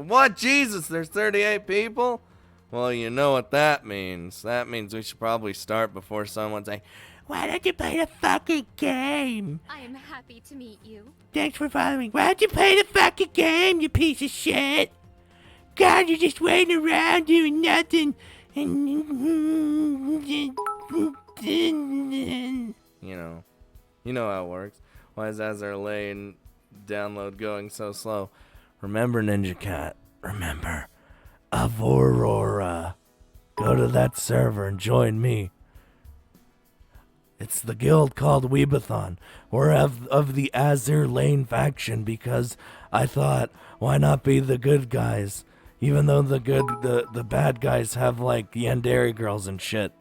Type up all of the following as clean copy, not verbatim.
What? Jesus, there's 38 people? Well, you know what that means. That means we should probably start before someone's like, why don't you play the fucking game? I am happy to meet you. Thanks for following. Why don't you play the fucking game, you piece of shit? God, you're just waiting around doing nothing. You know how it works. Why is Azar Lane download going so slow? Remember, Ninja Cat. Remember. Aurora. Go to that server and join me. It's the guild called Weebathon. We're of the Azur Lane faction because I thought, why not be the good guys? Even though the bad guys have like Yandere girls and shit.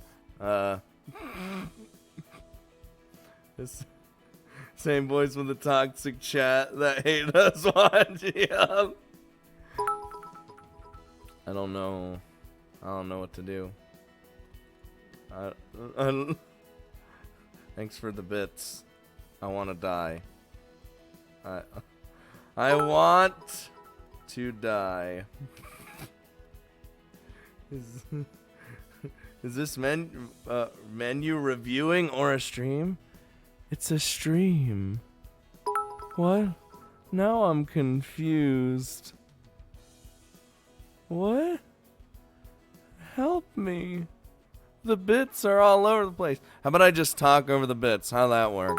Same voice with the toxic chat that hate us watching. I don't know what to do. Thanks for the bits. I want to die. I want to die. Is this menu reviewing or a stream? It's a stream. What? Now I'm confused. What? Help me. The bits are all over the place. How about I just talk over the bits? How'd that work?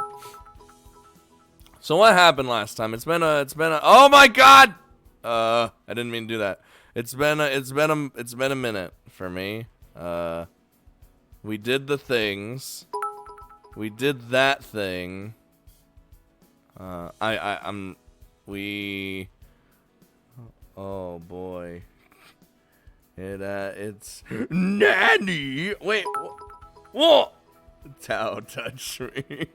So what happened last time? It's been a oh my god! I didn't mean to do that. It's been a minute for me. We did the things. We did that thing. Oh boy. It's Nanny. Wait. Whoa. Tao touched me.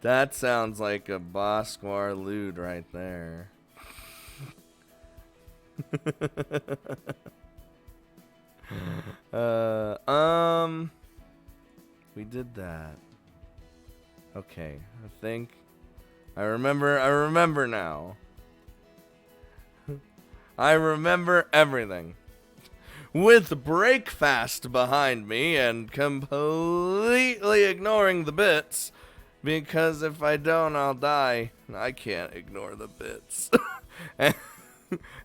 That sounds like a Bosskwar lewd right there. We did that. Okay, I think I remember now. I remember everything. With breakfast behind me and completely ignoring the bits, because if I don't, I'll die. I can't ignore the bits.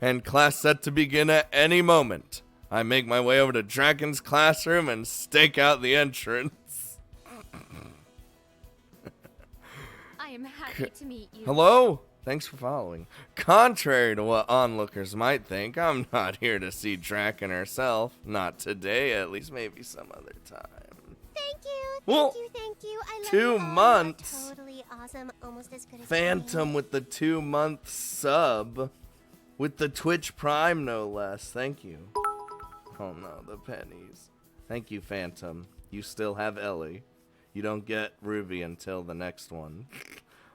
And class set to begin at any moment. I make my way over to Draken's classroom and stake out the entrance. I am happy to meet you. Hello? Thanks for following. Contrary to what onlookers might think, I'm not here to see Draken herself. Not today, at least maybe some other time. Thank you, thank you. I love 2 you all. months. Totally awesome, almost as good as Phantom with the 2-month sub. With the Twitch Prime, no less. Thank you. Oh no, the pennies. Thank you, Phantom. You still have Ellie. You don't get Ruby until the next one.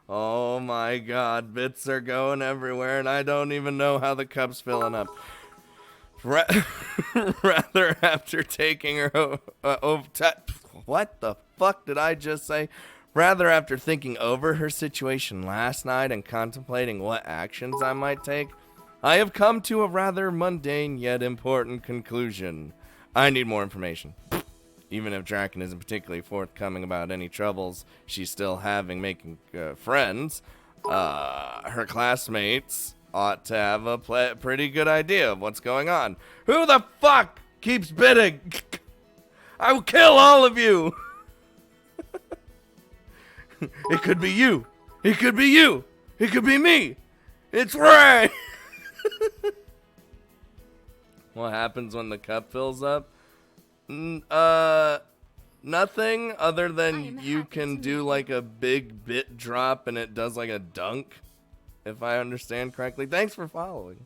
Oh my god, bits are going everywhere and I don't even know how the cup's filling up. Rather, after taking her what the fuck did I just say? Rather, after thinking over her situation last night and contemplating what actions I might take, I have come to a rather mundane yet important conclusion. I need more information. Even if Draken isn't particularly forthcoming about any troubles she's still having making friends, her classmates ought to have a pretty good idea of what's going on. Who the fuck keeps bidding? I will kill all of you! It could be you. It could be you. It could be me. It's Ray! What happens when the cup fills up? Nothing other than you can do like a big bit drop and it does like a dunk, if I understand correctly. Thanks for following.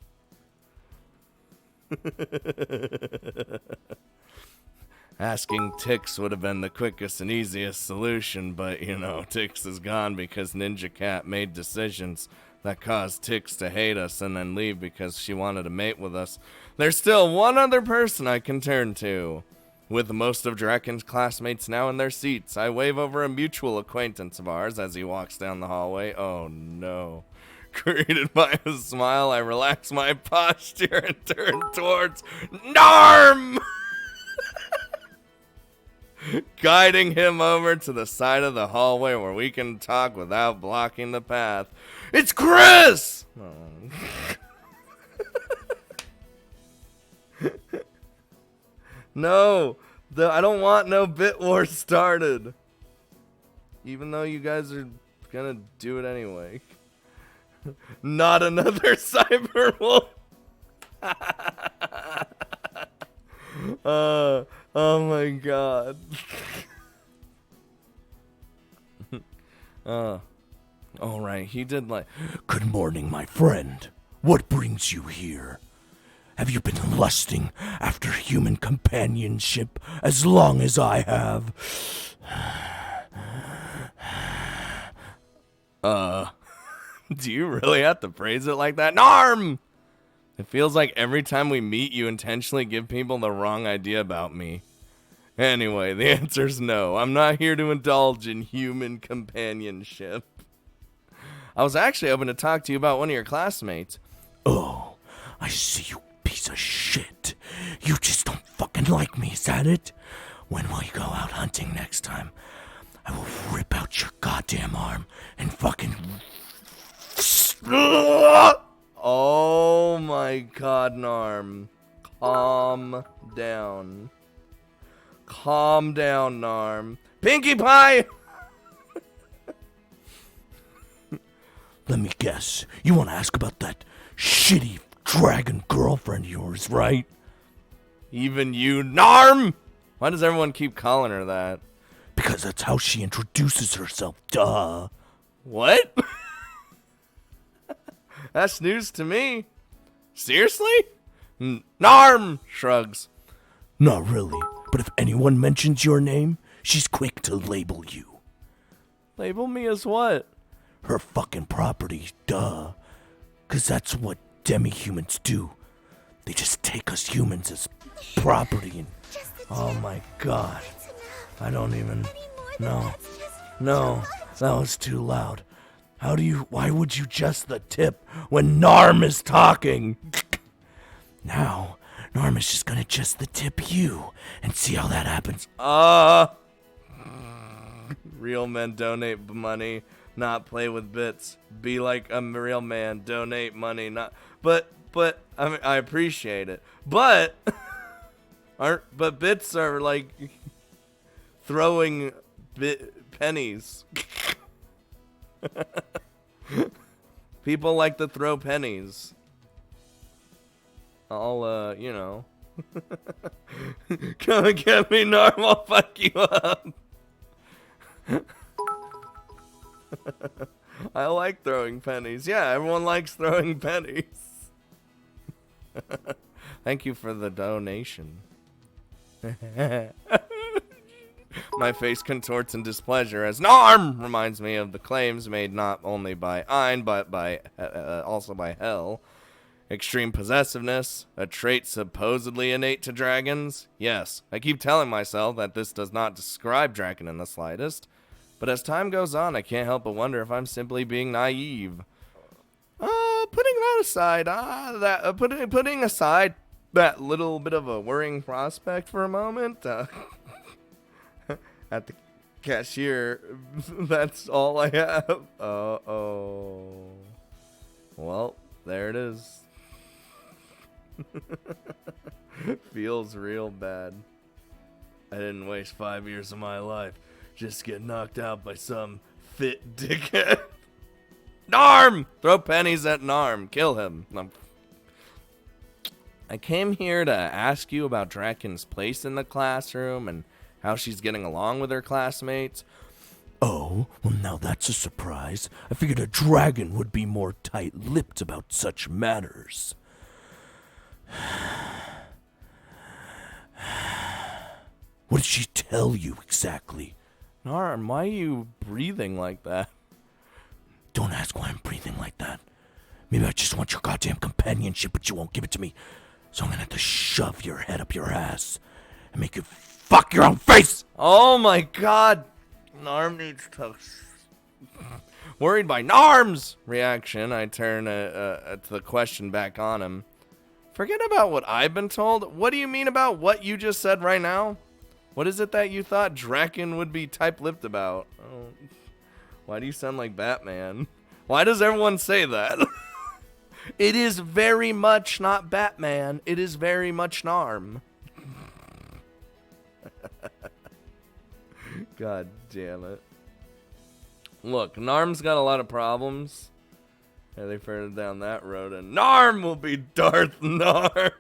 Asking Tix would have been the quickest and easiest solution, but you know, Tix is gone because Ninja Cat made decisions that caused Tix to hate us and then leave because she wanted to mate with us. There's still one other person I can turn to. With most of Draken's classmates now in their seats, I wave over a mutual acquaintance of ours as he walks down the hallway. Oh no. Greeted by a smile, I relax my posture and turn towards Narm! Guiding him over to the side of the hallway where we can talk without blocking the path. It's Chris! Oh. No, I don't want no bit war started. Even though you guys are gonna do it anyway. Not another cyber wolf. Oh my god. Alright, he did like, Good morning, my friend. What brings you here? Have you been lusting after human companionship as long as I have? do you really have to phrase it like that? Narm! It feels like every time we meet, you intentionally give people the wrong idea about me. Anyway, the answer's no. I'm not here to indulge in human companionship. I was actually hoping to talk to you about one of your classmates. Oh, I see, you piece of shit. You just don't fucking like me, is that it? When will you go out hunting next time? I will rip out your goddamn arm and fucking... Oh my god, Narm. Calm down. Calm down, Narm. Pinkie Pie! Let me guess. You want to ask about that shitty dragon girlfriend of yours, right? Even you, Narm! Why does everyone keep calling her that? Because that's how she introduces herself, duh. What? That's news to me. Seriously? Narm shrugs. Not really, but if anyone mentions your name, she's quick to label you. Label me as what? Her fucking property, duh. 'Cause that's what demi-humans do. They just take us humans as property and... Oh my god. I don't even... No. No, that was too loud. Why would you just the tip when Narm is talking? Now, Narm is just gonna just the tip you and see how that happens. Real men donate money, not play with bits. Be like a real man, donate money, not... But, I mean, I appreciate it. But, but bits are like throwing pennies. People like to throw pennies. I'll, you know. Come and get me, Norm, I'll fuck you up. I like throwing pennies. Yeah, everyone likes throwing pennies. Thank you for the donation. My face contorts in displeasure as Narm reminds me of the claims made not only by Ein, but by also by Hell. Extreme possessiveness, a trait supposedly innate to dragons. Yes, I keep telling myself that this does not describe Draken in the slightest, but as time goes on, I can't help but wonder if I'm simply being naive. Putting that aside, putting aside that little bit of a worrying prospect for a moment, at the cashier, that's all I have. Uh-oh. Well, there it is. Feels real bad. I didn't waste 5 years of my life just get knocked out by some fit dickhead. Narm! Throw pennies at Narm. Kill him. I came here to ask you about Draken's place in the classroom and how she's getting along with her classmates. Oh, well now that's a surprise. I figured a dragon would be more tight-lipped about such matters. What did she tell you exactly? Narm, why are you breathing like that? Don't ask why I'm breathing like that. Maybe I just want your goddamn companionship, but you won't give it to me. So I'm gonna have to shove your head up your ass and make you fuck your own face! Oh my god! Narm needs to... Worried by Narm's reaction, I turn the question back on him. Forget about what I've been told. What do you mean about what you just said right now? What is it that you thought Draken would be tight-lipped about? Oh, why do you sound like Batman? Why does everyone say that? It is very much not Batman. It is very much Narm. God damn it. Look, Narm's got a lot of problems. Yeah, they further down that road, and Narm will be Darth Narm.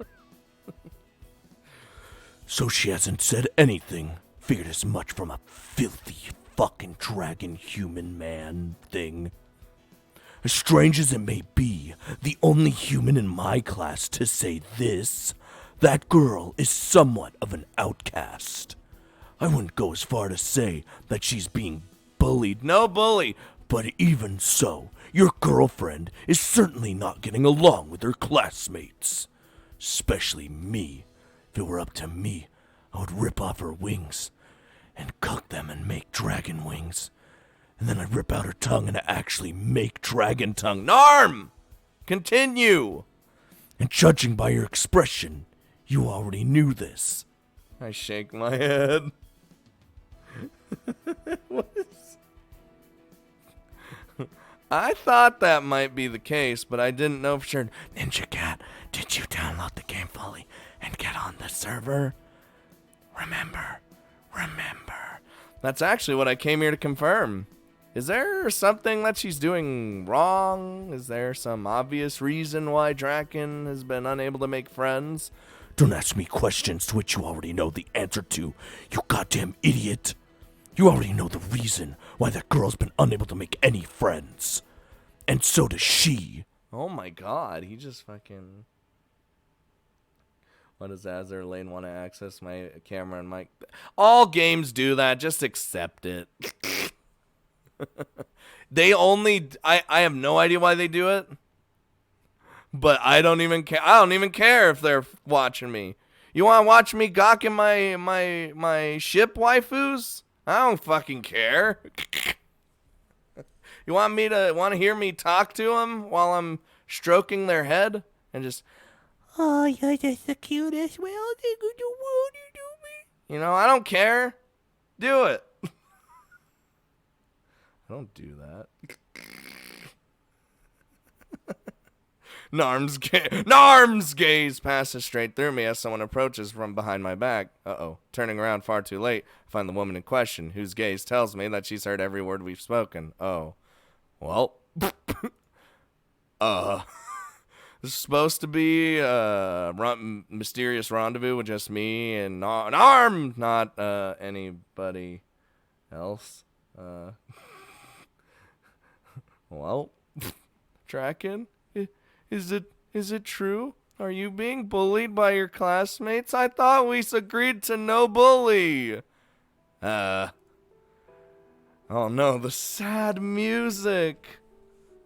So she hasn't said anything. Figured as much from a filthy fucking dragon human man thing. As strange as it may be, the only human in my class to say this, that girl is somewhat of an outcast. I wouldn't go as far to say that she's being bullied. No bully! But even so, your girlfriend is certainly not getting along with her classmates. Especially me. If it were up to me, I would rip off her wings and cook them and make dragon wings. And then I'd rip out her tongue and actually make dragon tongue. Narm! Continue! And judging by your expression, you already knew this. I shake my head. What is... I thought that might be the case, but I didn't know for sure. Ninja Cat, did you download the game fully and get on the server? Remember. That's actually what I came here to confirm. Is there something that she's doing wrong? Is there some obvious reason why Draken has been unable to make friends? Don't ask me questions to which you already know the answer to, you goddamn idiot. You already know the reason why that girl's been unable to make any friends. And so does she. Oh my god, he just fucking... What does Azure Lane want to access my camera and mic? All games do that, just accept it. They only... I have no idea why they do it. But I don't even care. I don't even care if they're watching me. You want to watch me gawking my ship waifus? I don't fucking care. You want to hear me talk to them while I'm stroking their head and just, oh, you're just the cutest whale thing in the world, you do me. You know, I don't care. Do it. I don't do that. Narm's gaze passes straight through me as someone approaches from behind my back. Uh-oh. Turning around far too late, I find the woman in question, whose gaze tells me that she's heard every word we've spoken. Oh. Well. This is supposed to be a mysterious rendezvous with just me and Narm, not anybody else. Well. Draken? Is it true? Are you being bullied by your classmates? I thought we agreed to no bully. Oh no, the sad music.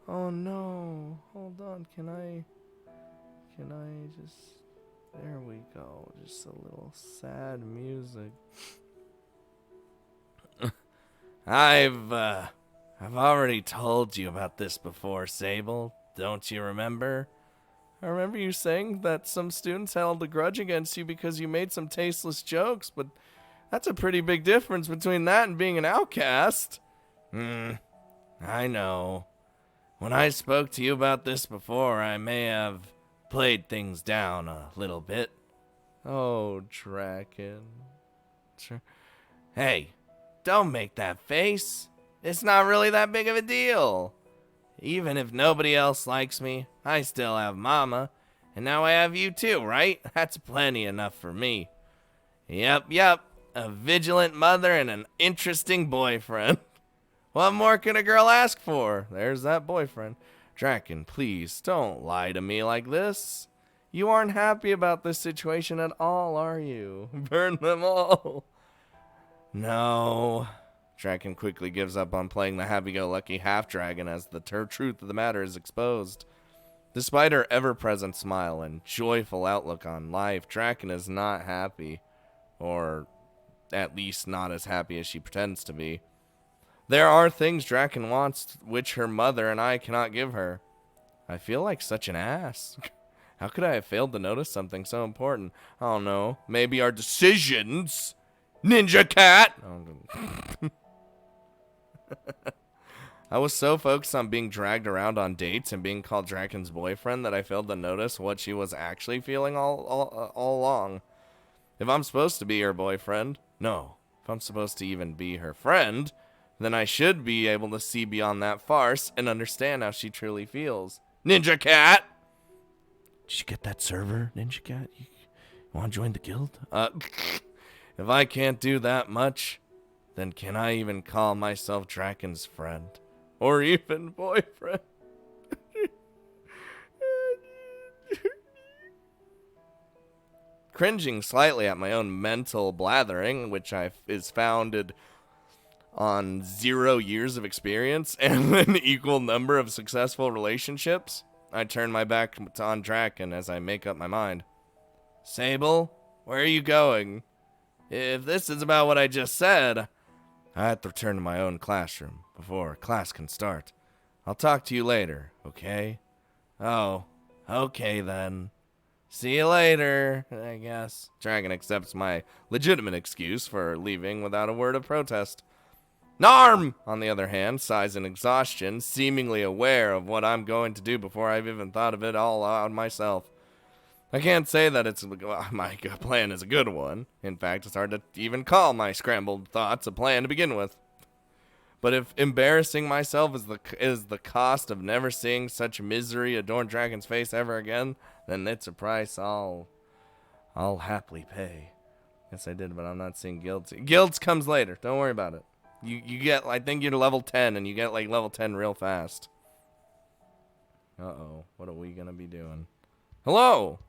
Oh no. Hold on, can I just... There we go. Just a little sad music. I've already told you about this before, Sable. Don't you remember? I remember you saying that some students held a grudge against you because you made some tasteless jokes, but that's a pretty big difference between that and being an outcast. I know. When I spoke to you about this before, I may have played things down a little bit. Oh, Draken. Hey, don't make that face. It's not really that big of a deal. Even if nobody else likes me, I still have Mama. And now I have you too, right? That's plenty enough for me. Yep. A vigilant mother and an interesting boyfriend. What more can a girl ask for? There's that boyfriend. Draken, please, don't lie to me like this. You aren't happy about this situation at all, are you? Burn them all. No. Draken quickly gives up on playing the happy-go-lucky half-dragon as the truth of the matter is exposed. Despite her ever-present smile and joyful outlook on life, Draken is not happy. Or at least not as happy as she pretends to be. There are things Draken wants which her mother and I cannot give her. I feel like such an ass. How could I have failed to notice something so important? I don't know. Maybe our decisions. Ninja cat! I was so focused on being dragged around on dates and being called Draken's boyfriend that I failed to notice what she was actually feeling all along. If I'm supposed to be her boyfriend, no. If I'm supposed to even be her friend, then I should be able to see beyond that farce and understand how she truly feels. Ninja cat! Did you get that server, Ninja Cat? You want to join the guild? If I can't do that much, then can I even call myself Draken's friend? Or even boyfriend? Cringing slightly at my own mental blathering, which is founded on 0 years of experience and an equal number of successful relationships, I turn my back on Draken as I make up my mind. Sable, where are you going? If this is about what I just said, I have to return to my own classroom before class can start. I'll talk to you later, okay? Oh, okay then. See you later, I guess. Dragon accepts my legitimate excuse for leaving without a word of protest. Narm, on the other hand, sighs in exhaustion, seemingly aware of what I'm going to do before I've even thought of it all out myself. I can't say that my plan is a good one. In fact, it's hard to even call my scrambled thoughts a plan to begin with. But if embarrassing myself is the cost of never seeing such misery adorn Dragon's face ever again, then it's a price I'll happily pay. Yes, I did, but I'm not seeing guilds. Guilds comes later. Don't worry about it. You get, I think you're level 10, and you get like level 10 real fast. Uh-oh. What are we gonna be doing? Hello!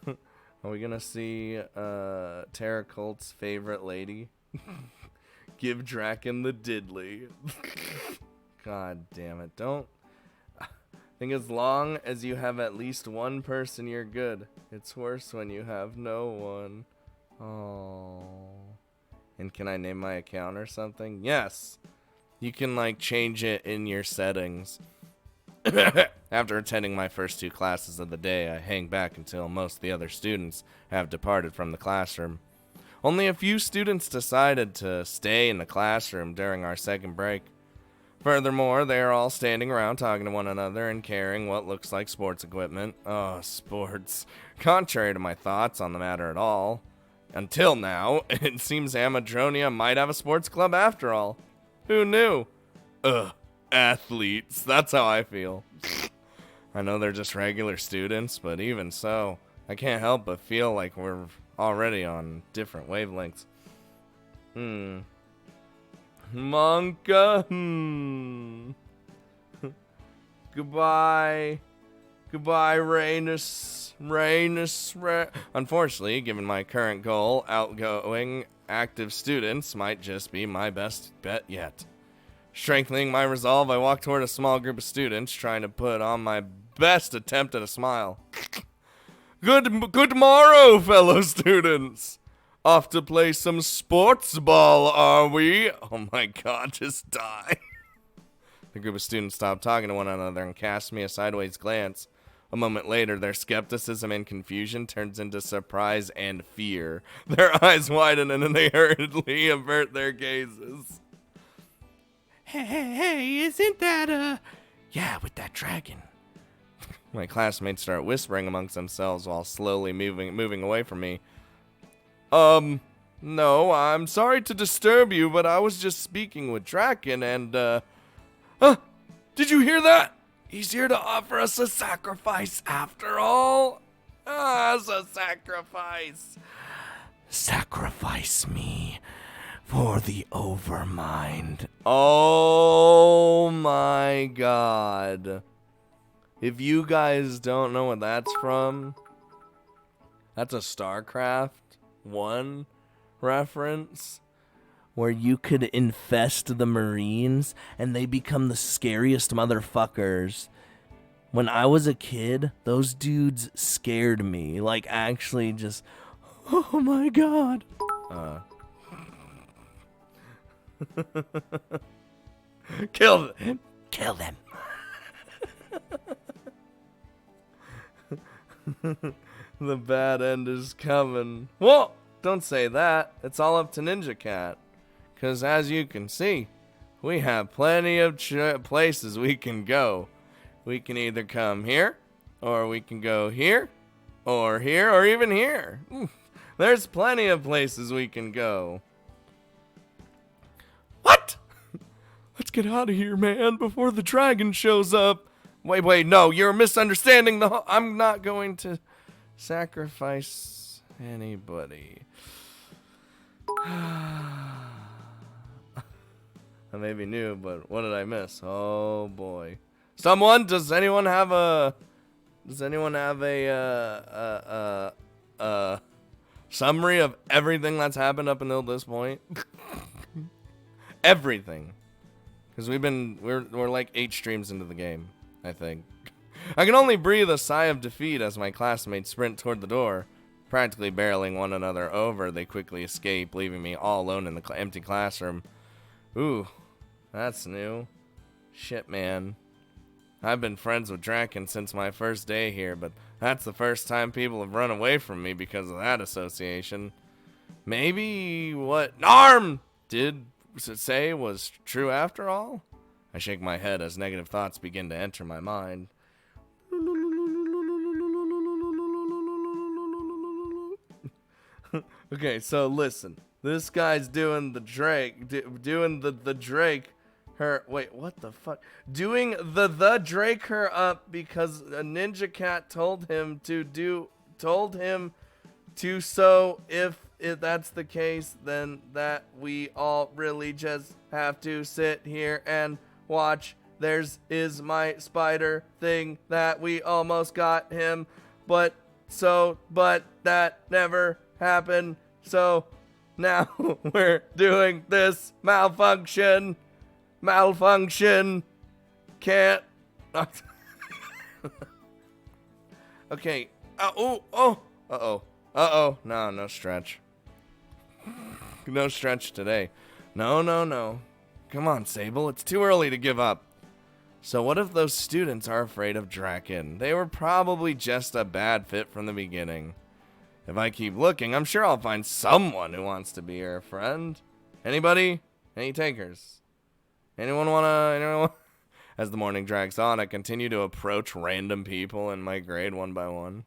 Are we gonna see Terra Cult's favorite lady? Give Draken the diddly. God damn it. Don't. I think as long as you have at least one person, you're good. It's worse when you have no one. Oh. And can I name my account or something? Yes. You can like change it in your settings. After attending my first 2 classes of the day, I hang back until most of the other students have departed from the classroom. Only a few students decided to stay in the classroom during our second break. Furthermore, they are all standing around talking to one another and carrying what looks like sports equipment. Oh, sports. Contrary to my thoughts on the matter at all. Until now, it seems Amadronia might have a sports club after all. Who knew? Athletes. That's how I feel. I know they're just regular students, but even so, I can't help but feel like we're already on different wavelengths. Monka. Goodbye. Goodbye, Rainus. Unfortunately, given my current goal, outgoing, active students might just be my best bet yet. Strengthening my resolve, I walk toward a small group of students, trying to put on my best attempt at a smile. Good morrow, fellow students. Off to play some sports ball, are we? Oh my god, just die. The group of students stop talking to one another and cast me a sideways glance. A moment later, their skepticism and confusion turns into surprise and fear. Their eyes widen and then they hurriedly avert their gazes. Hey, isn't that, Yeah, with that dragon. My classmates start whispering amongst themselves while slowly moving away from me. No, I'm sorry to disturb you, but I was just speaking with Draken and, did you hear that? He's here to offer us a sacrifice after all. It's a sacrifice. Sacrifice me for the Overmind. Oh my god. If you guys don't know what that's from, that's a StarCraft 1 reference. Where you could infest the Marines and they become the scariest motherfuckers. When I was a kid, those dudes scared me. Like, actually just, oh my god. Kill them. Kill them. The bad end is coming. Whoa! Don't say that. It's all up to Ninja Cat. Because as you can see, we have plenty of places we can go. We can either come here, or we can go here, or even here. There's plenty of places we can go. What? Let's get out of here, man, before the dragon shows up. Wait, no, you're misunderstanding the whole... I'm not going to sacrifice anybody. I maybe knew, but what did I miss? Oh, boy. Does anyone have a summary of everything that's happened up until this point? Everything. Because we're like 8 streams into the game, I think. I can only breathe a sigh of defeat as my classmates sprint toward the door. Practically barreling one another over, they quickly escape, leaving me all alone in the empty classroom. Ooh, that's new. Shit, man. I've been friends with Draken since my first day here, but that's the first time people have run away from me because of that association. Maybe what Narm did say was true after all? I shake my head as negative thoughts begin to enter my mind. Okay, so listen. This guy's doing the Drake, doing the Drake her. Wait, what the fuck? Doing the Drake her up because a Ninja Cat told him to. So if that's the case, then that we all really just have to sit here and watch. Is my spider thing that we almost got him, but that never happened. So now we're doing this malfunction. Can't. Okay. No stretch. No stretch today. No. Come on, Sable. It's too early to give up. So what if those students are afraid of Draken? They were probably just a bad fit from the beginning. If I keep looking, I'm sure I'll find someone who wants to be her friend. Anybody? Any takers? Anyone wanna? As the morning drags on, I continue to approach random people in my grade one by one.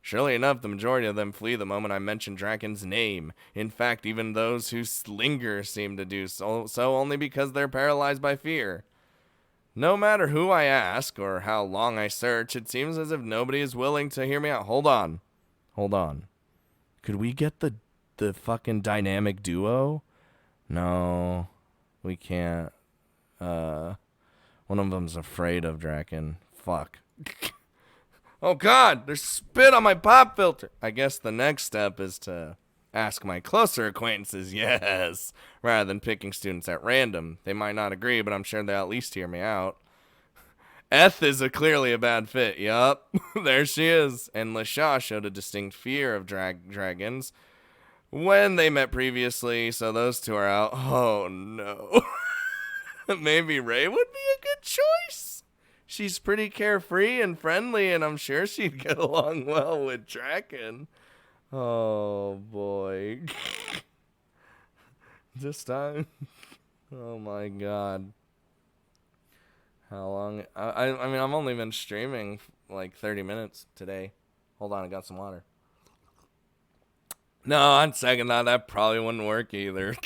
Surely enough, the majority of them flee the moment I mention Draken's name. In fact, even those who linger seem to do so only because they're paralyzed by fear. No matter who I ask or how long I search, it seems as if nobody is willing to hear me out. Hold on. Could we get the fucking dynamic duo? No, we can't. One of them's afraid of Draken. Fuck. Oh god, there's spit on my pop filter. I guess the next step is to ask my closer acquaintances, yes, rather than picking students at random. They might not agree, but I'm sure they'll at least hear me out. Eth is clearly a bad fit, yup. There she is. And Lasha showed a distinct fear of dragons when they met previously, so those two are out. Oh no. Maybe Ray would be a good choice. She's pretty carefree and friendly, and I'm sure she'd get along well with Draken. Oh boy. This time. Oh my god. How long? I mean, I've only been streaming like 30 minutes today. Hold on, I got some water. No, on second thought, that probably wouldn't work either.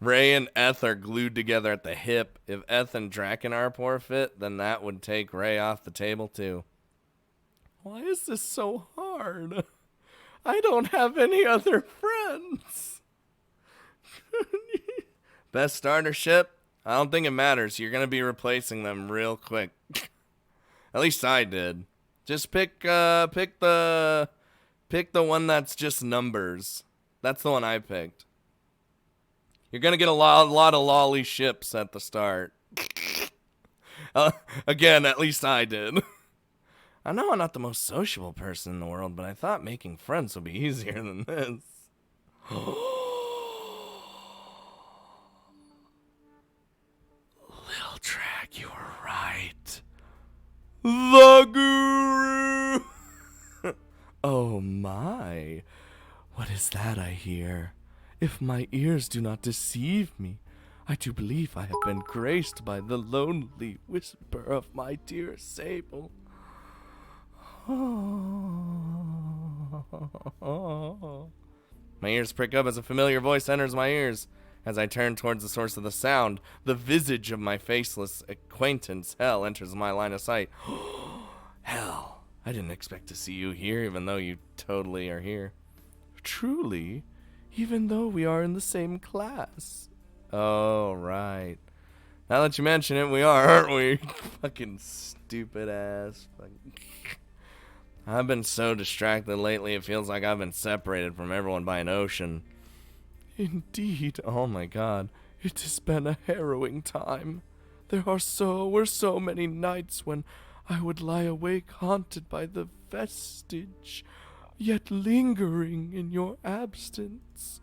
Ray and Eth are glued together at the hip. If Eth and Draken are a poor fit, then that would take Ray off the table too. Why is this so hard? I don't have any other friends. Best starter ship? I don't think it matters. You're going to be replacing them real quick. At least I did. Just pick the one that's just numbers. That's the one I picked. You're going to get a lot of lolly ships at the start. Again, at least I did. I know I'm not the most sociable person in the world, but I thought making friends would be easier than this. The Guru! Oh my, what is that I hear? If my ears do not deceive me, I do believe I have been graced by the lonely whisper of my dear Sable. My ears prick up as a familiar voice enters my ears. As I turn towards the source of the sound, the visage of my faceless acquaintance, Hell, enters my line of sight. Hell, I didn't expect to see you here, even though you totally are here. Truly, even though we are in the same class. Oh, right. Now that you mention it, we are, aren't we? Fucking stupid ass. I've been so distracted lately, it feels like I've been separated from everyone by an ocean. Indeed, oh my god, it has been a harrowing time. There were so many nights when I would lie awake haunted by the vestige, yet lingering in your absence.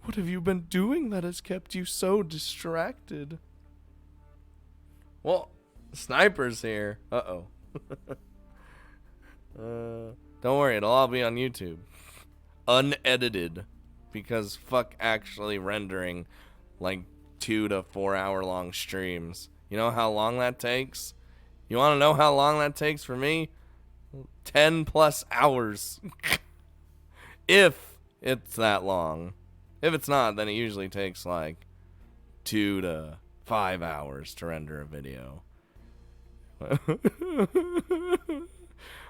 What have you been doing that has kept you so distracted? Well, Sniper's here. Uh-oh. Don't worry, it'll all be on YouTube. Unedited. Because fuck actually rendering like 2 to 4 hour long streams. You know how long that takes? You want to know how long that takes for me? 10 plus hours. If it's that long. If it's not, then it usually takes like 2 to 5 hours to render a video.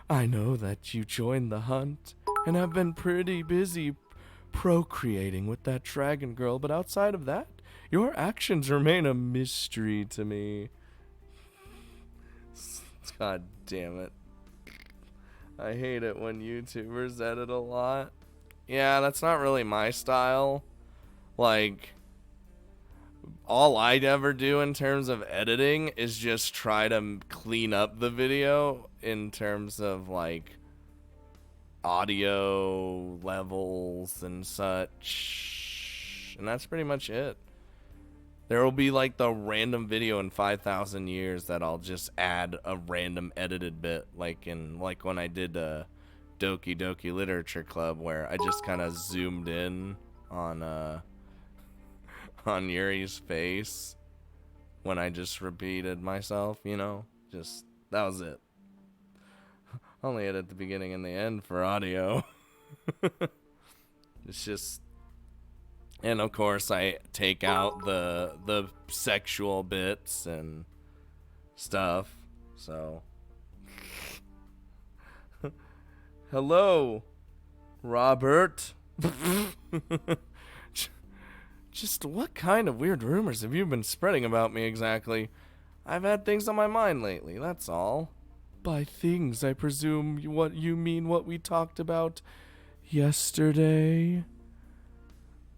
I know that you joined the hunt and have been pretty busy procreating with that dragon girl, but outside of that, your actions remain a mystery to me. God damn it. I hate it when YouTubers edit a lot. Yeah, that's not really my style. Like, all I'd ever do in terms of editing is just try to clean up the video in terms of like audio levels and such, and that's pretty much it. There will be like the random video in 5,000 years that I'll just add a random edited bit, like when I did Doki Doki Literature Club, where I just kind of zoomed in on Yuri's face when I just repeated myself, you know, just that was it. Only edit the beginning and the end for audio. It's just, and of course I take out the sexual bits and stuff. So, hello, Robert. Just what kind of weird rumors have you been spreading about me exactly? I've had things on my mind lately, that's all. By things, I presume what you mean what we talked about yesterday?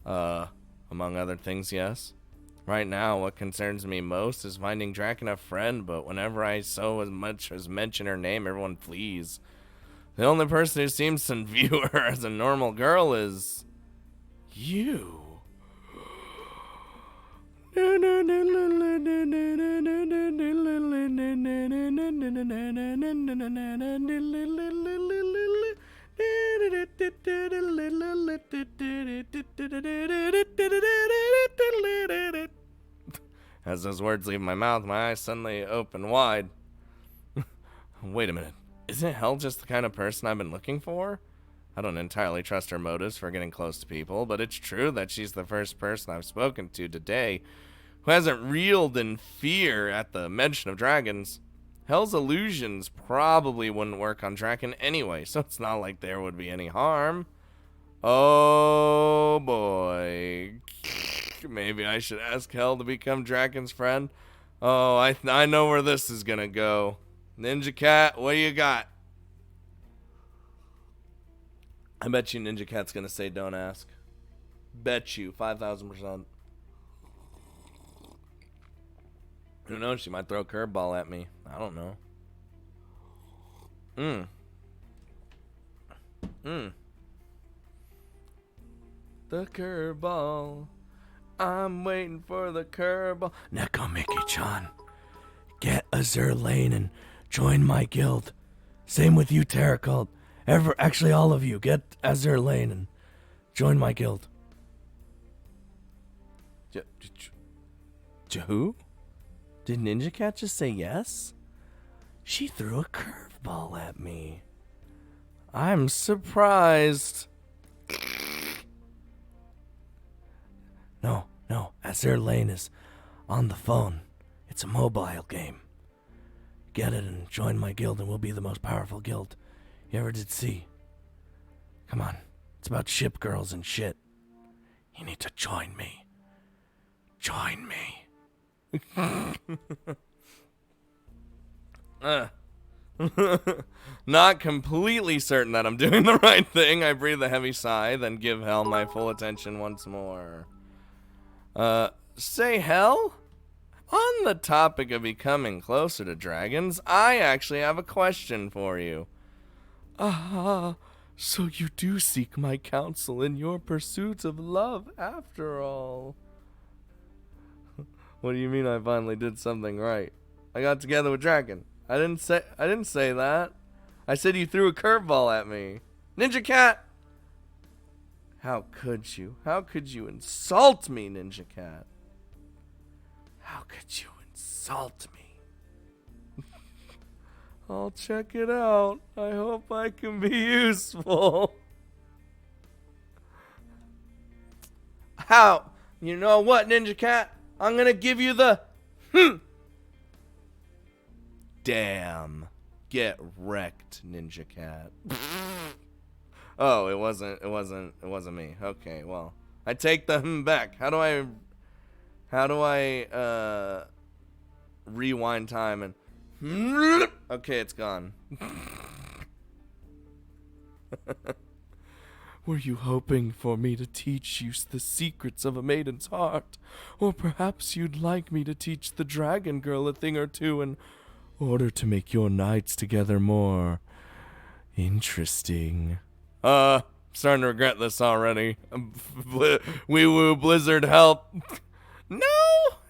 Among other things, yes. Right now, what concerns me most is finding Draken a friend, but whenever I so as much as mention her name, everyone flees. The only person who seems to view her as a normal girl is you. As those words leave my mouth, my eyes suddenly open wide. Wait a minute. Isn't Hell just the kind of person I've been looking for? I don't entirely trust her motives for getting close to people, but it's true that she's the first person I've spoken to today who hasn't reeled in fear at the mention of dragons. Hell's illusions probably wouldn't work on Draken anyway, so it's not like there would be any harm. Oh boy. Maybe I should ask Hell to become Draken's friend. Oh, I know where this is gonna go. Ninja Cat, what do you got? I bet you Ninja Cat's gonna say don't ask. Bet you, 5,000%. Who knows, she might throw a curveball at me. I don't know. The curveball. I'm waiting for the curveball. Neko Mickey-chan, get a Zerlane and Join my guild. Same with you, Terracult. Actually, all of you, get Azure Lane and join my guild. Who? Did Ninja Cat just say yes? She threw a curveball at me. I'm surprised. No, Azure Lane is on the phone. It's a mobile game. Get it and join my guild and we'll be the most powerful guild you ever did see. Come on, it's about ship girls and shit. You need to join me. Join me. Not completely certain that I'm doing the right thing. I breathe a heavy sigh, then give Hell my full attention once more. Say Hell? On the topic of becoming closer to dragons, I actually have a question for you. So you do seek my counsel in your pursuit of love after all. What do you mean I finally did something right? I got together with Dragon. I didn't say that. I said you threw a curveball at me. Ninja Cat! How could you? How could you insult me, Ninja Cat? How could you insult me? I'll check it out. I hope I can be useful. How? You know what, Ninja Cat? I'm gonna give you the Damn. Get wrecked, Ninja Cat. Oh, it wasn't me. Okay, well, I take the back. How do I rewind time and okay, it's gone. Were you hoping for me to teach you the secrets of a maiden's heart? Or perhaps you'd like me to teach the dragon girl a thing or two in order to make your nights together more interesting? Starting to regret this already. Wee woo Blizzard help. No,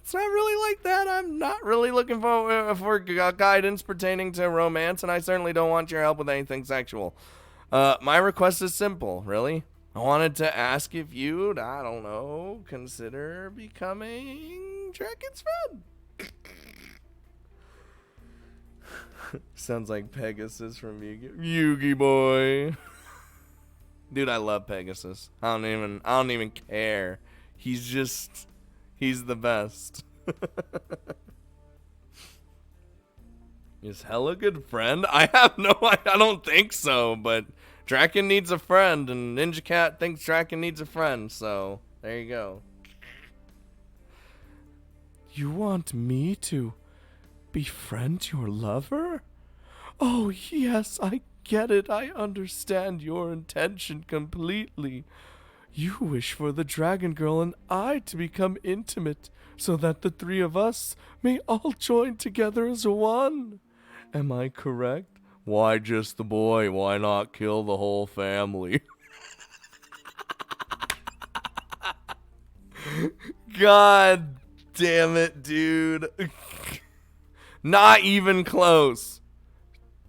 it's not really like that. I'm not really looking for guidance pertaining to romance, and I certainly don't want your help with anything sexual. My request is simple, really. I wanted to ask if you'd, I don't know, consider becoming Dragon's friend. Sounds like Pegasus from Yugi Boy. Dude, I love Pegasus. I don't even care. He's the best. Is Hell a good friend? I don't think so, but Draken needs a friend, and Ninja Cat thinks Draken needs a friend, so there you go. You want me to befriend your lover? Oh, yes, I get it. I understand your intention completely. You wish for the dragon girl and I to become intimate so that the three of us may all join together as one. Am I correct? Why just the boy? Why not kill the whole family? God damn it, dude. Not even close.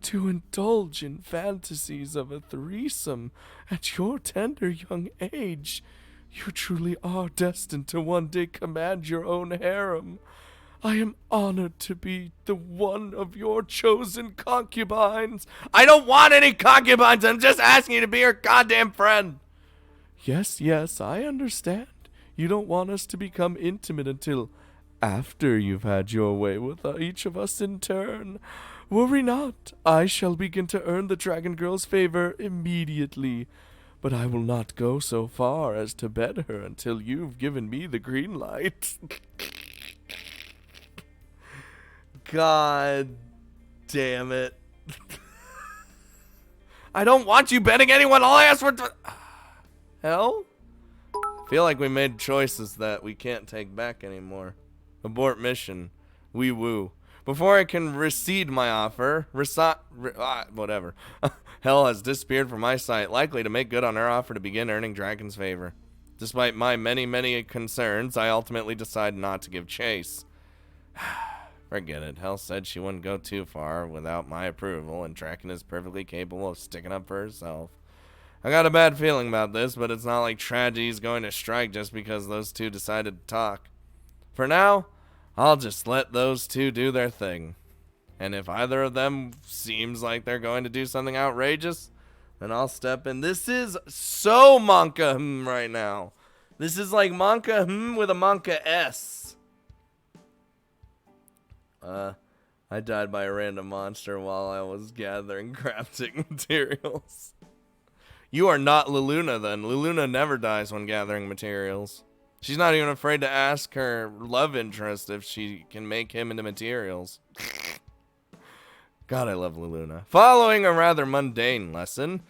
To indulge in fantasies of a threesome at your tender young age, you truly are destined to one day command your own harem. I am honored to be the one of your chosen concubines. I don't want any concubines. I'm just asking you to be your goddamn friend. Yes, I understand. You don't want us to become intimate until after you've had your way with each of us in turn. Worry not. I shall begin to earn the dragon girl's favor immediately. But I will not go so far as to bed her until you've given me the green light. God damn it. I don't want you betting anyone. All I asked for... Hell? I feel like we made choices that we can't take back anymore. Abort mission. Wee woo. Before I can recede my offer, whatever. Hell has disappeared from my sight, likely to make good on her offer to begin earning Dragon's favor. Despite my many concerns, I ultimately decide not to give chase. Forget it. Hell said she wouldn't go too far without my approval, and Draken is perfectly capable of sticking up for herself. I got a bad feeling about this, but it's not like tragedy's going to strike just because those two decided to talk. For now, I'll just let those two do their thing. And if either of them seems like they're going to do something outrageous, then I'll step in. This is so Monka right now. This is like Monka with a Monka S. I died by a random monster while I was gathering crafting materials. You are not Luluna then. Luluna never dies when gathering materials. She's not even afraid to ask her love interest if she can make him into materials. God, I love Luluna. Following a rather mundane lesson,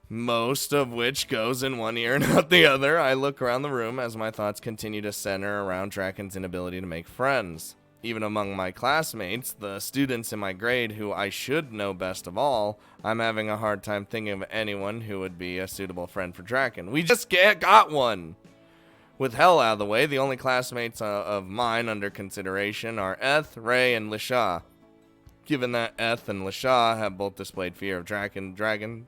most of which goes in one ear and out the other, I look around the room as my thoughts continue to center around Draken's inability to make friends. Even among my classmates, the students in my grade who I should know best of all, I'm having a hard time thinking of anyone who would be a suitable friend for Draken. We just got one! With hell out of the way, the only classmates of mine under consideration are Eth, Ray, and Lisha. Given that Eth and Lisha have both displayed fear of dragons in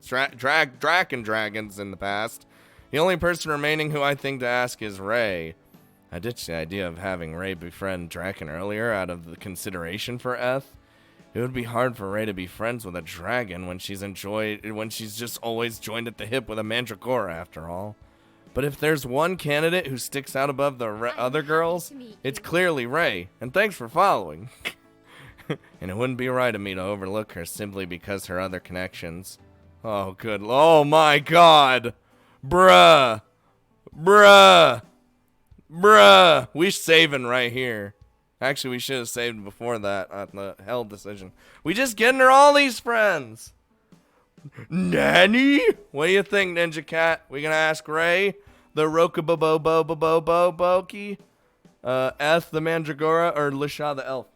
the past, the only person remaining who I think to ask is Ray. I ditched the idea of having Ray befriend Draken earlier out of the consideration for Eth. It would be hard for Ray to be friends with a dragon when she's just always joined at the hip with a mandragora after all. But if there's one candidate who sticks out above the other girls, it's clearly Ray, and thanks for following. And it wouldn't be right of me to overlook her simply because her other connections. Oh, good. Oh, my God. Bruh. We saving right here. Actually, we should have saved before that on the hell decision. We just getting her all these friends. Nanny? What do you think, Ninja Cat? We gonna ask Ray, the Rokaboboboboboboboki, Eth the Mandragora, or Lisha the Elf?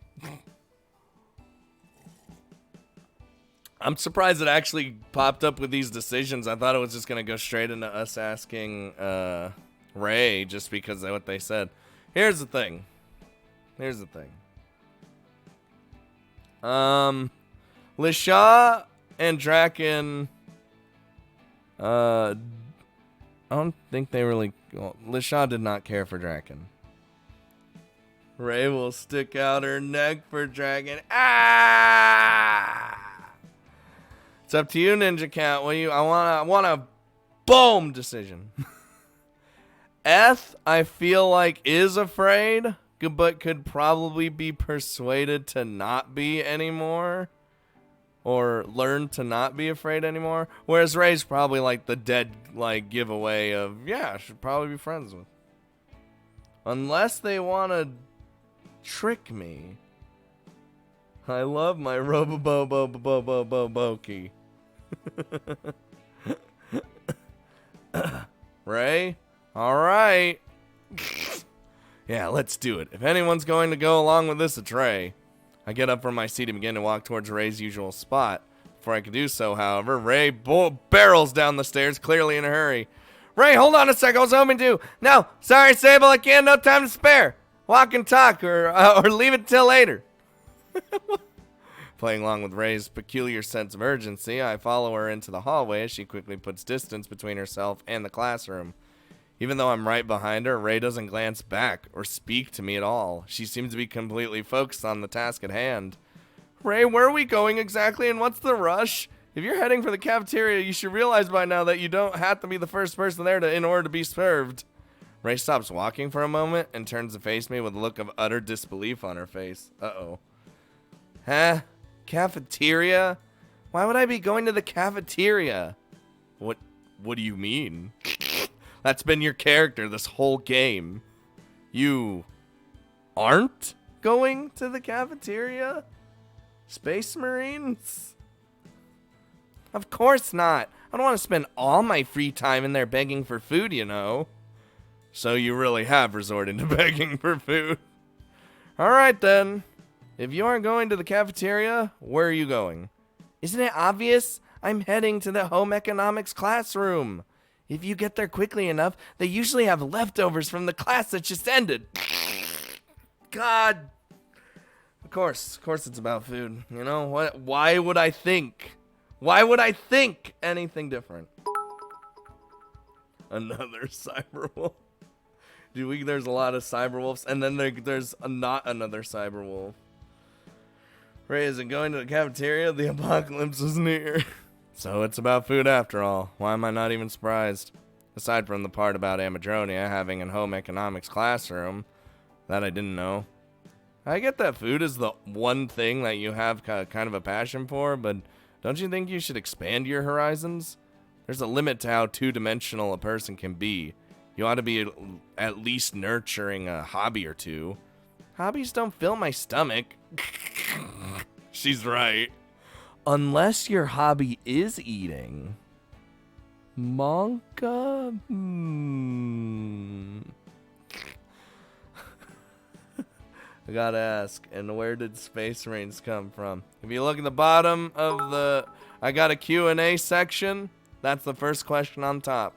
I'm surprised it actually popped up with these decisions. I thought it was just gonna go straight into us asking Ray just because of what they said. Here's the thing. Lisha and Draken, I don't think they really... Well, Lisha did not care for Draken. Ray will stick out her neck for Draken. Ah! It's up to you, Ninja Cat. I want a boom decision. Eth, I feel like, is afraid, but could probably be persuaded to not be anymore. Or learn to not be afraid anymore. Whereas Ray's probably like the dead giveaway of, yeah, I should probably be friends with. Unless they want to trick me. I love my Roboboboboboboboki. Ray? Alright. Yeah, let's do it. If anyone's going to go along with this, it's Ray. I get up from my seat and begin to walk towards Ray's usual spot. Before I can do so, however, Ray barrels down the stairs, clearly in a hurry. Ray, hold on a sec, I was hoping to. No, sorry, Sable, I can't, no time to spare. Walk and talk, or leave it till later. Playing along with Ray's peculiar sense of urgency, I follow her into the hallway as she quickly puts distance between herself and the classroom. Even though I'm right behind her, Ray doesn't glance back or speak to me at all. She seems to be completely focused on the task at hand. Ray, where are we going exactly and what's the rush? If you're heading for the cafeteria, you should realize by now that you don't have to be the first person there in order to be served. Ray stops walking for a moment and turns to face me with a look of utter disbelief on her face. Uh-oh. Huh? Cafeteria? Why would I be going to the cafeteria? What do you mean? That's been your character this whole game. You aren't going to the cafeteria? Space Marines? Of course not. I don't want to spend all my free time in there begging for food, you know. So you really have resorted to begging for food. Alright then. If you aren't going to the cafeteria, where are you going? Isn't it obvious? I'm heading to the home economics classroom. If you get there quickly enough, they usually have leftovers from the class that just ended. God. Of course it's about food. You know what? Why would I think? Why would I think anything different? Another cyberwolf. Dude, there's a lot of cyberwolves, and then there's not another cyberwolf. Ray isn't going to the cafeteria. The apocalypse is near. So it's about food after all. Why am I not even surprised? Aside from the part about Amadronia having a home economics classroom. That I didn't know. I get that food is the one thing that you have kind of a passion for, but don't you think you should expand your horizons? There's a limit to how two-dimensional a person can be. You ought to be at least nurturing a hobby or two. Hobbies don't fill my stomach. She's right. Unless your hobby is eating. Monka? I gotta ask, and where did Space Marines come from? If you look at the bottom of the I got a Q&A section, that's the first question on top.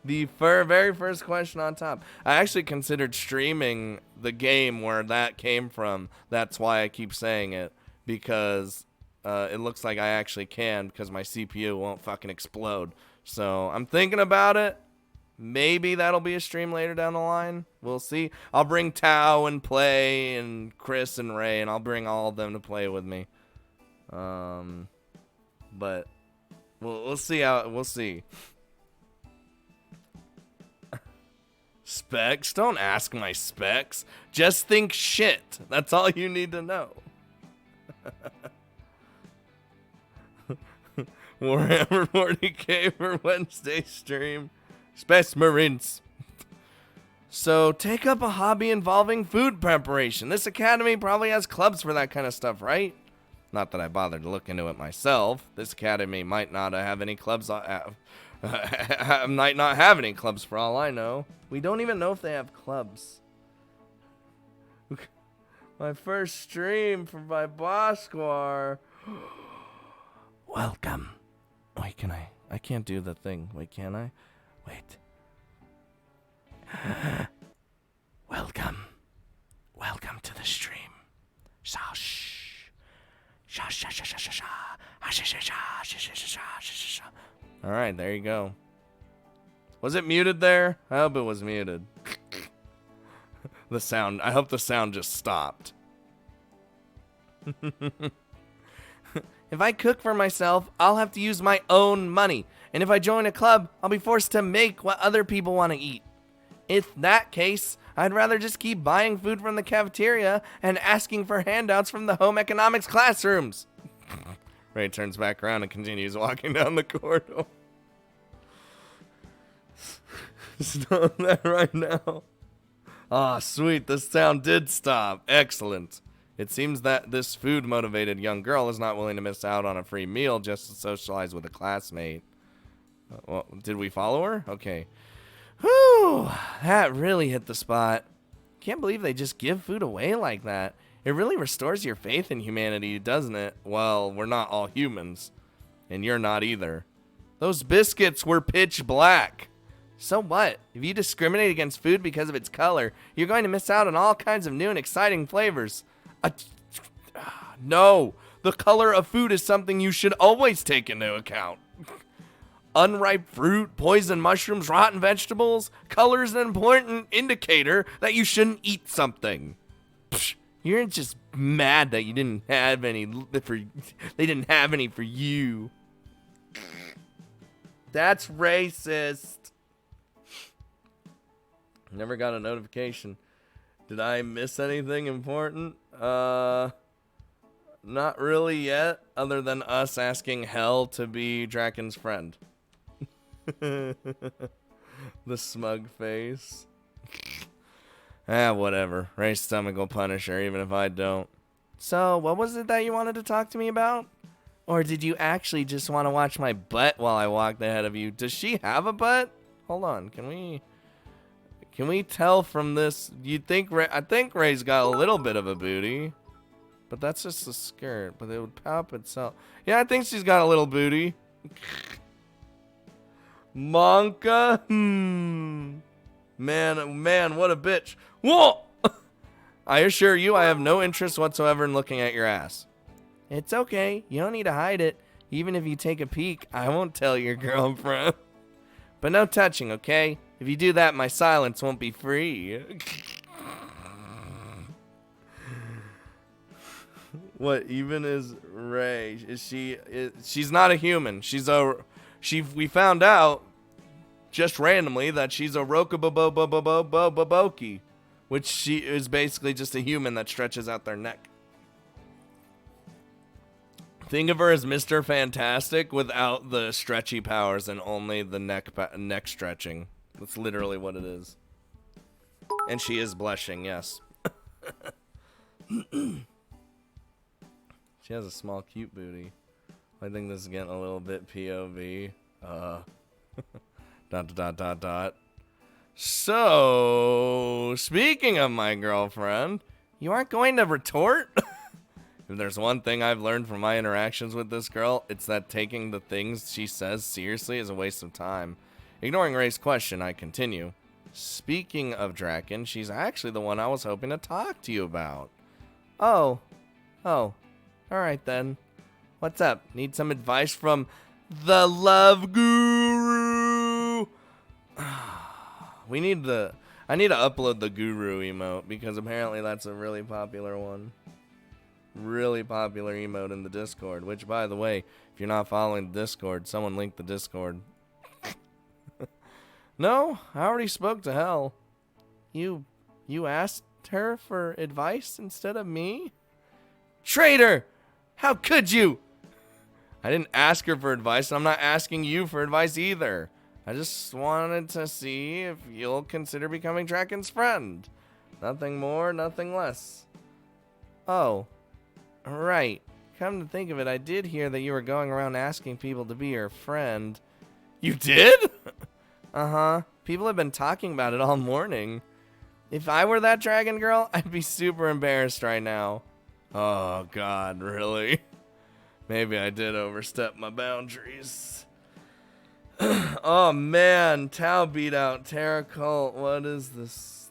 The very first question on top. I actually considered streaming the game where that came from. That's why I keep saying it. Because it looks like I actually can, because my CPU won't fucking explode. So I'm thinking about it. Maybe that'll be a stream later down the line. We'll see. I'll bring Tao and Play and Chris and Ray, and I'll bring all of them to play with me. But we'll see how we'll see. Specs? Don't ask my specs. Just think shit. That's all you need to know. Warhammer 40k for Wednesday stream. Space Marines. So take up a hobby involving food preparation. This academy probably has clubs for that kind of stuff, right? Not that I bothered to look into it myself. This academy might not have any clubs. Might not have any clubs for all I know. We don't even know if they have clubs. My first stream for my Bosskwar. Welcome. Wait, can I? I can't do the thing. Wait, can I? Wait. Welcome. Welcome to the stream. Alright, there you go. Was it muted there? I hope it was muted. The sound. I hope the sound just stopped. If I cook for myself, I'll have to use my own money. And if I join a club, I'll be forced to make what other people want to eat. In that case, I'd rather just keep buying food from the cafeteria and asking for handouts from the home economics classrooms. Ray turns back around and continues walking down the corridor. Stop that right now. Ah, sweet, the sound did stop. Excellent. It seems that this food-motivated young girl is not willing to miss out on a free meal just to socialize with a classmate. Well, did we follow her? Okay. Whew, that really hit the spot. Can't believe they just give food away like that. It really restores your faith in humanity, doesn't it? Well, we're not all humans. And you're not either. Those biscuits were pitch black. So what? If you discriminate against food because of its color, you're going to miss out on all kinds of new and exciting flavors. No, the color of food is something you should always take into account. Unripe fruit, poison mushrooms, rotten vegetables. Color is an important indicator that you shouldn't eat something. Psh, you're just mad that you didn't have any they didn't have any for you. That's racist. Never got a notification. Did I miss anything important? Not really yet, other than us asking Hell to be Draken's friend. The smug face. Whatever. Ray's stomach will punish her, even if I don't. So, what was it that you wanted to talk to me about? Or did you actually just want to watch my butt while I walked ahead of you? Does she have a butt? Hold on, can we tell from this? I think Ray's got a little bit of a booty. But that's just a skirt, but it would pop itself. Yeah, I think she's got a little booty. Monka? Man, what a bitch. Whoa! I assure you I have no interest whatsoever in looking at your ass. It's okay. You don't need to hide it. Even if you take a peek, I won't tell your girlfriend. But no touching, okay? If you do that, my silence won't be free. What even is Ray? She's not a human. We found out just randomly that she's a Rokuboboboboboboboki, which she is basically just a human that stretches out their neck. Think of her as Mr. Fantastic without the stretchy powers and only the neck stretching. That's literally what it is. And she is blushing, yes. She has a small, cute booty. I think this is getting a little bit POV. ... So, speaking of my girlfriend, you aren't going to retort? If there's one thing I've learned from my interactions with this girl, it's that taking the things she says seriously is a waste of time. Ignoring Ray's question, I continue. Speaking of Draken, she's actually the one I was hoping to talk to you about. Oh. Alright then. What's up? Need some advice from the love guru? I need to upload the guru emote because apparently that's a really popular one. Really popular emote in the Discord, which by the way, if you're not following the Discord, someone link the Discord. No, I already spoke to Hell. You asked her for advice instead of me? Traitor! How could you? I didn't ask her for advice, and I'm not asking you for advice either. I just wanted to see if you'll consider becoming Draken's friend. Nothing more, nothing less. Oh. Right. Come to think of it, I did hear that you were going around asking people to be your friend. You did? Uh-huh. People have been talking about it all morning. If I were that dragon girl, I'd be super embarrassed right now. Oh, God, really? Maybe I did overstep my boundaries. Oh, man. Tau beat out Terra Cult. What is this?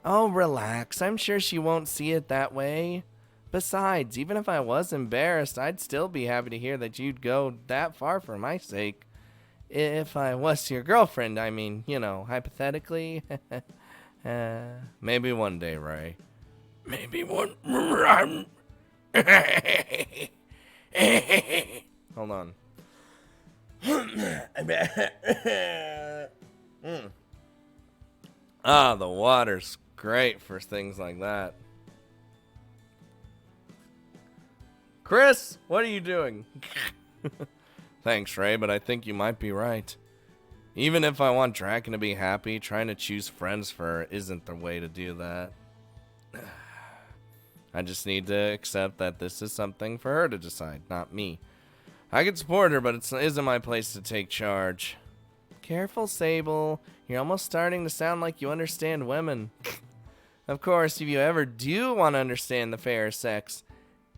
Oh, relax. I'm sure she won't see it that way. Besides, even if I was embarrassed, I'd still be happy to hear that you'd go that far for my sake. If I was your girlfriend, I mean, you know, hypothetically. Maybe one day, Ray. Maybe one. Hold on. The water's great for things like that. Chris, what are you doing? Thanks, Ray, but I think you might be right. Even if I want Draken to be happy, trying to choose friends for her isn't the way to do that. I just need to accept that this is something for her to decide, not me. I can support her, but it isn't my place to take charge. Careful, Sable. You're almost starting to sound like you understand women. Of course, if you ever do want to understand the fairer sex,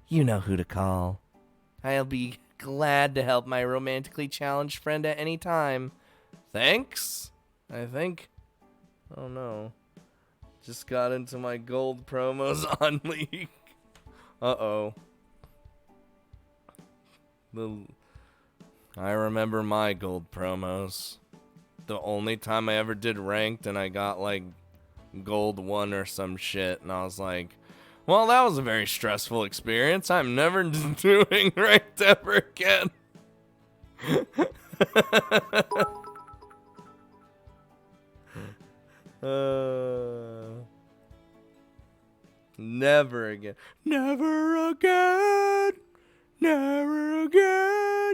you know who to call. I'll be glad to help my romantically challenged friend at any time. Thanks? I think. Oh no. Just got into my gold promos on leak. Uh-oh. I remember my gold promos. The only time I ever did ranked and I got like gold 1 or some shit, and I was like, well, that was a very stressful experience. I'm never doing ranked ever again. Never again. Never again. Never again.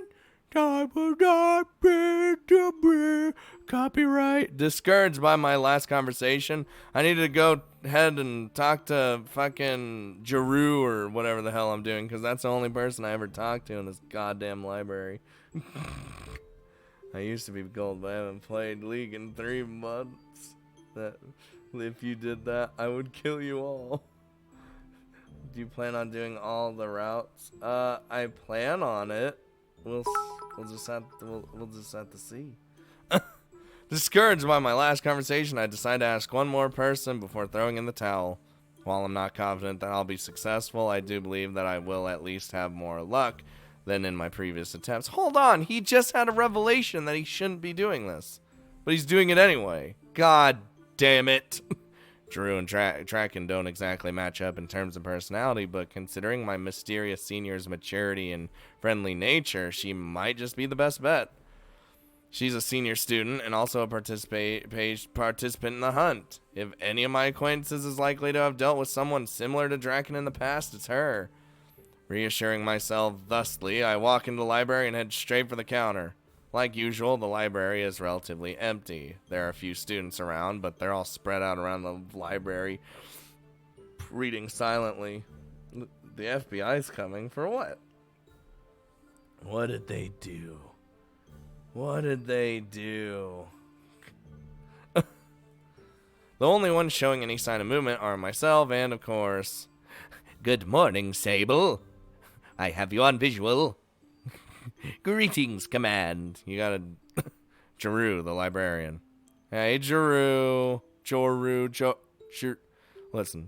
Time will not be to be. Copyright. Discouraged by my last conversation, I needed to go ahead and talk to fucking Jeru or whatever the hell I'm doing, because that's the only person I ever talked to in this goddamn library. I used to be gold, but I haven't played League in 3 months. That if you did that, I would kill you all. Do you plan on doing all the routes? I plan on it. We'll just have to see. Discouraged by my last conversation, I decide to ask one more person before throwing in the towel. While I'm not confident that I'll be successful, I do believe that I will at least have more luck than in my previous attempts. Hold on, he just had a revelation that he shouldn't be doing this. But he's doing it anyway. God damn it. Drew and Draken don't exactly match up in terms of personality, but considering my mysterious senior's maturity and friendly nature, she might just be the best bet. She's a senior student and also a participant in the hunt. If any of my acquaintances is likely to have dealt with someone similar to Draken in the past, it's her. Reassuring myself thusly, I walk into the library and head straight for the counter. Like usual, the library is relatively empty. There are a few students around, but they're all spread out around the library, reading silently. The FBI's coming for what? What did they do? What did they do? The only ones showing any sign of movement are myself and, of course... Good morning, Sable. I have you on visual. Greetings, command. You got a... Jeru, the librarian. Hey, Jeru. Listen,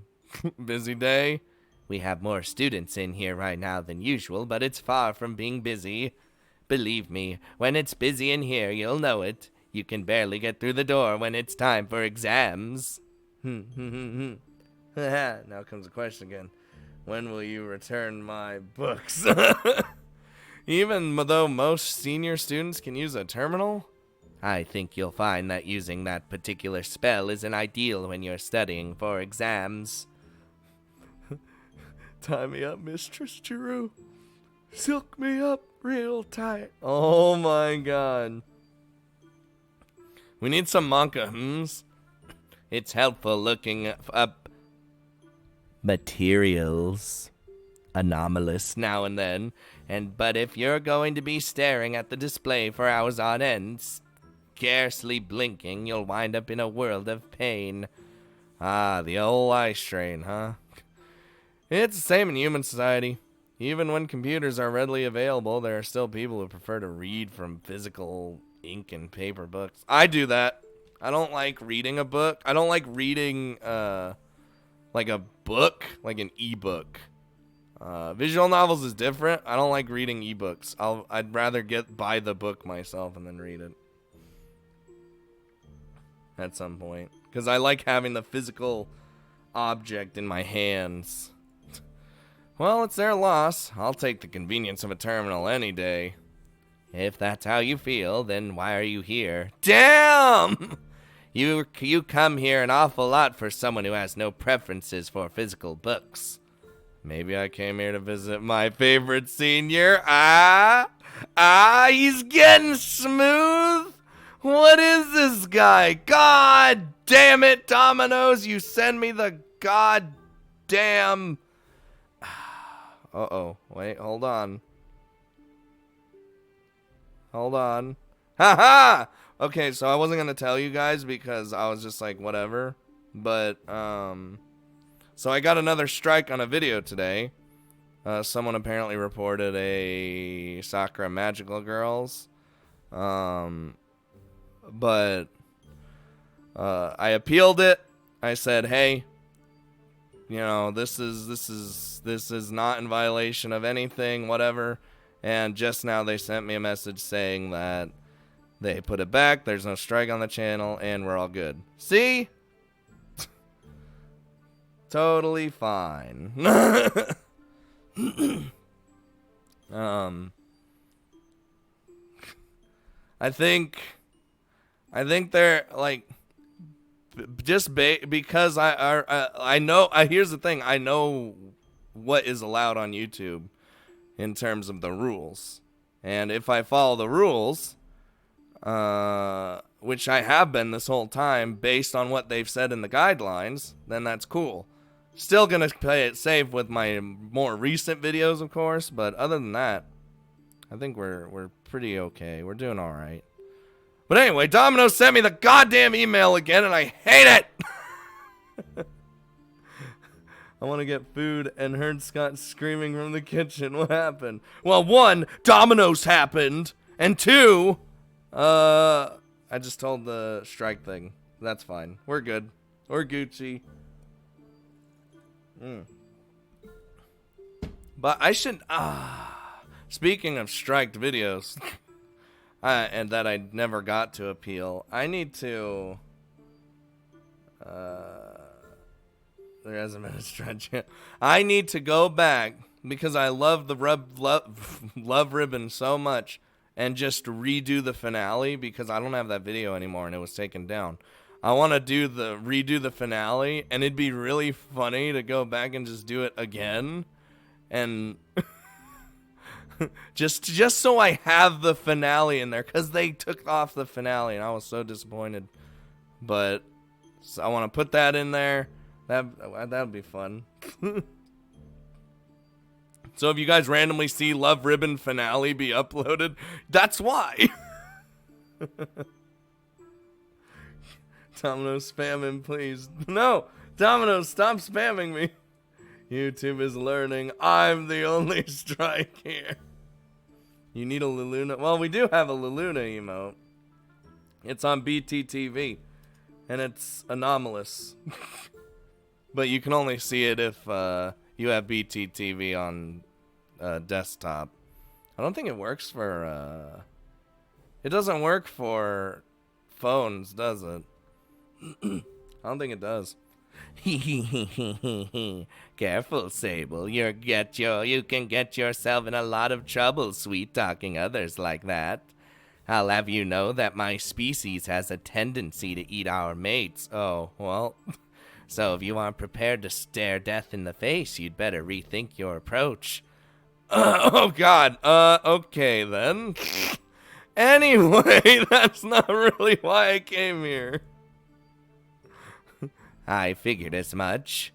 busy day? We have more students in here right now than usual, but it's far from being busy. Believe me, when it's busy in here, you'll know it. You can barely get through the door when it's time for exams. Now comes the question again. When will you return my books? Even though most senior students can use a terminal? I think you'll find that using that particular spell isn't ideal when you're studying for exams. Tie me up, Mistress Jeru. Silk me up real tight. Oh my god. We need some manka hymns. It's helpful looking up materials. Anomalous now and then. But if you're going to be staring at the display for hours on end, scarcely blinking, you'll wind up in a world of pain. Ah, the old eye strain, huh? It's the same in human society. Even when computers are readily available, there are still people who prefer to read from physical ink and paper books. I do that. I don't like reading a book. I don't like reading like a book, like an ebook. Visual novels is different. I don't like reading ebooks. I'd rather buy the book myself and then read it at some point, because I like having the physical object in my hands. Well, it's their loss. I'll take the convenience of a terminal any day. If that's how you feel, then why are you here? Damn! You come here an awful lot for someone who has no preferences for physical books. Maybe I came here to visit my favorite senior. He's getting smooth. What is this guy? God damn it, Dominoes, you send me the goddamn... Uh-oh. Wait, hold on. Ha-ha! Okay, so I wasn't going to tell you guys because I was just like, whatever. But, so I got another strike on a video today. Someone apparently reported a Sakura Magical Girls. But, I appealed it. I said, hey, you know, this is not in violation of anything, whatever. And just now they sent me a message saying that they put it back, there's no strike on the channel, and we're all good. See? Totally fine. I think they're like, because I know, here's the thing, I know what is allowed on YouTube in terms of the rules, and if I follow the rules, which I have been this whole time based on what they've said in the guidelines, then that's cool. Still gonna play it safe with my more recent videos, of course, but other than that, I think we're pretty okay. We're doing all right. But anyway, Domino sent me the goddamn email again, and I hate it! I want to get food and heard Scott screaming from the kitchen. What happened? Well, 1, Domino's happened, and 2, I just told the strike thing. That's fine. We're good. We're Gucci. But I should... Speaking of striked videos, and that I never got to appeal, I need to... there hasn't been a stretch yet. I need to go back, because I love the love ribbon so much, and just redo the finale, because I don't have that video anymore, and it was taken down. I want to redo the finale, and it'd be really funny to go back and just do it again, and... just so I have the finale in there, because they took off the finale and I was so disappointed. But so I want to put that in there. That'd be fun. So if you guys randomly see Love Ribbon finale be uploaded, that's why. Domino's spamming, please. No, Domino's, stop spamming me. YouTube is learning I'm the only strike here. You need a Luluna. Well, we do have a Luluna emote. It's on BTTV. And it's anomalous. But you can only see it if you have BTTV on desktop. I don't think it works for... It doesn't work for phones, does it? I don't think it does. Careful, Sable. You can get yourself in a lot of trouble sweet-talking others like that. I'll have you know that my species has a tendency to eat our mates. Oh, well. So if you aren't prepared to stare death in the face, you'd better rethink your approach. Oh, God. Okay, then. Anyway, that's not really why I came here. I figured as much.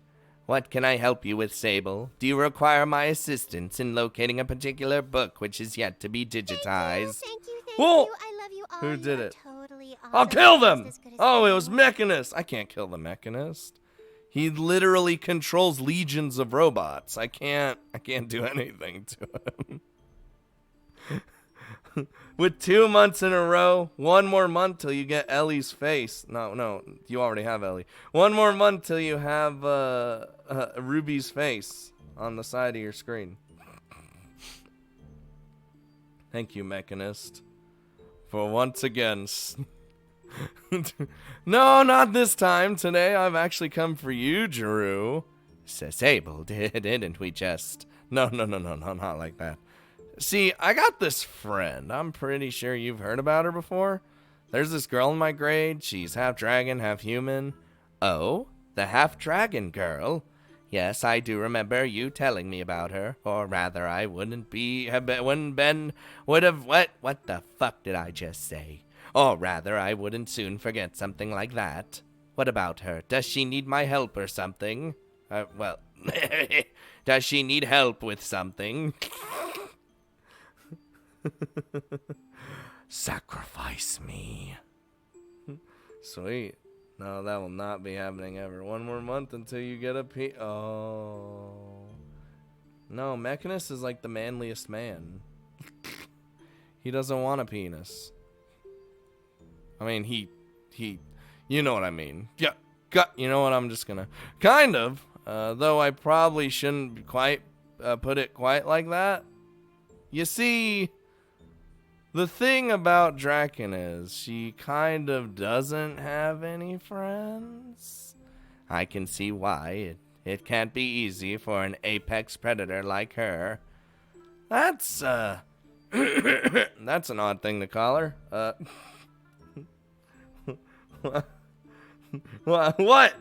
What can I help you with, Sable? Do you require my assistance in locating a particular book which is yet to be digitized? Thank you. Whoa! I love you all. Who did You are it? Totally awesome. I'll kill them! Almost as good as Oh, it you. was Mechanist. I can't kill the Mechanist. He literally controls legions of robots. I can't do anything to him. With 2 months in a row, 1 more month till you get Ellie's face. No, you already have Ellie. 1 more month till you have Ruby's face on the side of your screen. Thank you, Mechanist, for once again. No, not this time. Today I've actually come for you, Drew. Sable, didn't we just? No, not like that. See, I got this friend. I'm pretty sure you've heard about her before. There's this girl in my grade. She's half dragon, half human. Oh, the half dragon girl. Yes, I do remember you telling me about her. Or rather, I what the fuck did I just say? Or rather, I wouldn't soon forget something like that. What about her? Does she need my help or something? Well, does she need help with something? Sacrifice me. Sweet. No, that will not be happening ever. 1 more month until you get a Oh. No, Mechanist is like the manliest man. He doesn't want a penis. I mean, he, you know what I mean. Yeah, you know what, I'm just gonna, kind of, though I probably shouldn't quite put it quite like that. You see, the thing about Draken is she kind of doesn't have any friends. I can see why. It can't be easy for an apex predator like her. That's, that's an odd thing to call her. What?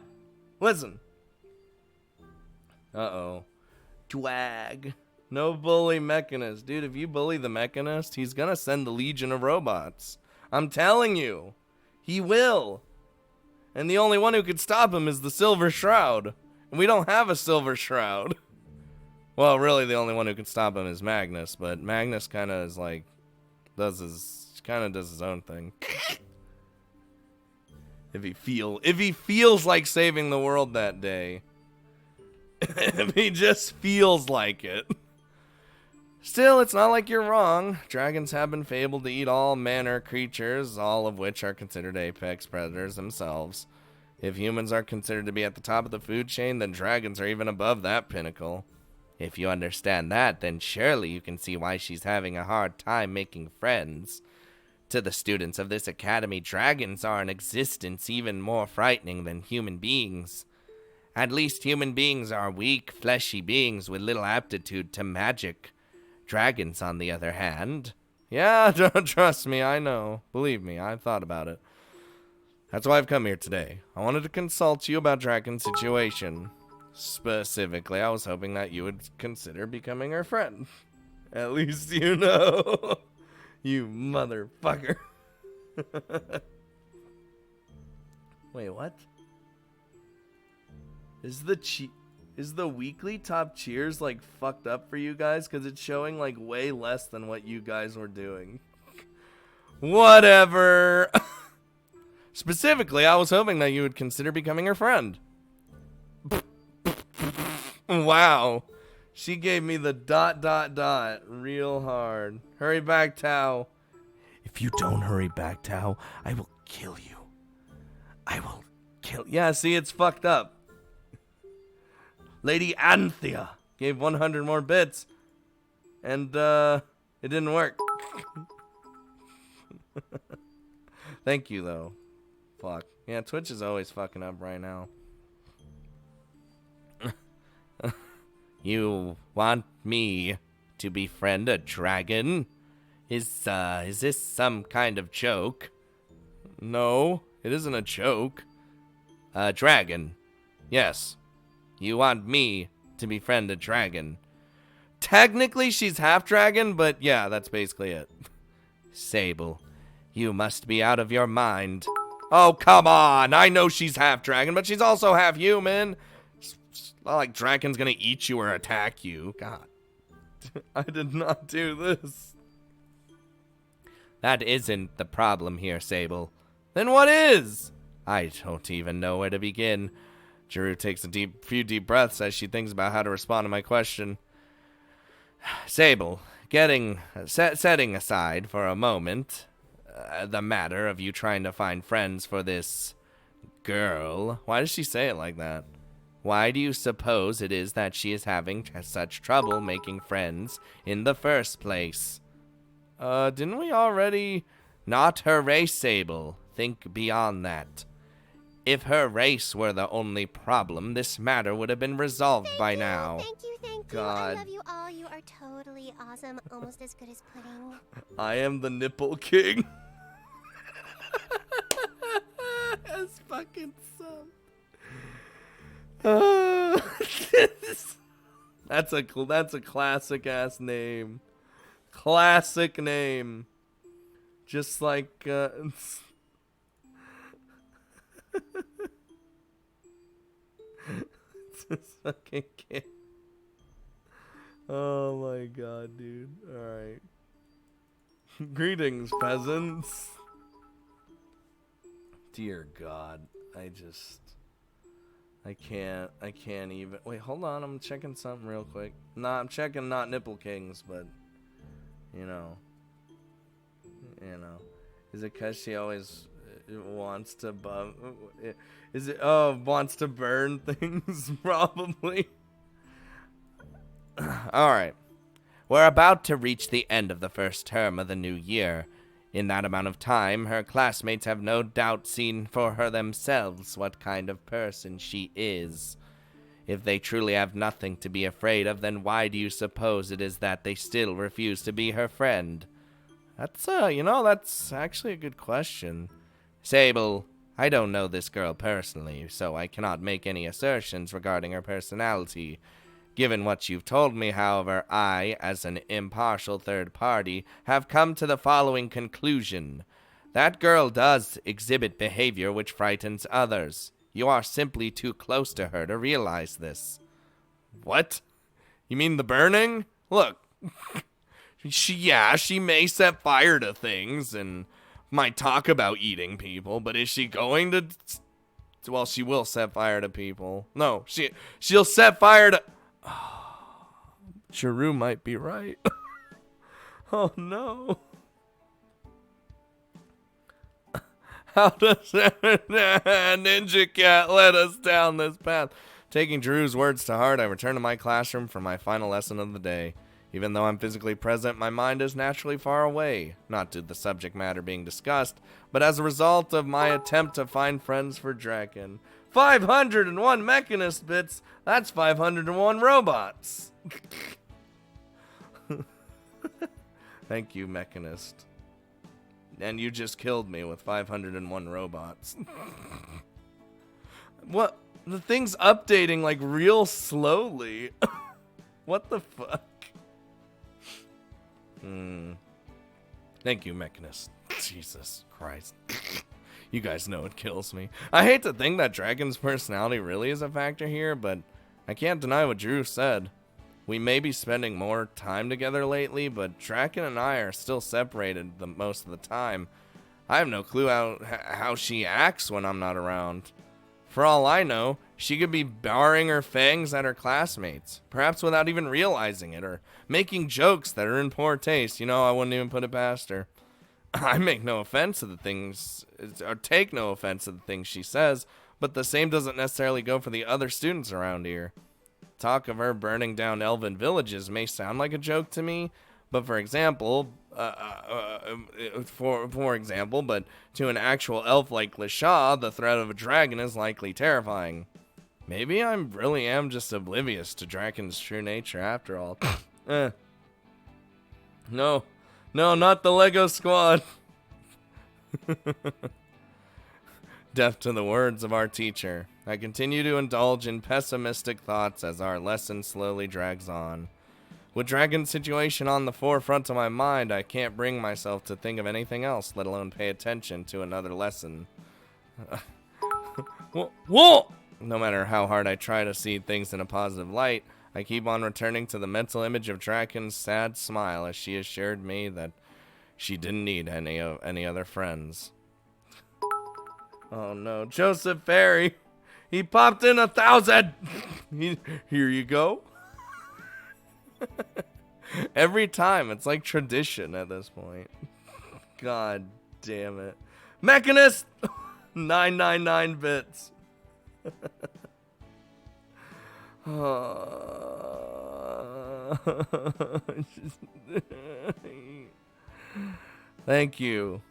Listen. Uh-oh. Twag. No bully Mechanist. Dude, if you bully the Mechanist, he's gonna send the Legion of Robots. I'm telling you. He will. And the only one who could stop him is the Silver Shroud. And we don't have a Silver Shroud. Well, really, the only one who can stop him is Magnus. But Magnus kind of is like, does his own thing. If he feels like saving the world that day. If he just feels like it. Still, it's not like you're wrong. Dragons have been fabled to eat all manner of creatures, all of which are considered apex predators themselves. If humans are considered to be at the top of the food chain, then dragons are even above that pinnacle. If you understand that, then surely you can see why she's having a hard time making friends. To the students of this academy, dragons are in existence even more frightening than human beings. At least human beings are weak, fleshy beings with little aptitude to magic. Dragons, on the other hand... Yeah, don't trust me, I know. Believe me, I've thought about it. That's why I've come here today. I wanted to consult you about Dragon's situation. Specifically, I was hoping that you would consider becoming her friend. At least you know. You motherfucker. Wait, what? Is the weekly top cheers like fucked up for you guys? Because it's showing like way less than what you guys were doing. Whatever. Specifically, I was hoping that you would consider becoming her friend. Wow. She gave me the ... real hard. Hurry back, Tao. If you don't hurry back, Tao, I will kill you. I will kill you. Yeah, see, it's fucked up. Lady Anthea gave 100 more bits. And, it didn't work. Thank you, though. Fuck. Yeah, Twitch is always fucking up right now. You want me to befriend a dragon? Is this some kind of joke? No, it isn't a joke. A dragon. Yes. You want me to befriend a dragon. Technically, she's half dragon, but yeah, that's basically it. Sable, you must be out of your mind. Oh, come on. I know she's half dragon, but she's also half human. It's not like dragon's gonna eat you or attack you. God. I did not do this. That isn't the problem here, Sable. Then what is? I don't even know where to begin. Jeru takes a few deep breaths as she thinks about how to respond to my question. Sable, setting aside for a moment the matter of you trying to find friends for this girl. Why does she say it like that? Why do you suppose it is that she is having such trouble making friends in the first place? Didn't we already... Not her race, Sable. Think beyond that. If her race were the only problem, this matter would have been resolved by now. Thank you. God. I love you all. You are totally awesome. Almost as good as pudding. I am the nipple king. That's fucking some. That's a classic ass name. Classic name. Just like This fucking kid. Oh my god, dude. Alright. Greetings, peasants. Dear God. I can't even. Wait, hold on. I'm checking something real quick. Nah, I'm checking not nipple kings, but you know. Is it because she always wants to wants to burn things? Probably. Alright. We're about to reach the end of the first term of the new year. In that amount of time, her classmates have no doubt seen for her themselves what kind of person she is. If they truly have nothing to be afraid of, then why do you suppose it is that they still refuse to be her friend? That's, that's actually a good question. Sable, I don't know this girl personally, so I cannot make any assertions regarding her personality. Given what you've told me, however, I, as an impartial third party, have come to the following conclusion. That girl does exhibit behavior which frightens others. You are simply too close to her to realize this. What? You mean the burning? Look. She may set fire to things and might talk about eating people, but is she going to... Well, she will set fire to people. No, she'll set fire to... Jeru might be right. Oh no. How does Ninja Cat let us down this path? Taking Drew's words to heart, I return to my classroom for my final lesson of the day. Even though I'm physically present, my mind is naturally far away. Not due to the subject matter being discussed, but as a result of my attempt to find friends for Draken. 501 Mechanist bits! That's 501 robots! Thank you, Mechanist. And you just killed me with 501 robots. What? The thing's updating like real slowly. What the fuck? Thank you, Mechanist. Jesus Christ. You guys know it kills me. I hate to think that Dragon's personality really is a factor here, but I can't deny what Drew said. We may be spending more time together lately, but Draken and I are still separated the most of the time. I have no clue how she acts when I'm not around. For all I know, she could be barring her fangs at her classmates, perhaps without even realizing it, or making jokes that are in poor taste. You know, I wouldn't even put it past her. I make no offense to the things, or take no offense to the things she says, but the same doesn't necessarily go for the other students around here. Talk of her burning down elven villages may sound like a joke to me, but for example, but to an actual elf like Lisha, the threat of a dragon is likely terrifying. Maybe I really am just oblivious to Draken's true nature after all. No, not the Lego Squad. Deaf to the words of our teacher, I continue to indulge in pessimistic thoughts as our lesson slowly drags on. With Dragon's situation on the forefront of my mind, I can't bring myself to think of anything else, let alone pay attention to another lesson. Whoa! No matter how hard I try to see things in a positive light, I keep on returning to the mental image of Draken's sad smile as she assured me that she didn't need any other friends. Oh no, Joseph Ferry! He popped in 1,000! Here you go. Every time, it's like tradition at this point. God damn it. Mechanist! 999 bits. Thank you.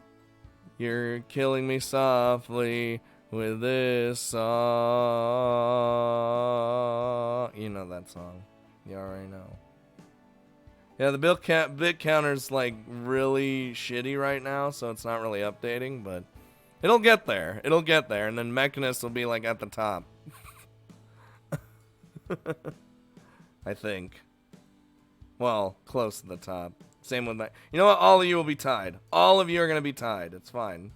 You're killing me softly with this song. You know that song. You already know. Yeah, the bit counter's like really shitty right now, so it's not really updating, but it'll get there. It'll get there, and then Mechanist will be like at the top. I think. Well, close to the top. Same with my. You know what? All of you will be tied. All of you are gonna be tied. It's fine.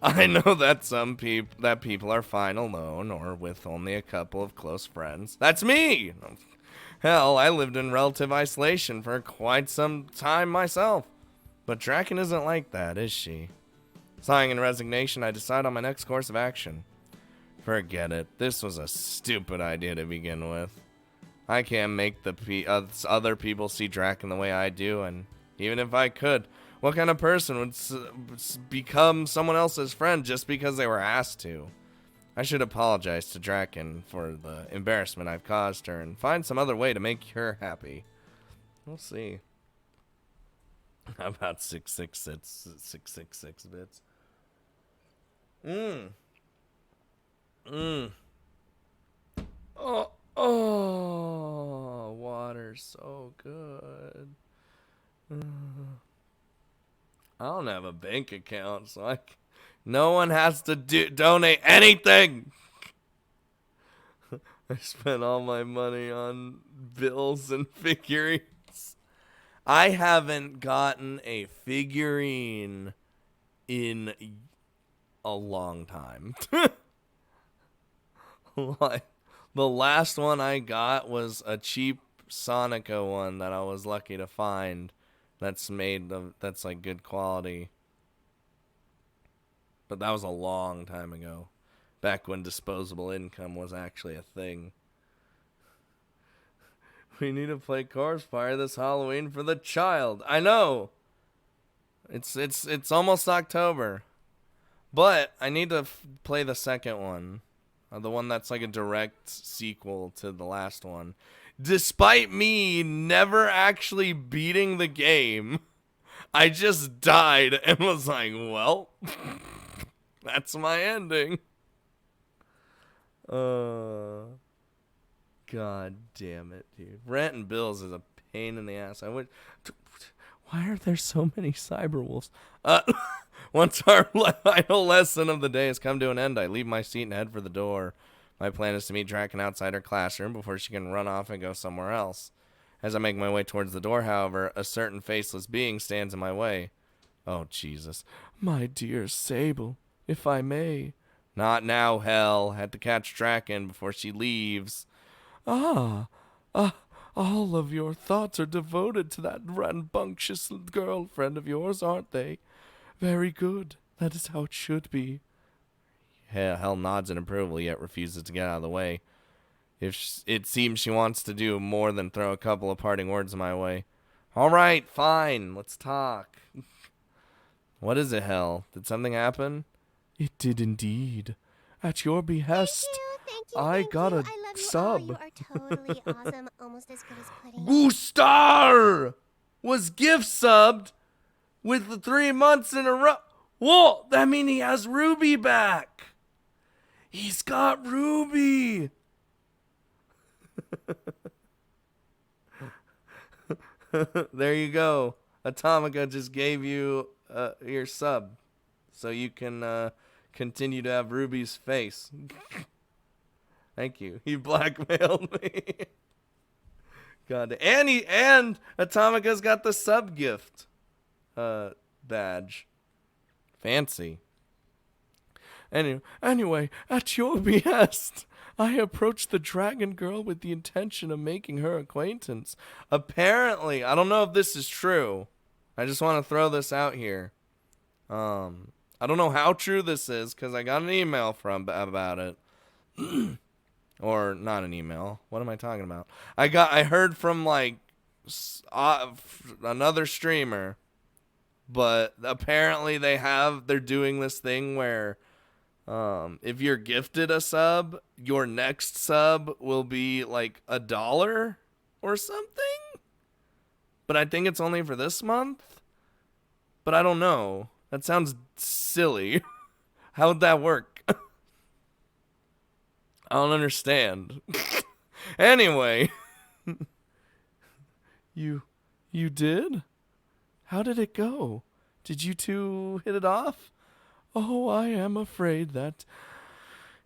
I know that people are fine alone or with only a couple of close friends. That's me! Hell, I lived in relative isolation for quite some time myself. But Draken isn't like that, is she? Sighing in resignation, I decide on my next course of action. Forget it. This was a stupid idea to begin with. I can't make the other people see Draken the way I do, and even if I could, what kind of person would become someone else's friend just because they were asked to? I should apologize to Draken for the embarrassment I've caused her and find some other way to make her happy. We'll see. How about 666 bits? Oh, water's so good. I don't have a bank account, so no one has to donate anything. I spent all my money on bills and figurines. I haven't gotten a figurine in a long time. Like, the last one I got was a cheap Sonica one that I was lucky to find. That's like good quality. But that was a long time ago. Back when disposable income was actually a thing. We need to play Corpse Fire this Halloween for the child. I know. It's almost October. But I need to play the second one. The one that's like a direct sequel to the last one. Despite me never actually beating the game, I just died and was like, well, that's my ending. God damn it, dude. Rent and bills is a pain in the ass. Why are there so many cyberwolves? Once our final lesson of the day has come to an end, I leave my seat and head for the door. My plan is to meet Draken outside her classroom before she can run off and go somewhere else. As I make my way towards the door, however, a certain faceless being stands in my way. Oh, Jesus. My dear Sable, if I may. Not now, hell. Had to catch Draken before she leaves. All of your thoughts are devoted to that rambunctious girlfriend of yours, aren't they? Very good. That is how it should be. Hell nods in approval, yet refuses to get out of the way. It seems she wants to do more than throw a couple of parting words my way. All right, fine. Let's talk. What is it, Hell? Did something happen? It did indeed. At your behest, I got a sub. You are totally awesome. Almost as good as pudding. Gustar was gift subbed with the 3 months in a row. Whoa, that means he has Ruby back. He's got Ruby. There you go. Atomica just gave you your sub, so you can continue to have Ruby's face. Thank you. He blackmailed me. God, and Atomica's got the sub gift badge. Fancy. Anyway, at your behest, I approached the dragon girl with the intention of making her acquaintance. Apparently, I don't know if this is true. I just want to throw this out here. I don't know how true this is because I got an email about it. Or not an email. What am I talking about? I heard from like another streamer, but apparently they're doing this thing where if you're gifted a sub, your next sub will be like $1 or something. But I think it's only for this month. But I don't know. That sounds silly. How would that work? I don't understand. Anyway. You did? How did it go? Did you two hit it off? Oh, I am afraid that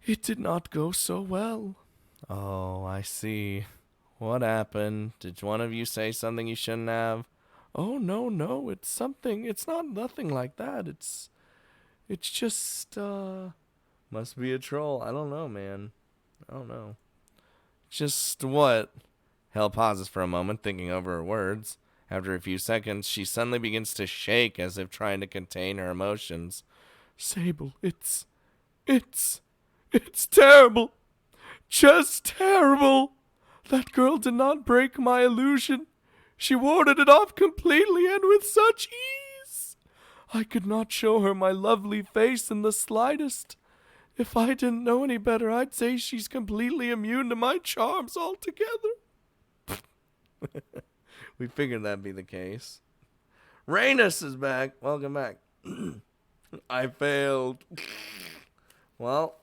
it did not go so well. Oh, I see. What happened? Did one of you say something you shouldn't have? Oh, no, it's nothing like that. It's just, must be a troll. I don't know, man. I don't know. Just what? Hell pauses for a moment, thinking over her words. After a few seconds, she suddenly begins to shake as if trying to contain her emotions. Sable, it's terrible. Just terrible. That girl did not break my illusion. She warded it off completely and with such ease. I could not show her my lovely face in the slightest. If I didn't know any better, I'd say she's completely immune to my charms altogether. We figured that'd be the case. Rainus is back. Welcome back. I failed. Well,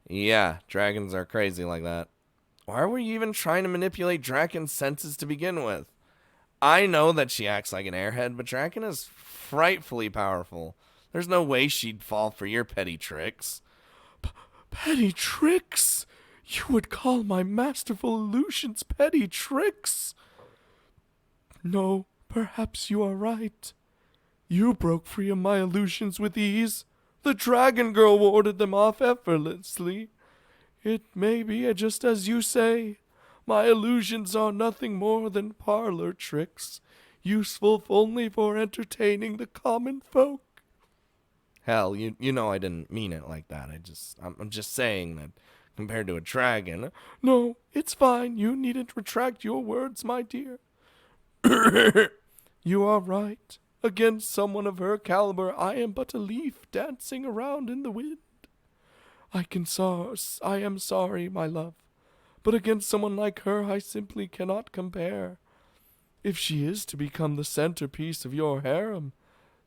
yeah, dragons are crazy like that. Why were you even trying to manipulate Draken's senses to begin with? I know that she acts like an airhead, but Draken is frightfully powerful. There's no way she'd fall for your petty tricks. Petty tricks? You would call my masterful illusions petty tricks? No, perhaps you are right. You broke free of my illusions with ease. The dragon girl warded them off effortlessly. It may be just as you say. My illusions are nothing more than parlor tricks, useful only for entertaining the common folk. Hell, you know I didn't mean it like that. I'm just saying that compared to a dragon. No, it's fine. You needn't retract your words, my dear. You are right. Against someone of her caliber, I am but a leaf dancing around in the wind. I am sorry, my love, but against someone like her, I simply cannot compare. If she is to become the centerpiece of your harem,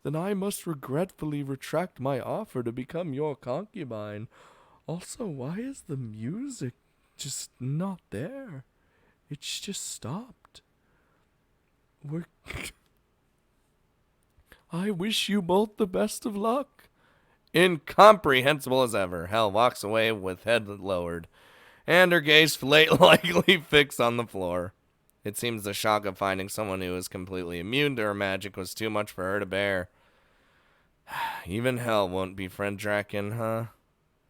then I must regretfully retract my offer to become your concubine. Also, why is the music just not there? It's just stopped. I wish you both the best of luck. Incomprehensible as ever, Hel walks away with head lowered, and her gaze likely fixed on the floor. It seems the shock of finding someone who is completely immune to her magic was too much for her to bear. Even Hel won't befriend Draken, huh?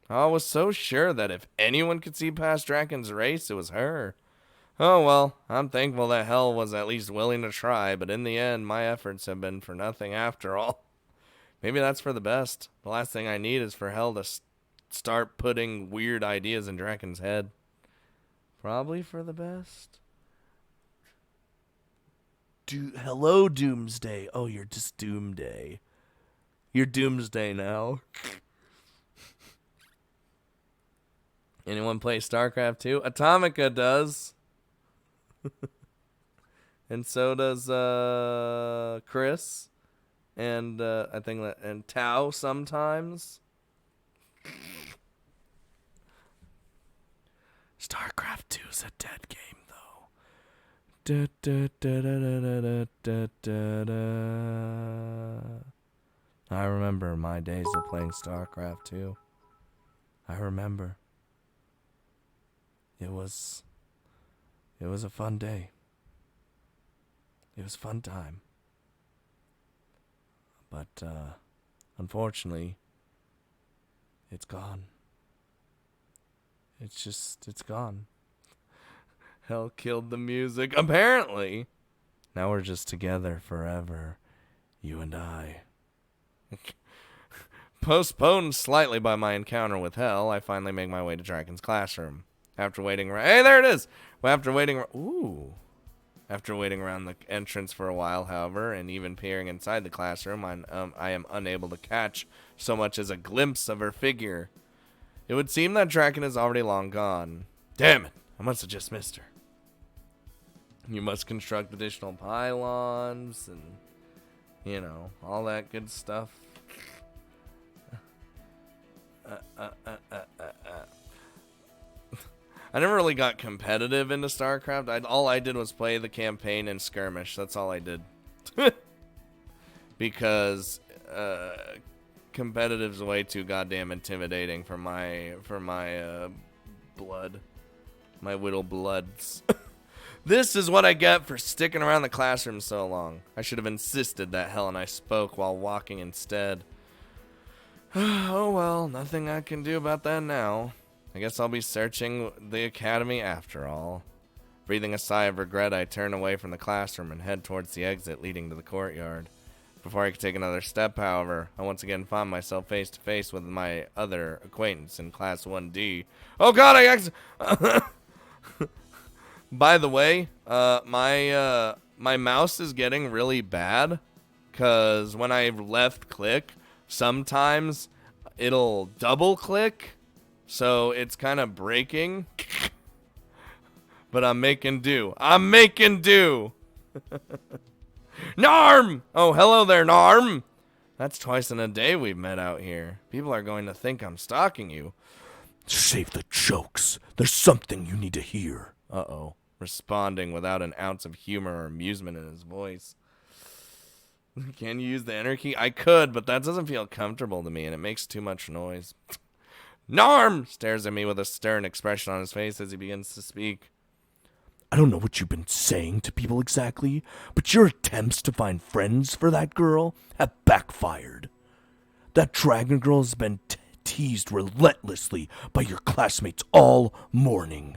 I was so sure that if anyone could see past Draken's race, it was her. Oh well, I'm thankful that Hel was at least willing to try, but in the end, my efforts have been for nothing after all. Maybe that's for the best. The last thing I need is for Hel to start putting weird ideas in Draken's head. Probably for the best. Hello, Doomsday. Oh, you're just Doomday. You're Doomsday now. Anyone play StarCraft 2? Atomica does. And so does Chris. And I think that, and Tao sometimes. StarCraft 2 is a dead game, though. I remember my days of playing StarCraft 2. I remember. It was a fun day. It was a fun time. But, unfortunately, it's gone. It's gone. Hel killed the music, apparently. Now we're just together forever, you and I. Postponed slightly by my encounter with Hel, I finally make my way to Draken's classroom. After waiting around... Hey, there it is! Well, after waiting around the entrance for a while, however, and even peering inside the classroom, I am unable to catch so much as a glimpse of her figure. It would seem that Draken is already long gone. Damn it! I must have just missed her. You must construct additional pylons and, you know, all that good stuff. I never really got competitive into StarCraft. All I did was play the campaign and skirmish. That's all I did. Because competitive's way too goddamn intimidating for my blood. My whittle bloods. This is what I get for sticking around the classroom so long. I should have insisted that Hel and I spoke while walking instead. Oh well, nothing I can do about that now. I guess I'll be searching the academy after all. Breathing a sigh of regret, I turn away from the classroom and head towards the exit leading to the courtyard. Before I could take another step, however, I once again found myself face to face with my other acquaintance in Class 1D. Oh god, By the way, my mouse is getting really bad, because when I left click, sometimes it'll double click, so it's kind of breaking. But I'm making do. I'm making do! Narm! Oh, hello there, Narm! That's twice in a day we've met out here. People are going to think I'm stalking you. Save the jokes. There's something you need to hear. Uh-oh. Responding without an ounce of humor or amusement in his voice. Can you use the enter key? I could, but that doesn't feel comfortable to me, and it makes too much noise. Narm! Stares at me with a stern expression on his face as he begins to speak. I don't know what you've been saying to people exactly, but your attempts to find friends for that girl have backfired. That dragon girl has been teased relentlessly by your classmates all morning.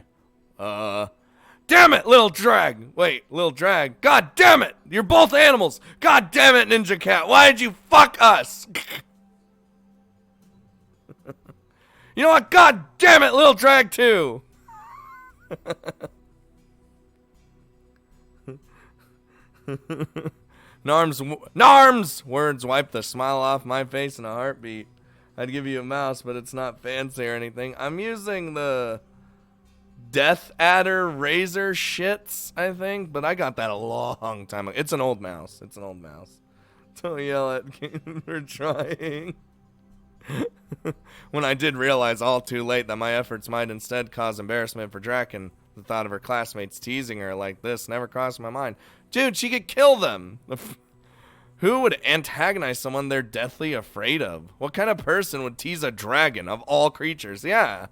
Damn it, little drag! Wait, little drag. God damn it! You're both animals! God damn it, Ninja Cat! Why did you fuck us? You know what? God damn it, Lil Drag 2! Narms! Words wipe the smile off my face in a heartbeat. I'd give you a mouse, but it's not fancy or anything. I'm using the Death Adder Razor shits, I think, but I got that a long time ago. It's an old mouse. It's an old mouse. Don't yell at me for trying. When I did realize all too late that my efforts might instead cause embarrassment for Draken, the thought of her classmates teasing her like this never crossed my mind. Dude, she could kill them. Who would antagonize someone they're deathly afraid of? What kind of person would tease a dragon of all creatures? Yeah.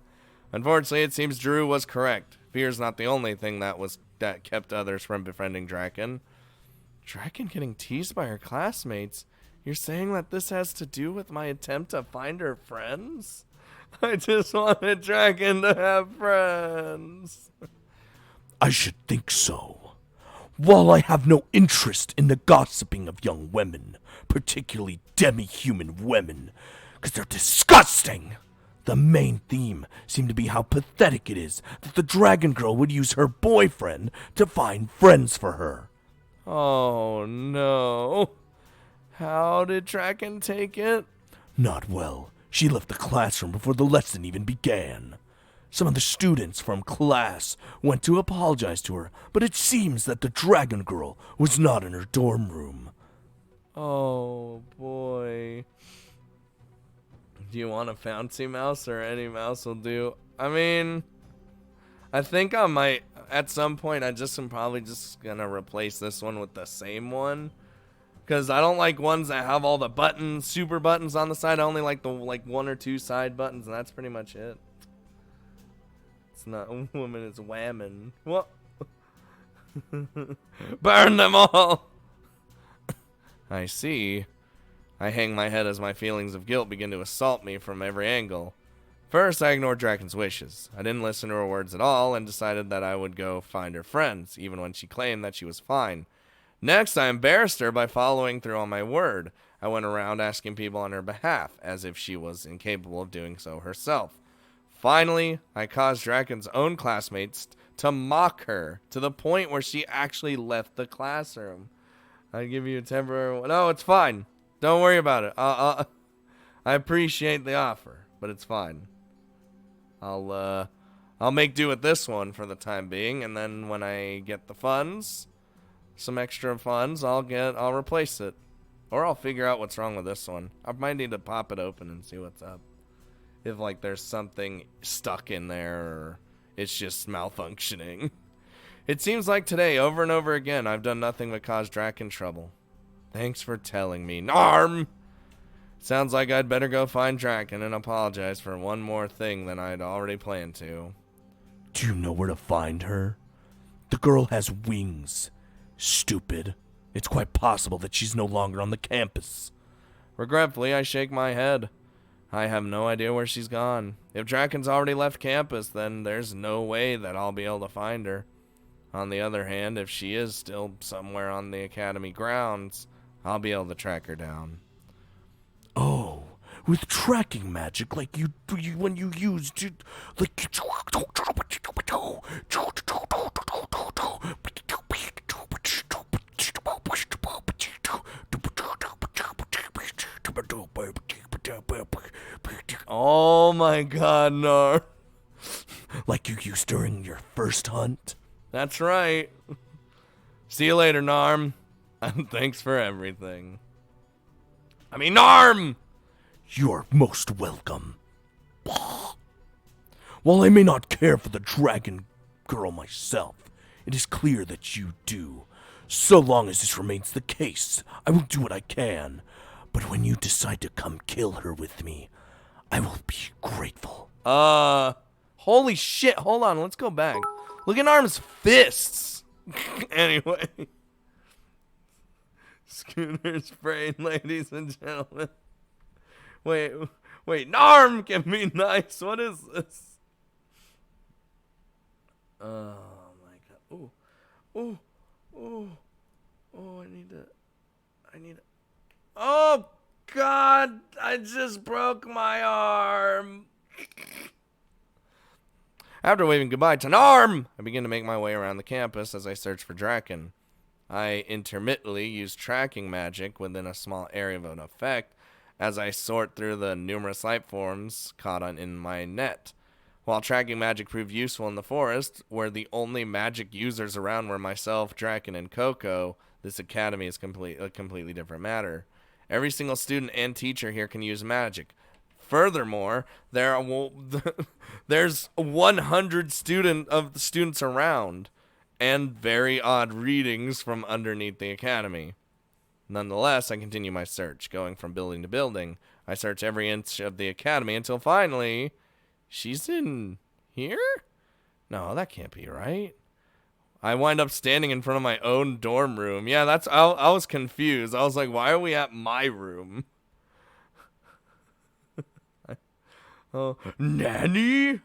Unfortunately, it seems Drew was correct. Fear's not the only thing that kept others from befriending Draken. Draken getting teased by her classmates? You're saying that this has to do with my attempt to find her friends? I just wanted Draken to have friends. I should think so. While I have no interest in the gossiping of young women, particularly demi-human women, because they're disgusting, the main theme seemed to be how pathetic it is that the dragon girl would use her boyfriend to find friends for her. Oh no. How did Draken take it? Not well. She left the classroom before the lesson even began. Some of the students from class went to apologize to her, but it seems that the dragon girl was not in her dorm room. Oh boy. Do you want a fancy mouse or any mouse will do? I mean, I think I might, at some point, I'm probably just gonna replace this one with the same one. Because I don't like ones that have all the buttons, super buttons on the side. I only like the one or two side buttons, and that's pretty much it. It's not a woman, it's whammon. What? Burn them all! I see. I hang my head as my feelings of guilt begin to assault me from every angle. First, I ignored Draken's wishes. I didn't listen to her words at all and decided that I would go find her friends, even when she claimed that she was fine. Next, I embarrassed her by following through on my word. I went around asking people on her behalf, as if she was incapable of doing so herself. Finally, I caused Draken's own classmates to mock her, to the point where she actually left the classroom. I give you a temporary... No, it's fine. Don't worry about it. I appreciate the offer, but it's fine. I'll make do with this one for the time being, and then when I get the funds... some extra funds, I'll replace it. Or I'll figure out what's wrong with this one. I might need to pop it open and see what's up. If, like, there's something stuck in there or it's just malfunctioning. It seems like today, over and over again, I've done nothing but cause Draken trouble. Thanks for telling me. Narm! Sounds like I'd better go find Draken and apologize for one more thing than I'd already planned to. Do you know where to find her? The girl has wings. Stupid. It's quite possible that she's no longer on the campus. Regretfully, I shake my head. I have no idea where she's gone. If Draken's already left campus, then there's no way that I'll be able to find her. On the other hand, if she is still somewhere on the academy grounds, I'll be able to track her down. Oh, with tracking magic like you when you used it, like... Oh my god, Nar. Like you used during your first hunt? That's right. See you later, Narm. And thanks for everything. I mean, Narm! You're most welcome. While I may not care for the dragon girl myself, it is clear that you do. So long as this remains the case, I will do what I can. But when you decide to come kill her with me, I will be grateful. Holy shit. Hold on, let's go back. Look at Narm's fists. Anyway. Scooter's brain, ladies and gentlemen. Wait, Narm can be nice. What is this? Oh my god. I need to. Oh god, I just broke my arm. After waving goodbye to Narm, I begin to make my way around the campus as I search for Draken. I intermittently use tracking magic within a small area of an effect as I sort through the numerous life forms caught in my net. While tracking magic proved useful in the forest, where the only magic users around were myself, Draken, and Coco, this academy is a completely different matter. Every single student and teacher here can use magic. Furthermore, there's 100 students around, and very odd readings from underneath the academy. Nonetheless, I continue my search, going from building to building. I search every inch of the academy until finally, she's in here? No, that can't be right. I wind up standing in front of my own dorm room. Yeah, I was confused. I was like, why are we at my room? Oh, nanny?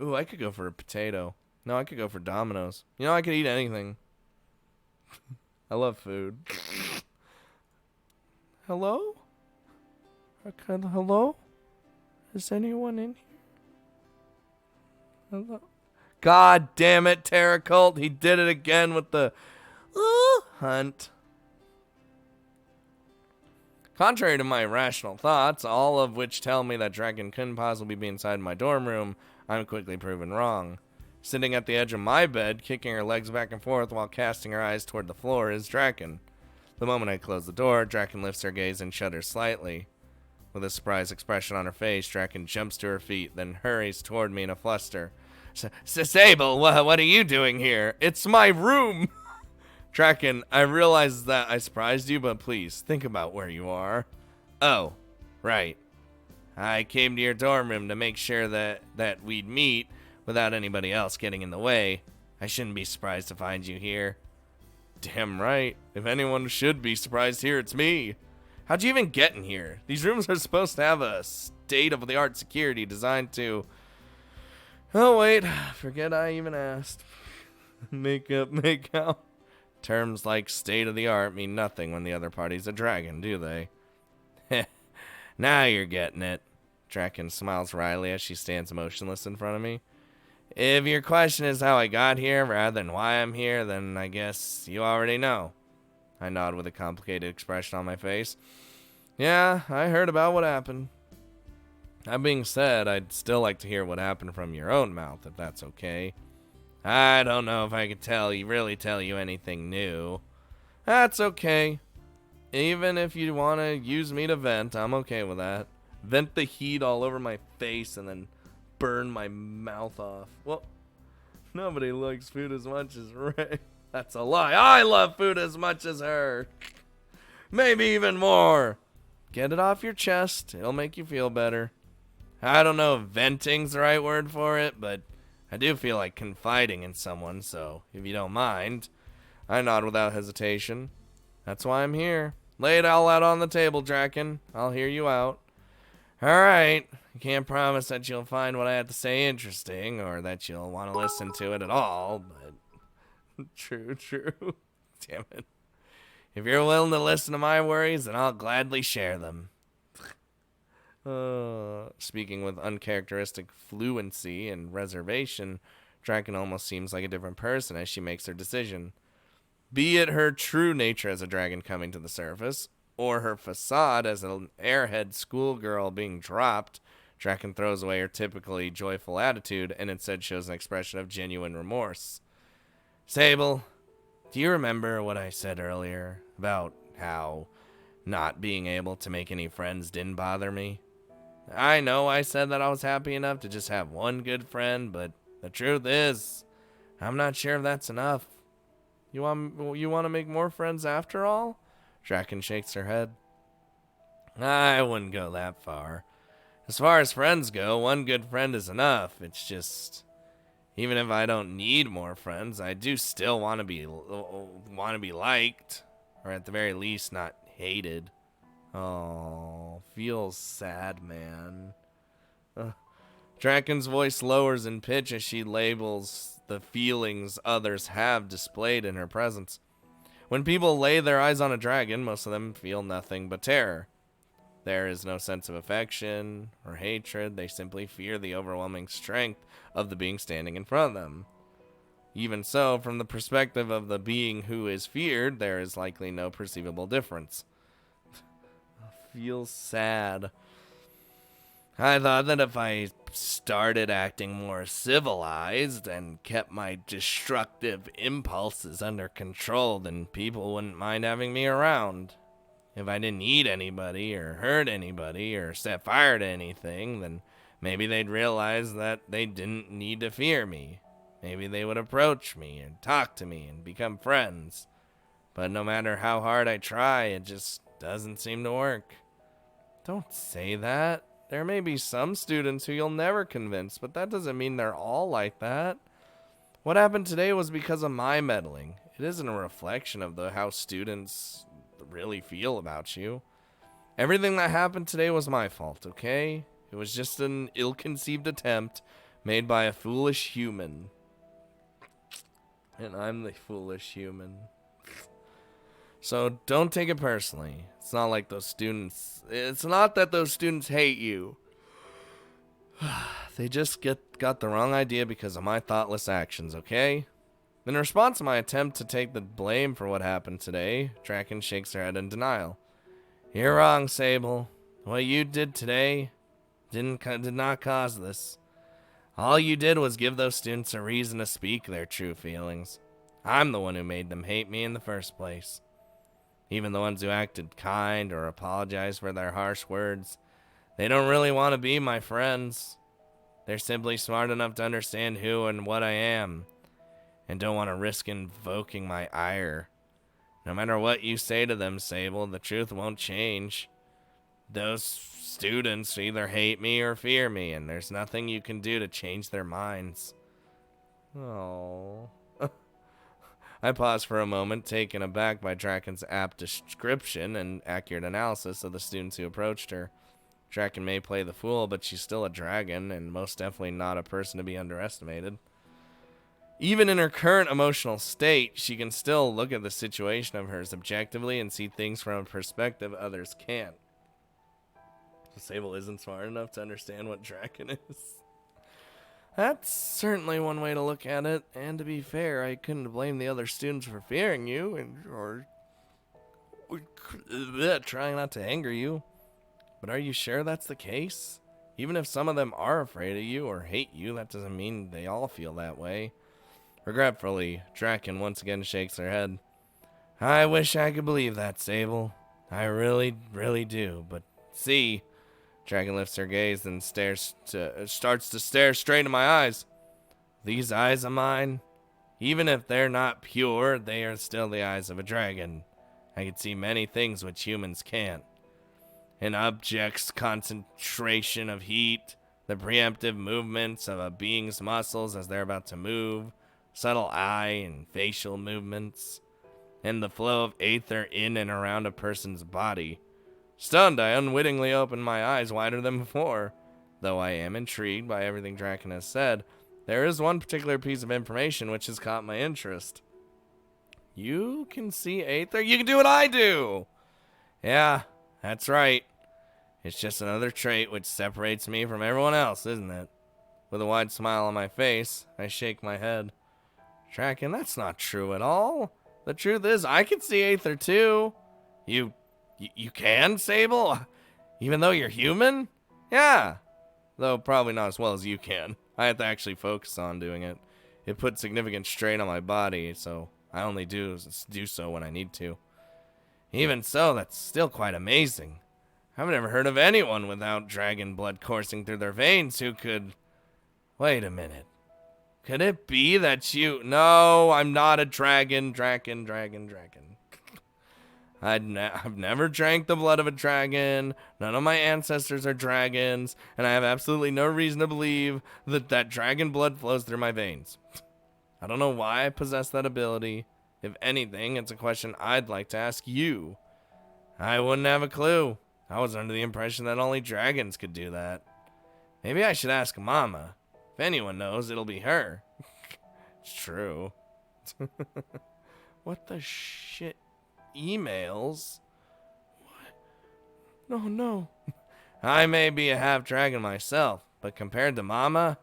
Ooh, I could go for a potato. No, I could go for Domino's. You know, I could eat anything. I love food. Hello? Hello? Is anyone in here? Hello? God damn it, Terracult. He did it again with the hunt. Contrary to my rational thoughts, all of which tell me that Dragon couldn't possibly be inside my dorm room, I'm quickly proven wrong. Sitting at the edge of my bed, kicking her legs back and forth while casting her eyes toward the floor, is Draken. The moment I close the door, Draken lifts her gaze and shudders slightly. With a surprised expression on her face, Draken jumps to her feet, then hurries toward me in a fluster. Sable, what are you doing here? It's my room! Draken, I realize that I surprised you, but please, think about where you are. Oh, right. I came to your dorm room to make sure that we'd meet without anybody else getting in the way. I shouldn't be surprised to find you here. Damn right. If anyone should be surprised here, it's me. How'd you even get in here? These rooms are supposed to have a state-of-the-art security designed to... Oh, wait. Forget I even asked. Make out. Terms like state-of-the-art mean nothing when the other party's a dragon, do they? Heh. Now you're getting it. Draken smiles wryly as she stands motionless in front of me. If your question is how I got here rather than why I'm here, then I guess you already know. I nod with a complicated expression on my face. Yeah, I heard about what happened. That being said, I'd still like to hear what happened from your own mouth, if that's okay. I don't know if I could really tell you anything new. That's okay. Even if you want to use me to vent, I'm okay with that. Vent the heat all over my face and then burn my mouth off. Well, nobody likes food as much as Ray. That's a lie. I love food as much as her. Maybe even more. Get it off your chest. It'll make you feel better. I don't know if venting's the right word for it, but I do feel like confiding in someone, so if you don't mind. I nod without hesitation. That's why I'm here. Lay it all out on the table, Draken. I'll hear you out. Alright. I can't promise that you'll find what I have to say interesting, or that you'll want to listen to it at all, but... True. Damn it. If you're willing to listen to my worries, then I'll gladly share them. Speaking with uncharacteristic fluency and reservation, Draken almost seems like a different person as she makes her decision. Be it her true nature as a dragon coming to the surface, or her facade as an airhead schoolgirl being dropped, Draken throws away her typically joyful attitude and instead shows an expression of genuine remorse. Sable, do you remember what I said earlier about how not being able to make any friends didn't bother me? I know I said that I was happy enough to just have one good friend, but the truth is, I'm not sure if that's enough. You want to make more friends after all? Draken shakes her head. I wouldn't go that far. As far as friends go, one good friend is enough. It's just, even if I don't need more friends, I do still want to be liked, or at the very least, not hated. Oh, feels sad, man. Draken's voice lowers in pitch as she labels the feelings others have displayed in her presence. When people lay their eyes on a dragon, most of them feel nothing but terror. There is no sense of affection or hatred. They simply fear the overwhelming strength of the being standing in front of them. Even so, from the perspective of the being who is feared, there is likely no perceivable difference. Feels sad. I thought that if I started acting more civilized and kept my destructive impulses under control, then people wouldn't mind having me around. If I didn't eat anybody or hurt anybody or set fire to anything, then maybe they'd realize that they didn't need to fear me. Maybe they would approach me and talk to me and become friends. But no matter how hard I try, it just doesn't seem to work. Don't say that. There may be some students who you'll never convince, but that doesn't mean they're all like that. What happened today was because of my meddling. It isn't a reflection of how students really feel about you. Everything that happened today was my fault, okay? It was just an ill-conceived attempt made by a foolish human. And I'm the foolish human. So don't take it personally. It's not like those students... It's not that those students hate you. They just got the wrong idea because of my thoughtless actions, okay? In response to my attempt to take the blame for what happened today, Draken shakes her head in denial. You're wrong, Sable. What you did today did not cause this. All you did was give those students a reason to speak their true feelings. I'm the one who made them hate me in the first place. Even the ones who acted kind or apologized for their harsh words, they don't really want to be my friends. They're simply smart enough to understand who and what I am, and don't want to risk invoking my ire. No matter what you say to them, Sable, the truth won't change. Those students either hate me or fear me, and there's nothing you can do to change their minds. Oh. I paused for a moment, taken aback by Draken's apt description and accurate analysis of the students who approached her. Draken may play the fool, but she's still a dragon, and most definitely not a person to be underestimated. Even in her current emotional state, she can still look at the situation of hers objectively and see things from a perspective others can't. So Sable isn't smart enough to understand what Draken is. That's certainly one way to look at it, and to be fair, I couldn't blame the other students for fearing you, or trying not to anger you. But are you sure that's the case? Even if some of them are afraid of you or hate you, that doesn't mean they all feel that way. Regretfully, Draken once again shakes her head. I wish I could believe that, Sable. I really, really do. But see, Draken lifts her gaze and starts to stare straight into my eyes. These eyes of mine, even if they're not pure, they are still the eyes of a dragon. I can see many things which humans can't. An object's concentration of heat, the preemptive movements of a being's muscles as they're about to move, subtle eye and facial movements, and the flow of aether in and around a person's body. Stunned, I unwittingly opened my eyes wider than before. Though I am intrigued by everything Draken has said, there is one particular piece of information which has caught my interest. You can see aether? You can do what I do! Yeah, that's right. It's just another trait which separates me from everyone else, isn't it? With a wide smile on my face, I shake my head. Draken, that's not true at all. The truth is, I can see aether too. You can, Sable? Even though you're human? Yeah. Though probably not as well as you can. I have to actually focus on doing it. It puts significant strain on my body, so I only do so when I need to. Even so, that's still quite amazing. I've never heard of anyone without dragon blood coursing through their veins who could... Wait a minute. Could it be that you... No, I'm not a dragon. I've never drank the blood of a dragon. None of my ancestors are dragons. And I have absolutely no reason to believe that dragon blood flows through my veins. I don't know why I possess that ability. If anything, it's a question I'd like to ask you. I wouldn't have a clue. I was under the impression that only dragons could do that. Maybe I should ask Mama. If anyone knows, it'll be her. It's true. What the shit? Emails? No, no. I may be a half-dragon myself, but compared to Mama,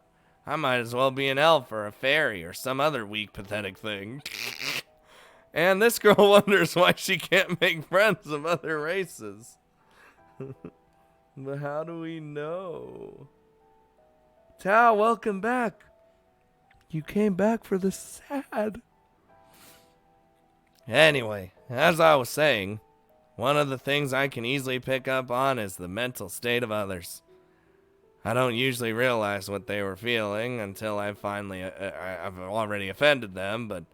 I might as well be an elf or a fairy or some other weak, pathetic thing. And this girl wonders why she can't make friends of other races. But how do we know? Tao, welcome back. You came back for the sad. Anyway, as I was saying, one of the things I can easily pick up on is the mental state of others. I don't usually realize what they were feeling until I've already offended them,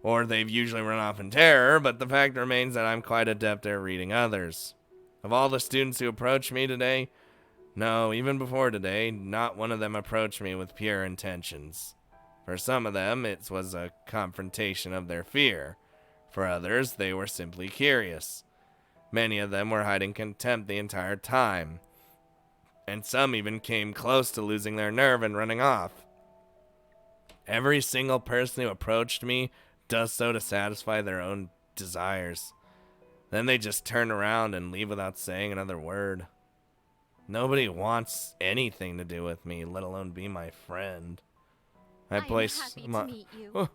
or they've usually run off in terror, but the fact remains that I'm quite adept at reading others. Of all the students who approached me today, no, even before today, not one of them approached me with pure intentions. For some of them, it was a confrontation of their fear. For others, they were simply curious. Many of them were hiding contempt the entire time, and some even came close to losing their nerve and running off. Every single person who approached me does so to satisfy their own desires. Then they just turn around and leave without saying another word. Nobody wants anything to do with me, let alone be my friend. I am happy to meet you. Oh,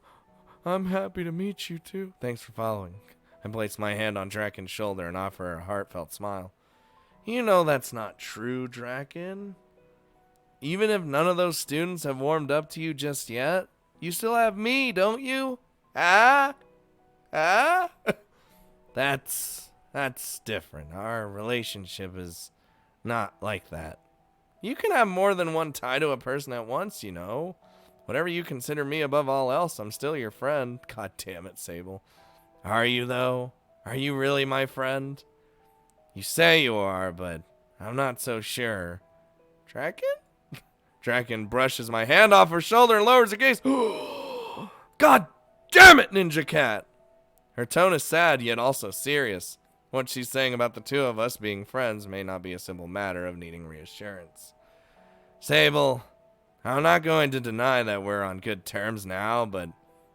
I'm happy to meet you too. Thanks for following. I place my hand on Draken's shoulder and offer her a heartfelt smile. You know that's not true, Draken. Even if none of those students have warmed up to you just yet, you still have me, don't you? Ah? That's different. Our relationship is not like that. You can have more than one tie to a person at once, you know. Whatever you consider me above all else, I'm still your friend. God damn it, Sable. Are you, though? Are you really my friend? You say you are, but I'm not so sure. Draken? Draken brushes my hand off her shoulder and lowers her gaze. God damn it, Ninja Cat! Her tone is sad, yet also serious. What she's saying about the two of us being friends may not be a simple matter of needing reassurance. Sable, I'm not going to deny that we're on good terms now, but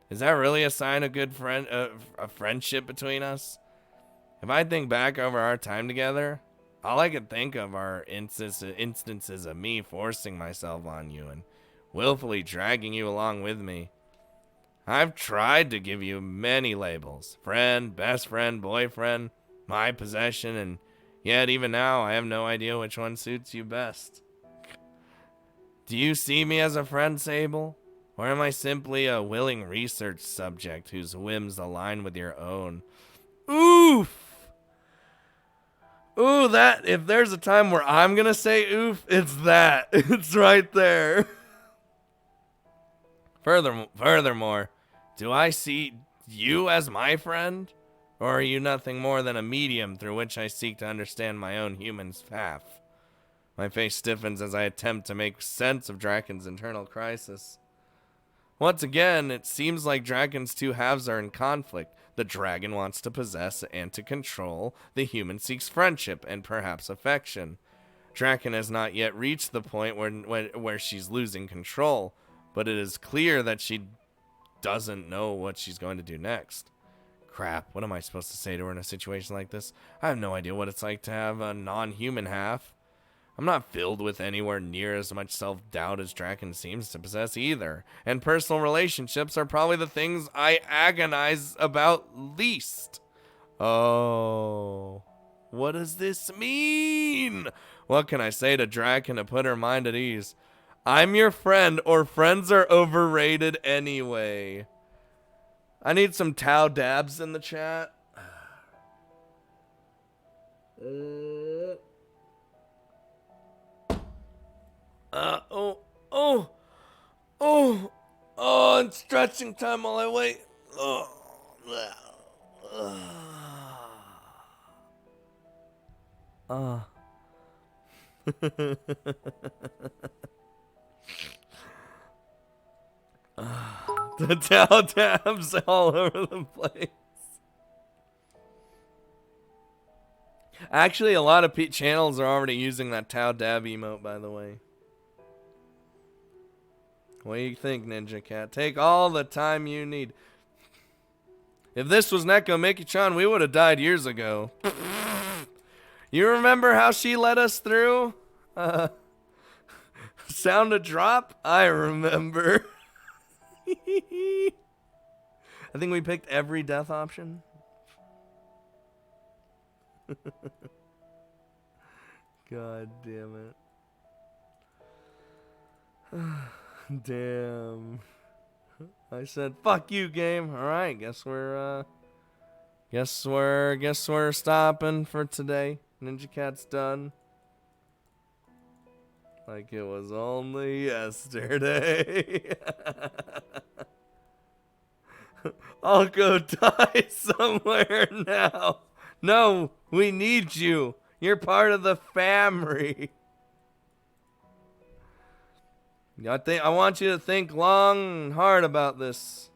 is that really a sign of good a friendship between us? If I think back over our time together, all I can think of are instances of me forcing myself on you and willfully dragging you along with me. I've tried to give you many labels: friend, best friend, boyfriend, my possession, and yet even now I have no idea which one suits you best. Do you see me as a friend, Sable? Or am I simply a willing research subject whose whims align with your own? Oof! Ooh, that, if there's a time where I'm gonna say oof, it's that. It's right there. Furthermore, do I see you as my friend? Or are you nothing more than a medium through which I seek to understand my own human path? My face stiffens as I attempt to make sense of Draken's internal crisis. Once again, it seems like Draken's two halves are in conflict. The dragon wants to possess and to control. The human seeks friendship and perhaps affection. Draken has not yet reached the point where she's losing control, but it is clear that she doesn't know what she's going to do next. Crap, what am I supposed to say to her in a situation like this? I have no idea what it's like to have a non-human half. I'm not filled with anywhere near as much self-doubt as Draken seems to possess either, and personal relationships are probably the things I agonize about least. Oh, what does this mean? What can I say to Draken to put her mind at ease? I'm your friend, or friends are overrated anyway. I need some Tao dabs in the chat. It's stretching time while I wait. The Tao dabs all over the place. Actually, a lot of channels are already using that Tao dab emote, by the way. What do you think, Ninja Cat? Take all the time you need. If this was Neko Miki-chan, we would have died years ago. You remember how she let us through? Sound a drop? I remember. I think we picked every death option. God damn it. Damn. I said, fuck you, game. Alright, guess we're stopping for today. Ninja Cat's done. Like it was only yesterday. I'll go die somewhere now. No, we need you. You're part of the family. I want you to think long and hard about this,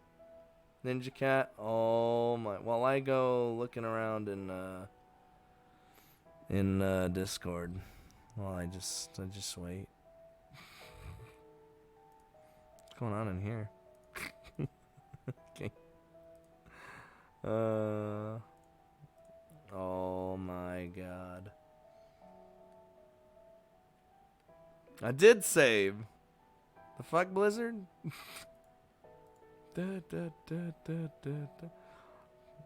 Ninja Cat. Oh my! While I go looking around in Discord, well, I just wait. What's going on in here? Okay. Oh my God. I did save. The fuck, Blizzard?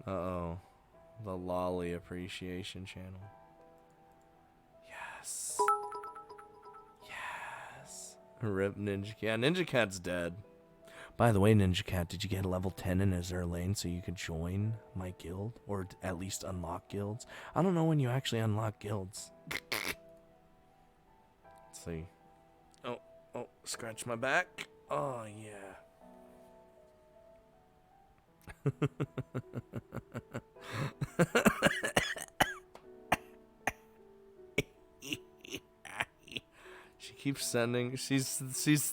Uh-oh. The Lolly Appreciation Channel. Yes. Yes. Rip Ninja Cat. Ninja Cat's dead. By the way, Ninja Cat, did you get a level 10 in Azure Lane so you could join my guild? Or at least unlock guilds? I don't know when you actually unlock guilds. Let's see. Oh, scratch my back. Oh, yeah. She keeps sending. She's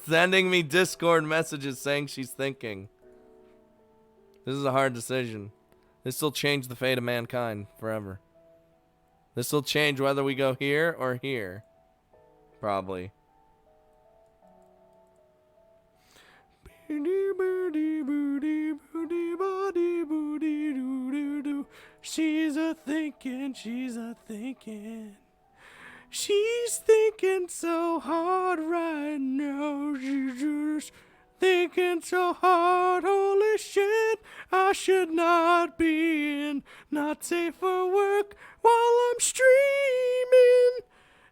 sending me Discord messages saying she's thinking. This is a hard decision. This will change the fate of mankind forever. This will change whether we go here or here. Probably. She's a thinking, she's a thinking. She's thinking so hard right now. She's just thinking so hard. Holy shit, I should not be in. Not safe for work while I'm streaming.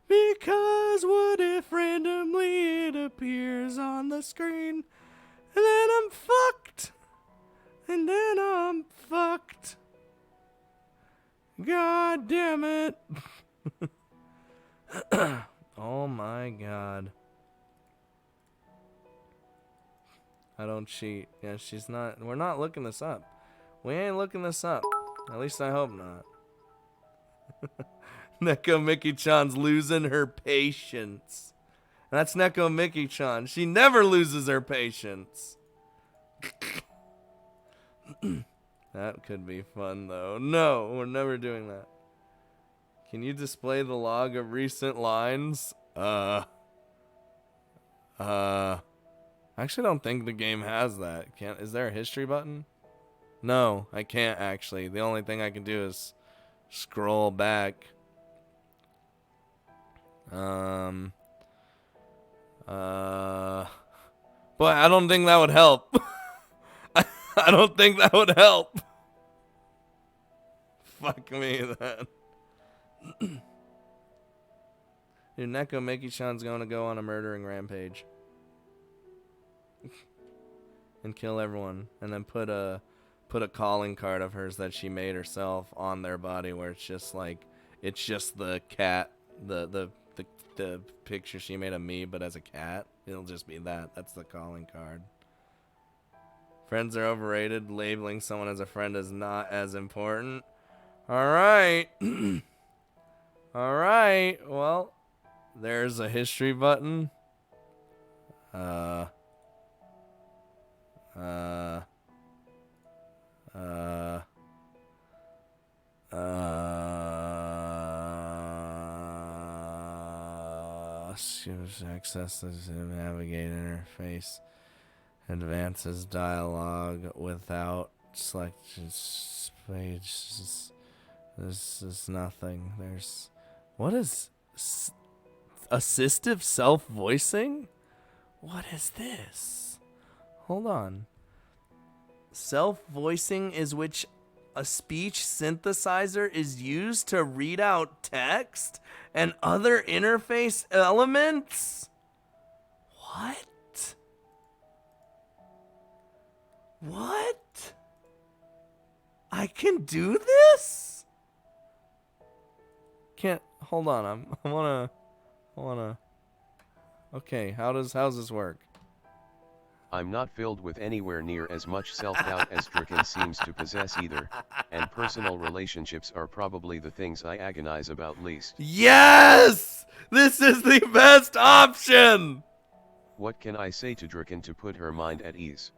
Because what if randomly it appears on the screen? And then I'm fucked. And then I'm fucked. God damn it. Oh my God. I don't cheat. Yeah, she's not. We're not looking this up. We ain't looking this up. At least I hope not. Neko Mickey-chan's losing her patience. That's Neko Mickey-chan. She never loses her patience. That could be fun, though. No, we're never doing that. Can you display the log of recent lines? I actually don't think the game has that. Is there a history button? No, I can't actually. The only thing I can do is scroll back. But I don't think that would help. I don't think that would help. Fuck me, then. Dude, Neko Mickey-chan's going to go on a murdering rampage. And kill everyone. And then put a calling card of hers that she made herself on their body where it's just like, it's just the cat, the picture she made of me, but as a cat. It'll just be that. That's the calling card. Friends are overrated. Labeling someone as a friend is not as important. Alright. Alright. Well, there's a history button. Access the navigate interface. Advances dialogue without selection page. This is nothing. There's What is assistive self-voicing? What is this? Hold on. Self-voicing is which a speech synthesizer is used to read out text and other interface elements? What? What? I can do this? Can't, hold on, I wanna. Okay, how's this work? I'm not filled with anywhere near as much self-doubt as Draken seems to possess either, and personal relationships are probably the things I agonize about least. Yes! This is the best option! What can I say to Draken to put her mind at ease?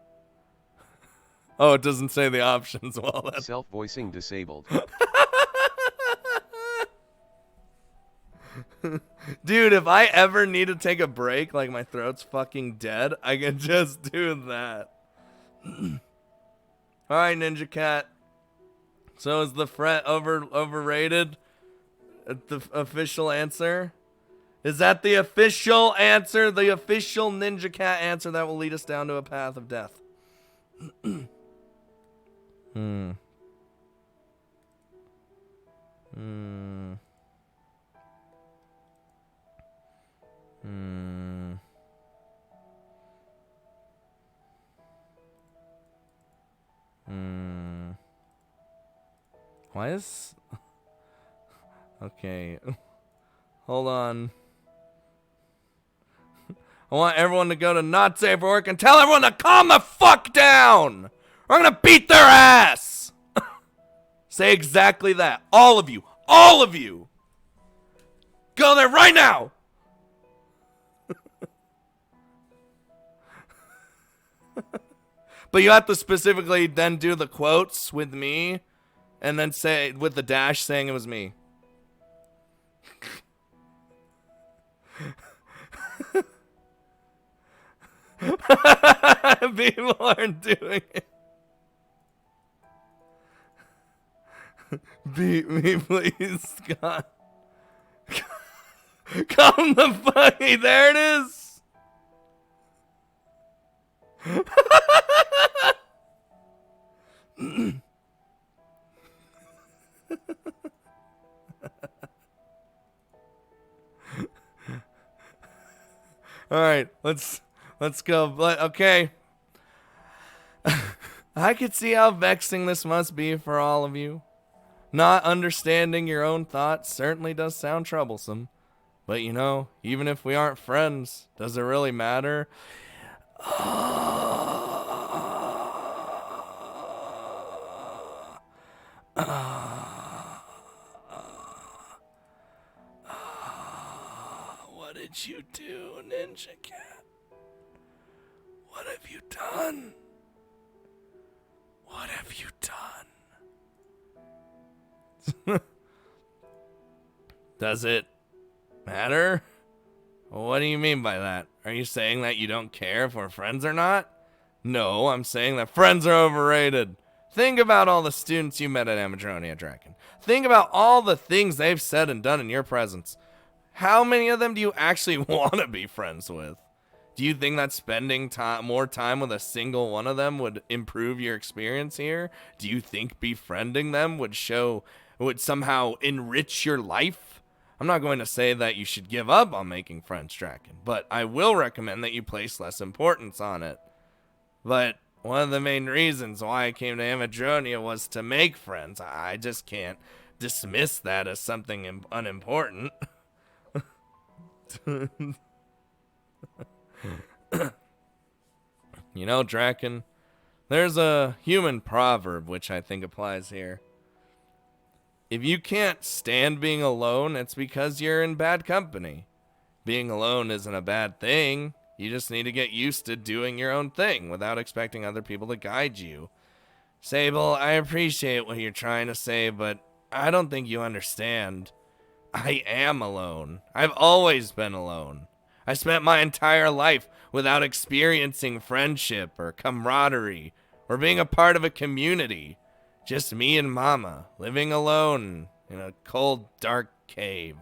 Oh, it doesn't say the options. Well, that's... Self-voicing disabled. Dude, if I ever need to take a break, like my throat's fucking dead, I can just do that. Alright, Ninja Cat. So is the fret overrated? The official answer? Is that the official answer? The official Ninja Cat answer that will lead us down to a path of death. Why is... Okay. Hold on. I want everyone to go to Not Safe for Work and tell everyone to calm the fuck down! Or I'm gonna beat their ass! Say exactly that. All of you. All of you! Go there right now! But you have to specifically then do the quotes with me, and then say, with the dash saying it was me. People aren't doing it. Beat me, please, Scott. Come the funny, there it is. All right, let's go. Okay. I could see how vexing this must be for all of you. Not understanding your own thoughts certainly does sound troublesome. But you know, even if we aren't friends, does it really matter? What did you do, Ninja Cat? What have you done? What have you done? Does it matter? What do you mean by that? Are you saying that you don't care if we're friends or not? No, I'm saying that friends are overrated. Think about all the students you met at Amadronia Draken. Think about all the things they've said and done in your presence. How many of them do you actually want to be friends with? Do you think that spending more time with a single one of them would improve your experience here? Do you think befriending them would somehow enrich your life? I'm not going to say that you should give up on making friends, Draken, but I will recommend that you place less importance on it. But one of the main reasons why I came to Amadronia was to make friends. I just can't dismiss that as something unimportant. You know, Draken, there's a human proverb which I think applies here. If you can't stand being alone, it's because you're in bad company. Being alone isn't a bad thing. You just need to get used to doing your own thing without expecting other people to guide you. Sable, I appreciate what you're trying to say, but I don't think you understand. I am alone. I've always been alone. I spent my entire life without experiencing friendship or camaraderie or being a part of a community. Just me and Mama, living alone in a cold, dark cave.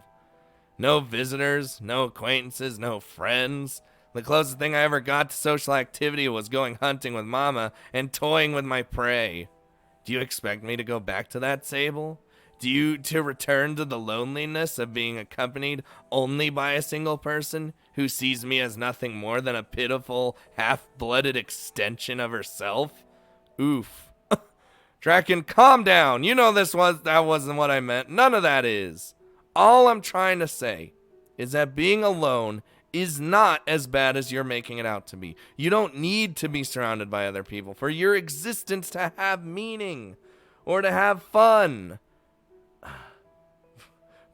No visitors, no acquaintances, no friends. The closest thing I ever got to social activity was going hunting with Mama and toying with my prey. Do you expect me to go back to that, Sable? To return to the loneliness of being accompanied only by a single person who sees me as nothing more than a pitiful, half-blooded extension of herself? Oof. Draken, calm down. You know that wasn't what I meant. None of that is. All I'm trying to say is that being alone is not as bad as you're making it out to be. You don't need to be surrounded by other people for your existence to have meaning or to have fun.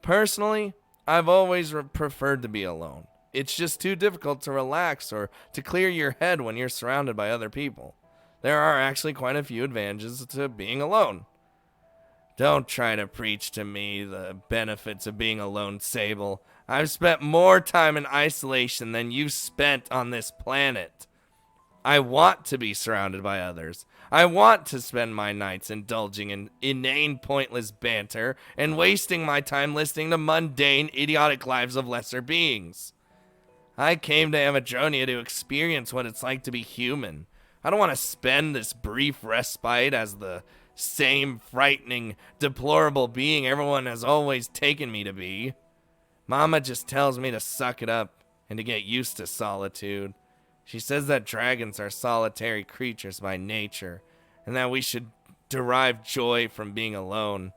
Personally, I've always preferred to be alone. It's just too difficult to relax or to clear your head when you're surrounded by other people. There are actually quite a few advantages to being alone. Don't try to preach to me the benefits of being alone, Sable. I've spent more time in isolation than you've spent on this planet. I want to be surrounded by others. I want to spend my nights indulging in inane, pointless banter and wasting my time listening to mundane, idiotic lives of lesser beings. I came to Amadronia to experience what it's like to be human. I don't want to spend this brief respite as the same frightening, deplorable being everyone has always taken me to be. Mama just tells me to suck it up and to get used to solitude. She says that dragons are solitary creatures by nature and that we should derive joy from being alone.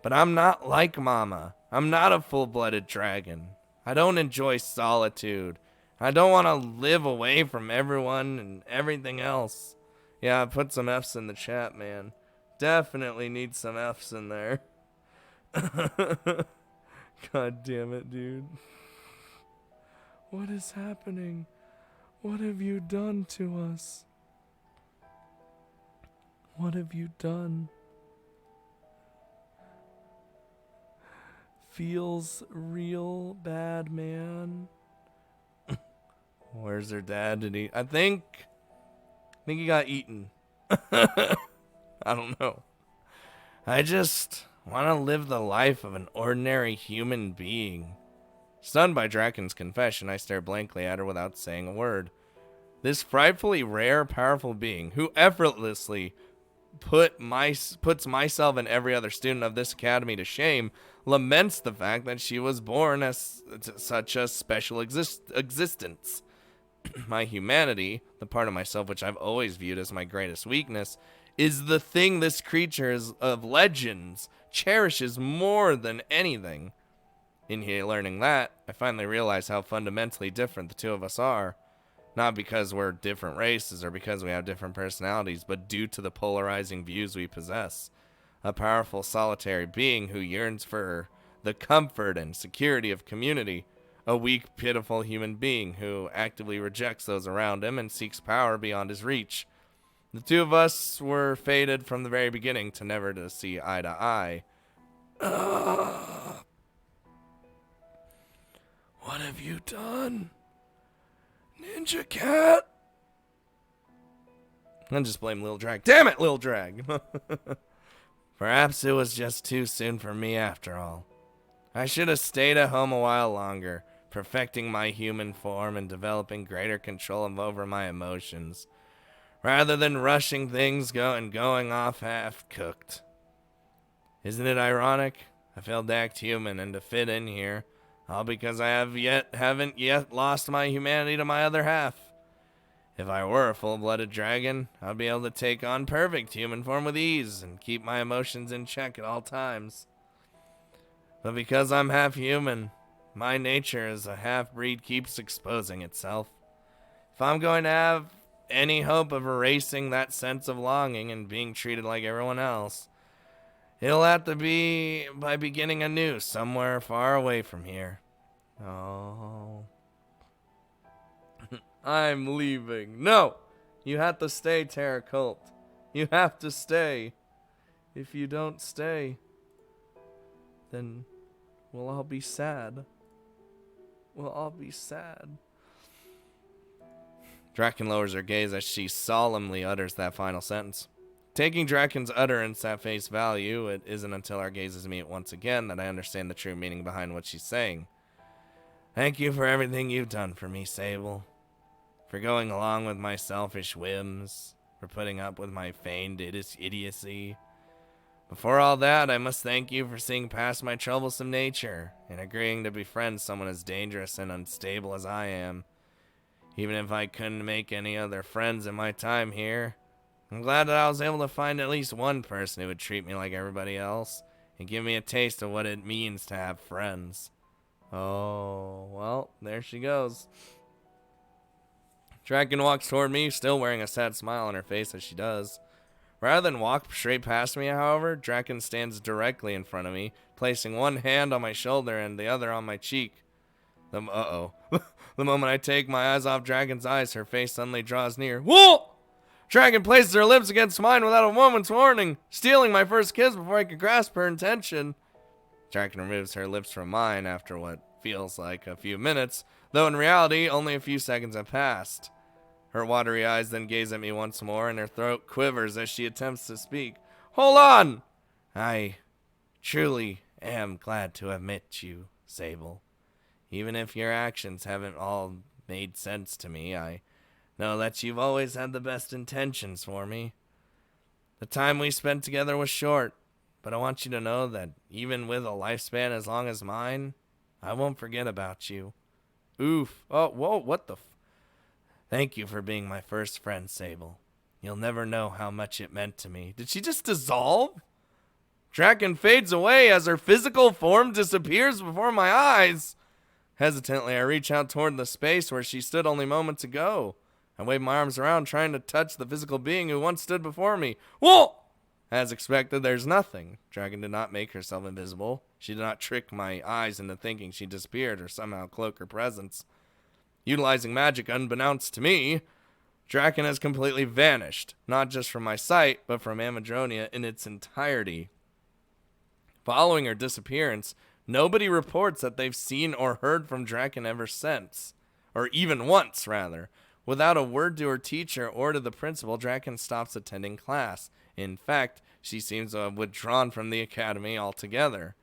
But I'm not like Mama. I'm not a full-blooded dragon. I don't enjoy solitude. I don't want to live away from everyone and everything else. Yeah, I put some F's in the chat, man. Definitely need some F's in there. God damn it, dude. What is happening? What have you done to us? What have you done? Feels real bad, man. Where's their dad? I think he got eaten. I don't know. I just want to live the life of an ordinary human being. Stunned by Draken's confession, I stare blankly at her without saying a word. This frightfully rare, powerful being, who effortlessly puts myself and every other student of this academy to shame, laments the fact that she was born as such a special existence. My humanity, the part of myself which I've always viewed as my greatest weakness, is the thing this creature of legends cherishes more than anything. In here learning that, I finally realize how fundamentally different the two of us are. Not because we're different races or because we have different personalities, but due to the polarizing views we possess. A powerful, solitary being who yearns for the comfort and security of community. A weak, pitiful human being who actively rejects those around him and seeks power beyond his reach. The two of us were fated from the very beginning to never to see eye to eye. What have you done? Ninja Cat? I'll just blame Lil Drag. Damn it, Lil Drag! Perhaps it was just too soon for me after all. I should have stayed at home a while longer, perfecting my human form and developing greater control over my emotions, rather than rushing things going off half-cooked. Isn't it ironic? I failed to act human and to fit in here, all because I haven't yet lost my humanity to my other half. If I were a full-blooded dragon, I'd be able to take on perfect human form with ease and keep my emotions in check at all times. But because I'm half human, my nature as a half-breed keeps exposing itself. If I'm going to have any hope of erasing that sense of longing and being treated like everyone else, it'll have to be by beginning anew somewhere far away from here. Oh. I'm leaving. No! You have to stay, Terra Cult. You have to stay. If you don't stay, then we'll all be sad. We'll all be sad. Draken lowers her gaze as she solemnly utters that final sentence. Taking Draken's utterance at face value, it isn't until our gazes meet once again that I understand the true meaning behind what she's saying. Thank you for everything you've done for me, Sable. For going along with my selfish whims. For putting up with my feigned idiocy. Before all that, I must thank you for seeing past my troublesome nature and agreeing to befriend someone as dangerous and unstable as I am. Even if I couldn't make any other friends in my time here, I'm glad that I was able to find at least one person who would treat me like everybody else and give me a taste of what it means to have friends. Oh, well, there she goes. Draken walks toward me, still wearing a sad smile on her face as she does. Rather than walk straight past me, however, Draken stands directly in front of me, placing one hand on my shoulder and the other on my cheek. The moment I take my eyes off Dragon's eyes, her face suddenly draws near. Whoa! Dragon places her lips against mine without a moment's warning, stealing my first kiss before I could grasp her intention. Dragon removes her lips from mine after what feels like a few minutes, though in reality only a few seconds have passed. Her watery eyes then gaze at me once more, and her throat quivers as she attempts to speak. Hold on! I truly am glad to have met you, Sable. Even if your actions haven't all made sense to me, I know that you've always had the best intentions for me. The time we spent together was short, but I want you to know that even with a lifespan as long as mine, I won't forget about you. Oof. Oh, whoa, what the Thank you for being my first friend, Sable. You'll never know how much it meant to me. Did she just dissolve? Draken fades away as her physical form disappears before my eyes. Hesitantly, I reach out toward the space where she stood only moments ago. I wave my arms around, trying to touch the physical being who once stood before me. Whoa! As expected, there's nothing. Dragon did not make herself invisible. She did not trick my eyes into thinking she disappeared or somehow cloak her presence. Utilizing magic unbeknownst to me, Draken has completely vanished, not just from my sight, but from Amadronia in its entirety. Following her disappearance, nobody reports that they've seen or heard from Draken ever since. Or even once, rather. Without a word to her teacher or to the principal, Draken stops attending class. In fact, she seems to have withdrawn from the academy altogether.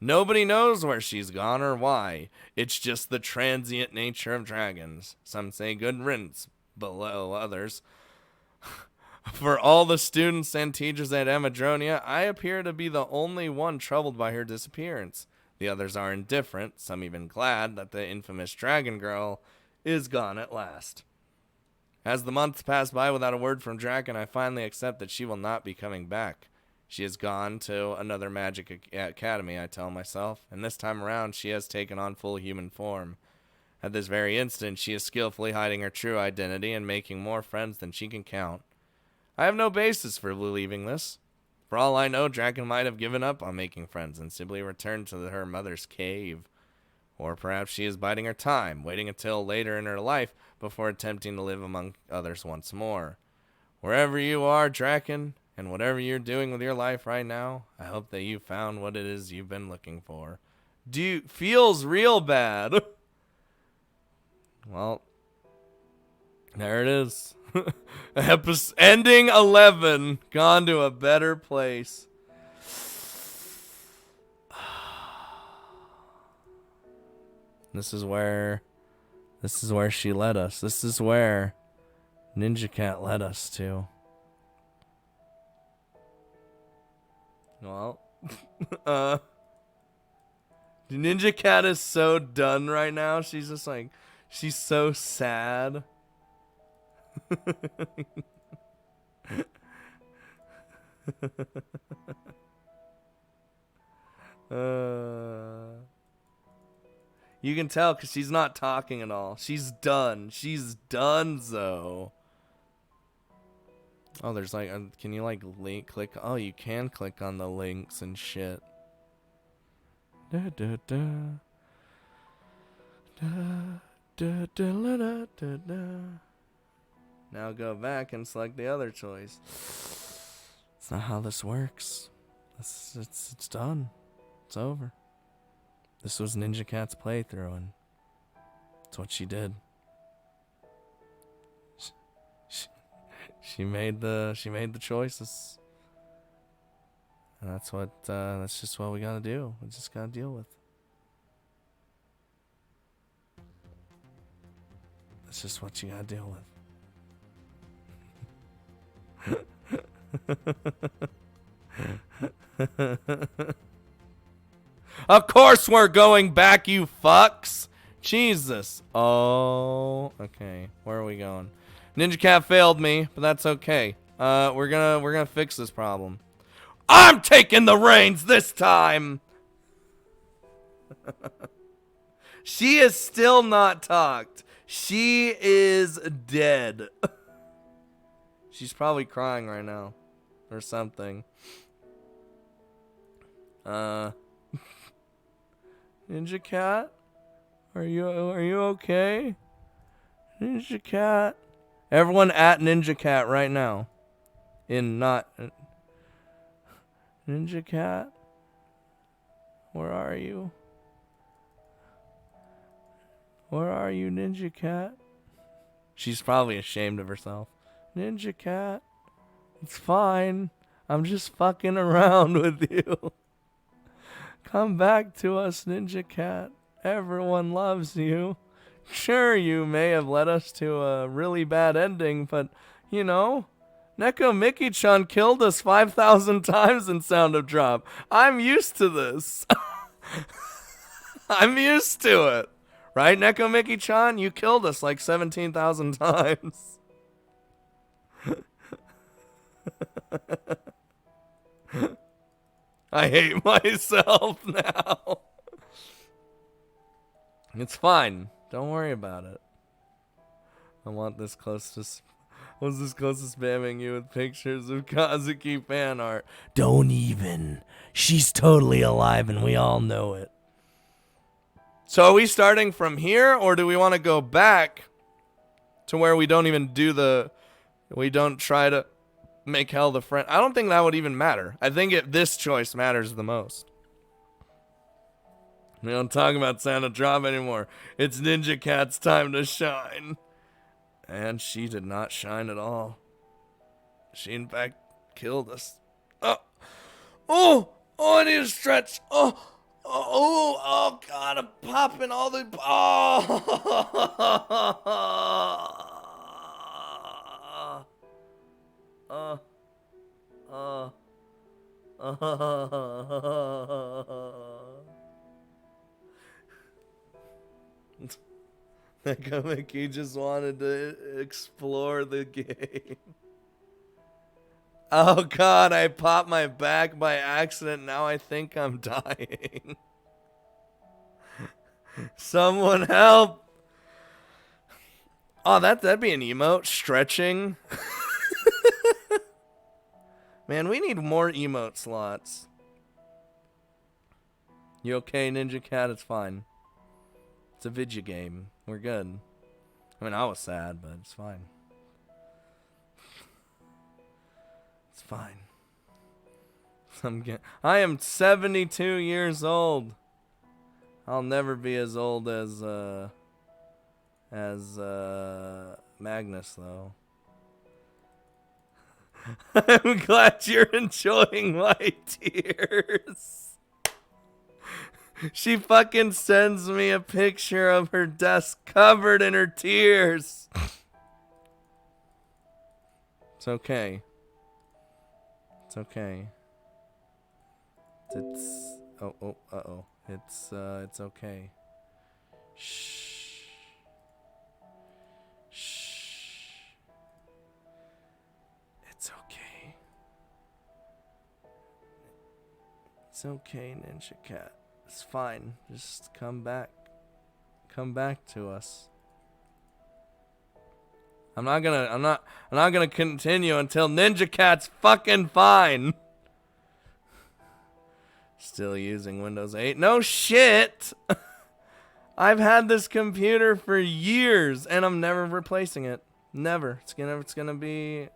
Nobody knows where she's gone or why. It's just the transient nature of dragons. Some say good riddance, below others. For all the students and teachers at Amadronia, I appear to be the only one troubled by her disappearance. The others are indifferent, some even glad that the infamous dragon girl is gone at last. As the months pass by without a word from Draken, I finally accept that she will not be coming back. She has gone to another magic academy, I tell myself, and this time around she has taken on full human form. At this very instant, she is skillfully hiding her true identity and making more friends than she can count. I have no basis for believing this. For all I know, Draken might have given up on making friends and simply returned to her mother's cave. Or perhaps she is biding her time, waiting until later in her life before attempting to live among others once more. Wherever you are, Draken, and whatever you're doing with your life right now, I hope that you found what it is you've been looking for. Feels real bad. Well, there it is. Ending 11. Gone to a better place. This is where she led us. This is where Ninja Cat led us to. Well, Ninja Cat is so done right now. She's just like, she's so sad. You can tell because she's not talking at all. She's done. She's done, though. Oh, there's like, can you like click? Oh, you can click on the links and shit. Da, da, da. Da, da, da, da, da, da, da. Now go back and select the other choice. It's not how this works. It's done. It's over. This was Ninja Cat's playthrough, and that's what she did. She made the choices, and that's just what we gotta do. We just gotta deal with. It's just what you gotta deal with. Of course we're going back, you fucks. Jesus. Oh, okay. Where are we going? Ninja Cat failed me, but that's okay. We're gonna fix this problem. I'm taking the reins this time. She is still not talked. She is dead. She's probably crying right now, or something. Ninja Cat, are you okay? Ninja Cat. Everyone at Ninja Cat right now. Ninja Cat. Where are you? Where are you, Ninja Cat? She's probably ashamed of herself. Ninja Cat. It's fine. I'm just fucking around with you. Come back to us, Ninja Cat. Everyone loves you. Sure, you may have led us to a really bad ending, but, you know, Neko Mickey-chan killed us 5,000 times in Sound of Drop. I'm used to this. I'm used to it. Right, Neko Mickey-chan? You killed us like 17,000 times. I hate myself now. It's fine. Don't worry about it. I was this close to spamming you with pictures of Kazuki fan art. Don't even. She's totally alive and we all know it. So are we starting from here, or do we want to go back to where we don't even we don't try to make hell the friend? I don't think that would even matter. I think this choice matters the most. We don't talk about Santa Drop anymore. It's Ninja Cat's time to shine. And she did not shine at all. She, in fact, killed us. Oh, I need to stretch. Oh, God, I'm popping all the... That Mickey just wanted to explore the game. Oh God, I popped my back by accident. Now I think I'm dying. Someone help. Oh, that'd be an emote. Stretching. Man, we need more emote slots. You okay, Ninja Cat? It's fine. It's a video game. We're good. I mean, I was sad, but it's fine. It's fine. I am 72 years old. I'll never be as old as Magnus, though. I'm glad you're enjoying my tears. She fucking sends me a picture of her desk covered in her tears. It's okay. It's okay. Uh-oh. It's okay. Shh. It's okay. It's okay, Ninja Cat. It's fine. Just come back. Come back to us. I'm not gonna continue until Ninja Cat's fucking fine. Still using Windows 8. No shit. I've had this computer for years and I'm never replacing it. Never. It's gonna be,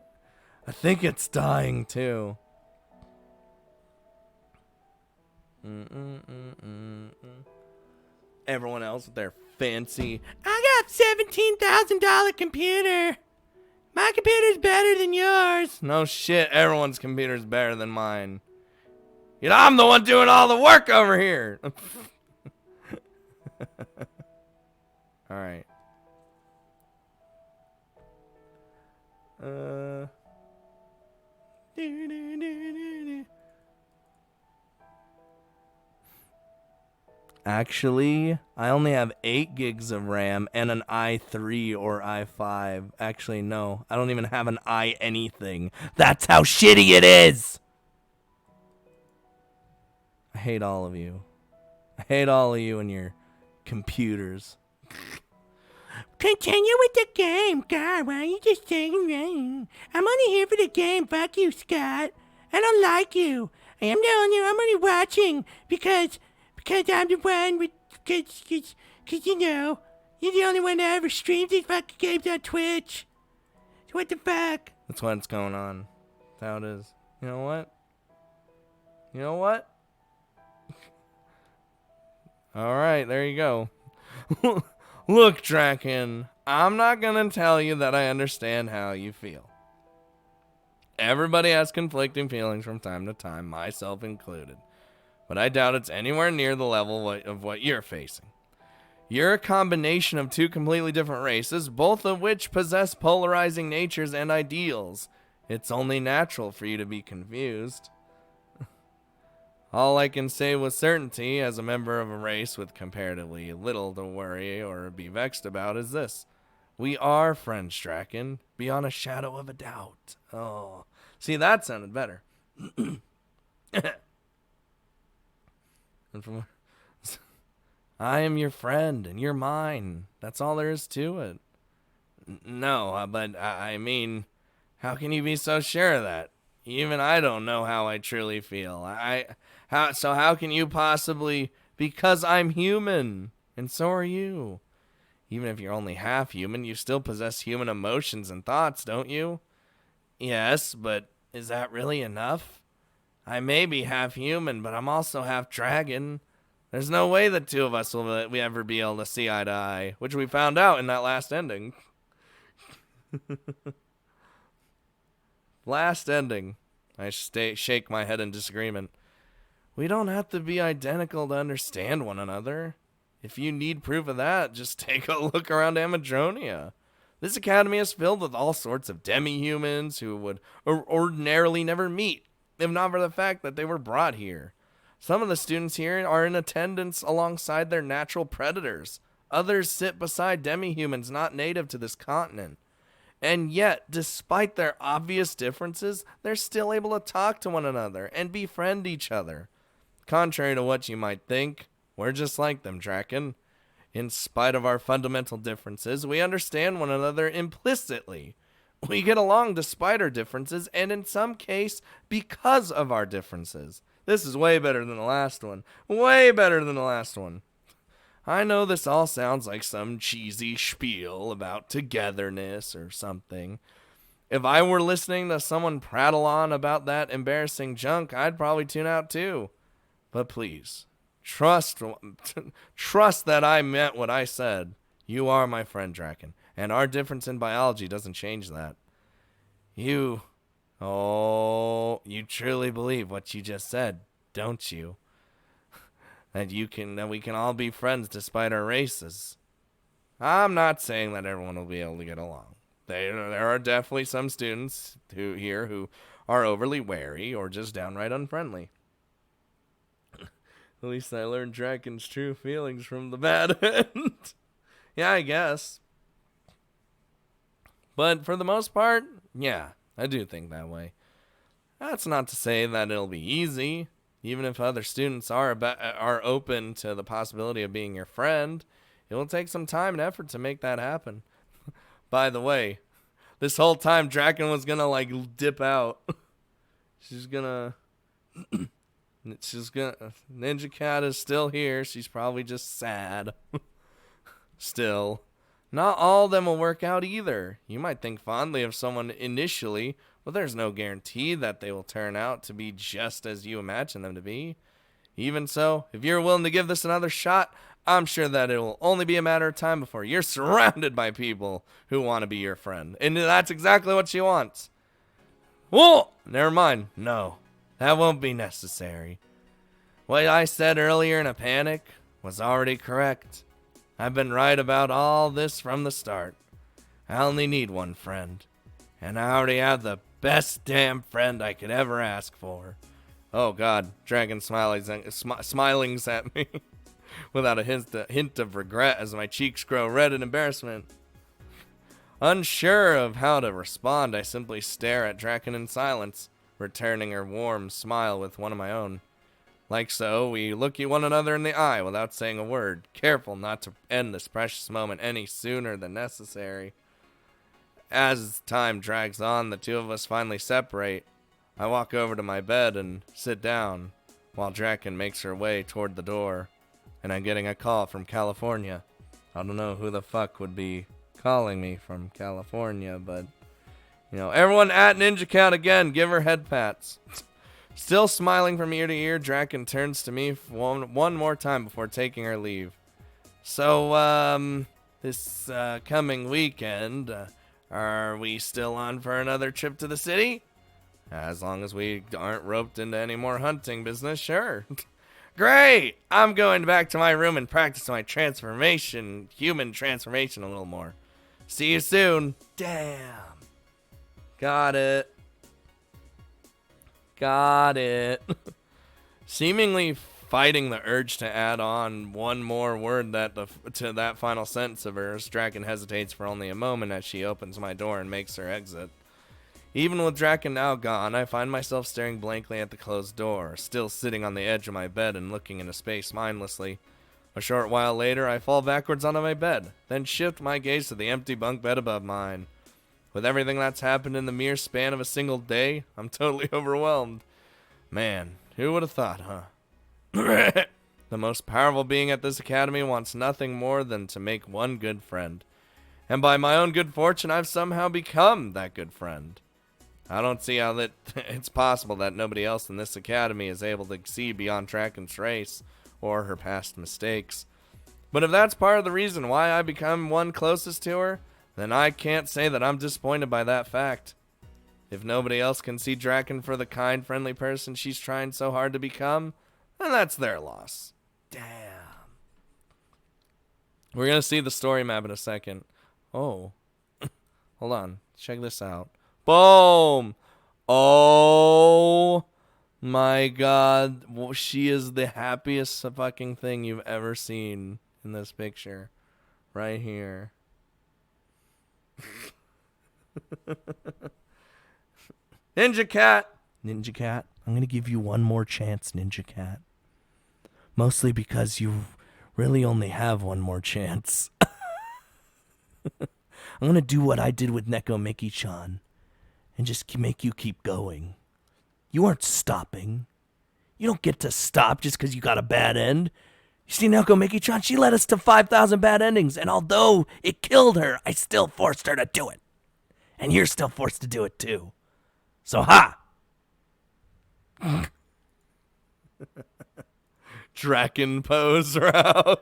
I think it's dying too. Everyone else with their fancy, I got $17,000 computer. My computer's better than yours. No shit, everyone's computer's better than mine. You know, I'm the one doing all the work over here. Alright. Actually, I only have 8 gigs of RAM and an i3 or i5. Actually, no. I don't even have an i anything. That's how shitty it is! I hate all of you. I hate all of you and your computers. Continue with the game. God, why are you just saying rain? I'm only here for the game. Fuck you, Scott. I don't like you. I am telling you, I'm only watching because I'm the one with, cause you know, you're the only one that ever streams these fucking games on Twitch. So what the fuck? That's what's going on. That's how it is. You know what? You know what? Alright, there you go. Look, Draken, I'm not gonna tell you that I understand how you feel. Everybody has conflicting feelings from time to time, myself included. But I doubt it's anywhere near the level of what you're facing. You're a combination of 2 completely different races, both of which possess polarizing natures and ideals. It's only natural for you to be confused. All I can say with certainty, as a member of a race with comparatively little to worry or be vexed about, is this. We are friends, Draken, beyond a shadow of a doubt. Oh, see, that sounded better. I am your friend, and you're mine. That's all there is to it. No, but I mean, how can you be so sure of that? Even I don't know how I truly feel. How can you possibly? Because I'm human, and so are you. Even if you're only half human, you still possess human emotions and thoughts, don't you? Yes, but is that really enough? I may be half human, but I'm also half dragon. There's no way the 2 of us will ever be able to see eye to eye, which we found out in that last ending. Last ending. I shake my head in disagreement. We don't have to be identical to understand one another. If you need proof of that, just take a look around Amadronia. This academy is filled with all sorts of demi-humans who would ordinarily never meet, if not for the fact that they were brought here. Some of the students here are in attendance alongside their natural predators. Others sit beside demi-humans not native to this continent. And yet, despite their obvious differences, they're still able to talk to one another and befriend each other. Contrary to what you might think, we're just like them, Draken. In spite of our fundamental differences, we understand one another implicitly. We get along despite our differences, and in some case, because of our differences. This is way better than the last one. Way better than the last one. I know this all sounds like some cheesy spiel about togetherness or something. If I were listening to someone prattle on about that embarrassing junk, I'd probably tune out too. But please, trust that I meant what I said. You are my friend, Draken, and our difference in biology doesn't change that. You truly believe what you just said, don't you? That we can all be friends despite our races. I'm not saying that everyone will be able to get along. There are definitely some students who are overly wary or just downright unfriendly. At least I learned Draken's true feelings from the bad end. Yeah, I guess. But for the most part, yeah, I do think that way. That's not to say that it'll be easy. Even if other students are open to the possibility of being your friend, it will take some time and effort to make that happen. By the way, this whole time Draken was gonna dip out. Ninja Cat is still here. She's probably just sad. Still. Not all of them will work out either. You might think fondly of someone initially, but there's no guarantee that they will turn out to be just as you imagine them to be. Even so, if you're willing to give this another shot, I'm sure that it will only be a matter of time before you're surrounded by people who want to be your friend. And that's exactly what she wants. Whoa! Never mind. No, that won't be necessary. What I said earlier in a panic was already correct. I've been right about all this from the start. I only need one friend. And I already have the best damn friend I could ever ask for. Oh God, Dragon smilings at me without a hint of regret as my cheeks grow red in embarrassment. Unsure of how to respond, I simply stare at Draken in silence, returning her warm smile with one of my own. Like so, we look at one another in the eye without saying a word, careful not to end this precious moment any sooner than necessary. As time drags on, the two of us finally separate. I walk over to my bed and sit down, while Draken makes her way toward the door, and I'm getting a call from California. I don't know who the fuck would be calling me from California, but, you know, everyone at Ninja Cat again, give her head pats. Still smiling from ear to ear, Draken turns to me one more time before taking her leave. So, this coming weekend, are we still on for another trip to the city? As long as we aren't roped into any more hunting business, sure. Great! I'm going back to my room and practice my human transformation a little more. See you soon. Damn. Got it. Seemingly fighting the urge to add on one more word to that final sentence of hers, Draken hesitates for only a moment as she opens my door and makes her exit. Even with Draken now gone, I find myself staring blankly at the closed door, still sitting on the edge of my bed and looking into space mindlessly. A short while later, I fall backwards onto my bed, then shift my gaze to the empty bunk bed above mine. With everything that's happened in the mere span of a single day, I'm totally overwhelmed. Man, who would have thought, huh? The most powerful being at this academy wants nothing more than to make one good friend. And by my own good fortune, I've somehow become that good friend. I don't see how it's possible that nobody else in this academy is able to see beyond Draken's race or her past mistakes. But if that's part of the reason why I become one closest to her, then I can't say that I'm disappointed by that fact. If nobody else can see Draken for the kind, friendly person she's trying so hard to become, then that's their loss. Damn. We're going to see the story map in a second. Oh. Hold on. Check this out. Boom! Oh my God. She is the happiest fucking thing you've ever seen in this picture. Right here. Ninja Cat! Ninja Cat, I'm going to give you one more chance, Ninja Cat. Mostly because you really only have one more chance. I'm going to do what I did with Neko Miki-chan and just make you keep going. You aren't stopping. You don't get to stop just because you got a bad end. You see Neko Miki-chan, she led us to 5,000 bad endings, and although it killed her, I still forced her to do it. And you're still forced to do it too. So ha! Draken pose round.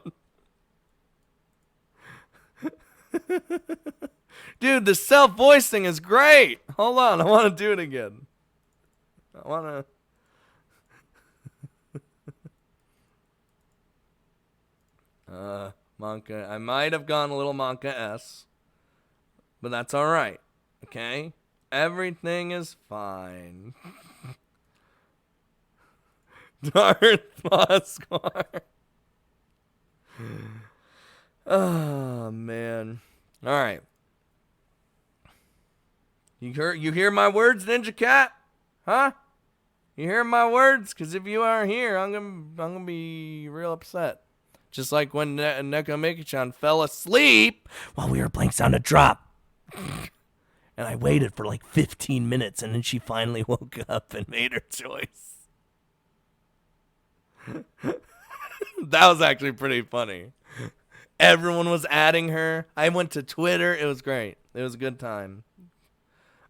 Dude, the self-voicing is great. Hold on, I want to do it again. I want to... Monka. I might have gone a little Monka-S. But that's alright. Okay? Everything is fine. Darth Bosskwar. Oh, man. Alright. You hear my words, Ninja Cat? Huh? You hear my words? Because if you aren't here, I'm gonna be real upset. Just like when Neko Miki-chan fell asleep while we were playing Sound of Drop. And I waited for like 15 minutes, and then she finally woke up and made her choice. That was actually pretty funny. Everyone was adding her. I went to Twitter. It was great. It was a good time.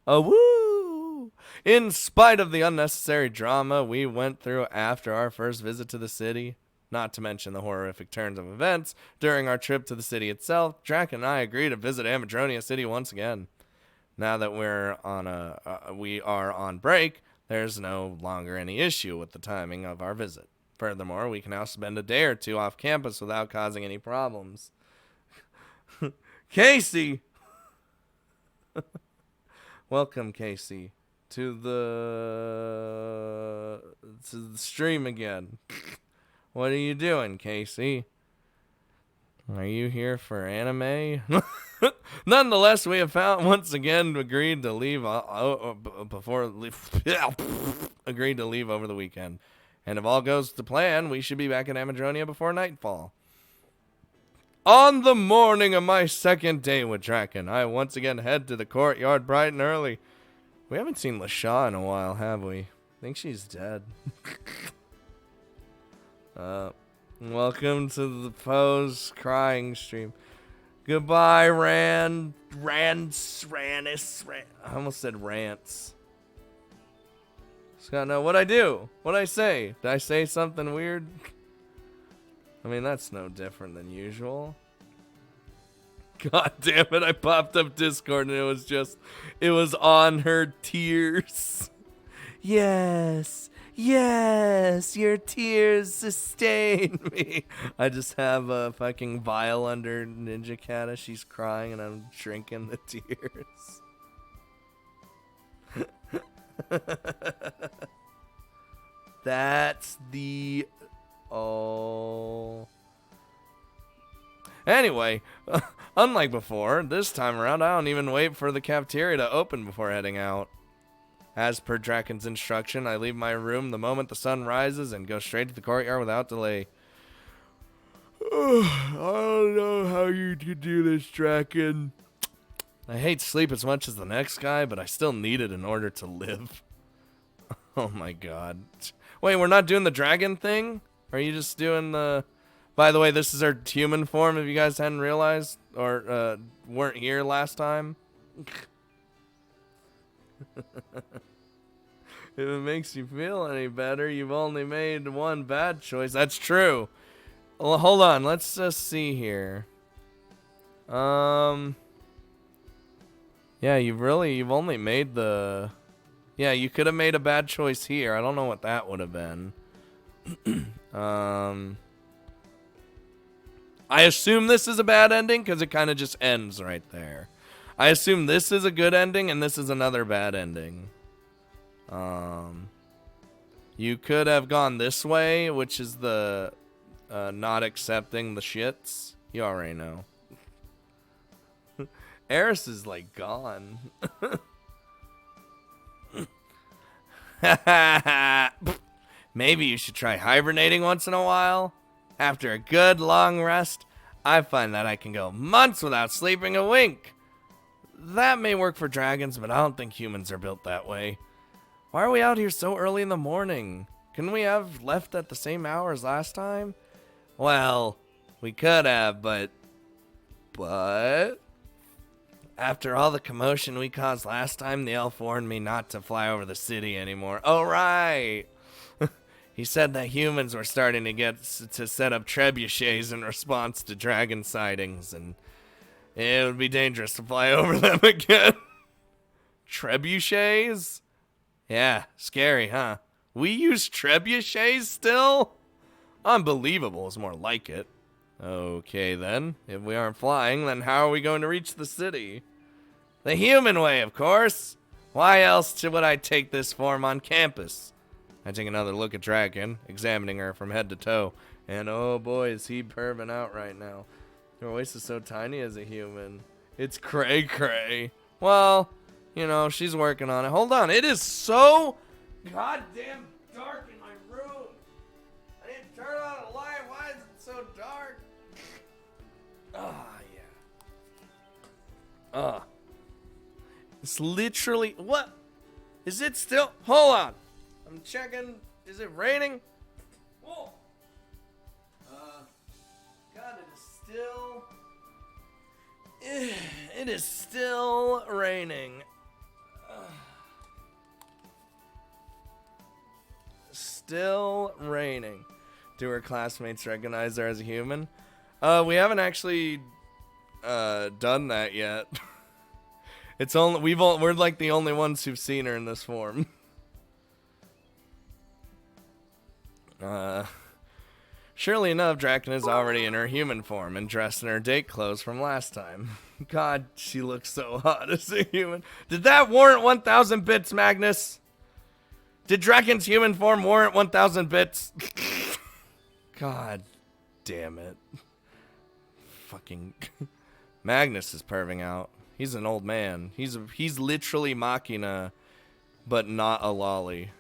Oh, woo! In spite of the unnecessary drama we went through after our first visit to the city, not to mention the horrific turns of events during our trip to the city itself, Draken and I agreed to visit Amadronia City once again. Now that we are on break, there's no longer any issue with the timing of our visit. Furthermore, we can now spend a day or two off campus without causing any problems. Casey! Welcome, Casey, to the stream again. What are you doing, Casey? Are you here for anime? Nonetheless, we have once again agreed to leave agreed to leave over the weekend. And if all goes to plan, we should be back in Amadronia before nightfall. On the morning of my second day with Draken, I once again head to the courtyard bright and early. We haven't seen LaShaw in a while, have we? I think she's dead. Welcome to the Pose crying stream. Goodbye, I almost said rants. Scott, no, what'd I do? What'd I say? Did I say something weird? I mean, that's no different than usual. God damn it, I popped up Discord and it was on her tears. Yes, your tears sustain me. I just have a fucking vial under Ninja Cat as she's crying and I'm drinking the tears. That's the... Oh... Anyway, unlike before, this time around I don't even wait for the cafeteria to open before heading out. As per Draken's instruction, I leave my room the moment the sun rises and go straight to the courtyard without delay. I don't know how you could do this, Draken. I hate sleep as much as the next guy, but I still need it in order to live. Oh my god. Wait, we're not doing the dragon thing? Or are you just doing the... By the way, this is our human form, if you guys hadn't realized, or weren't here last time. If it makes you feel any better, you've only made one bad choice. That's true. Well, hold on, let's just see here. Yeah, you've only made the... Yeah, you could have made a bad choice here. I don't know what that would have been. I assume this is a bad ending because it kind of just ends right there. I assume this is a good ending and this is another bad ending. You could have gone this way, which is the not accepting the shits. You already know. Eris is like gone. Maybe you should try hibernating once in a while. After a good long rest, I find that I can go months without sleeping a wink. That may work for dragons, but I don't think humans are built that way. Why are we out here so early in the morning? Couldn't we have left at the same hour as last time? Well, we could have, but... After all the commotion we caused last time, the elf warned me not to fly over the city anymore. Oh, right! He said that humans were starting to set up trebuchets in response to dragon sightings, and it would be dangerous to fly over them again. Trebuchets? Yeah, scary, huh? We use trebuchets still? Unbelievable is more like it. Okay, then. If we aren't flying, then how are we going to reach the city? The human way, of course. Why else would I take this form on campus? I take another look at Draken, examining her from head to toe. And oh boy, is he perving out right now. Her waist is so tiny as a human. It's cray-cray. Well, you know, she's working on it. Hold on, it is so goddamn dark in my room. I didn't turn on a light. Why is it so dark? Yeah. It's literally... What? Is it still... Hold on. I'm checking. Is it raining? Whoa. God, it is still... It is still raining. Still raining. Do her classmates recognize her as a human? We haven't actually done that yet. It's only we're like the only ones who've seen her in this form. Surely enough, Draken is already in her human form and dressed in her date clothes from last time. God, she looks so hot as a human. Did that warrant 1,000 bits, Magnus? Did Draken's human form warrant 1,000 bits? God damn it. Fucking Magnus is perving out. He's an old man. He's literally Machina, but not a lolly.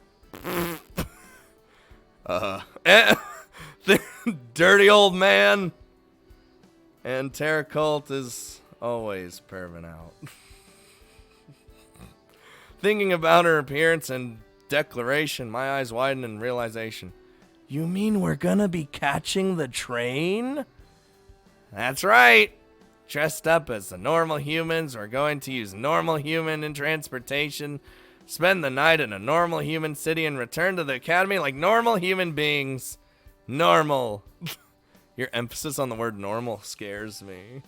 Dirty old man. And Terracult is always perving out. Thinking about her appearance and declaration, my eyes widen in realization. You mean we're gonna be catching the train? That's right. Dressed up as the normal humans, we're going to use normal human in transportation, spend the night in a normal human city, and return to the academy like normal human beings. Normal. Your emphasis on the word normal scares me.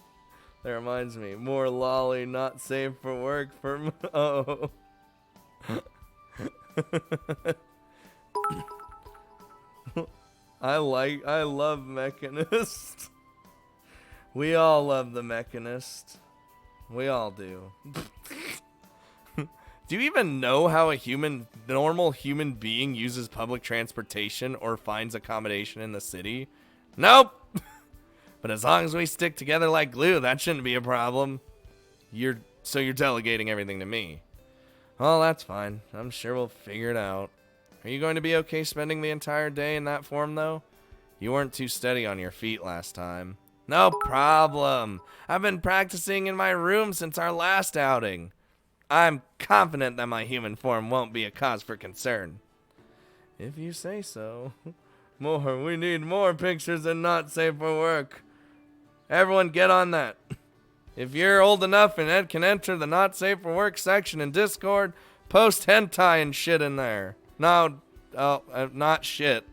That reminds me. More lolly, not safe for work for... Oh. I love Mechanist. We all love the Mechanist. We all do. Do you even know how a normal human being uses public transportation or finds accommodation in the city? Nope. But as long as we stick together like glue, that shouldn't be a problem. So you're delegating everything to me. Well, that's fine. I'm sure we'll figure it out. Are you going to be okay spending the entire day in that form, though? You weren't too steady on your feet last time. No problem. I've been practicing in my room since our last outing. I'm confident that my human form won't be a cause for concern. If you say so. We need more pictures and not safe for work. Everyone get on that. If you're old enough and Ed can enter the not safe for work section in Discord, post hentai and shit in there. No, not shit.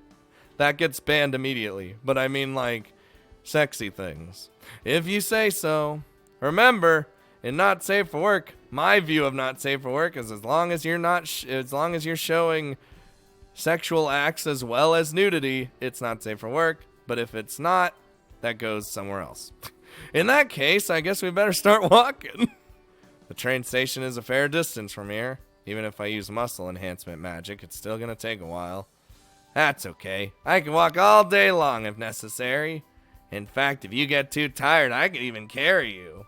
That gets banned immediately. But I mean like sexy things. If you say so. Remember, in not safe for work, my view of not safe for work is as long as you're showing sexual acts as well as nudity, it's not safe for work. But if it's not, that goes somewhere else. In that case, I guess we better start walking. The train station is a fair distance from here. Even if I use muscle enhancement magic, it's still gonna take a while. That's okay. I can walk all day long if necessary. In fact, if you get too tired, I could even carry you.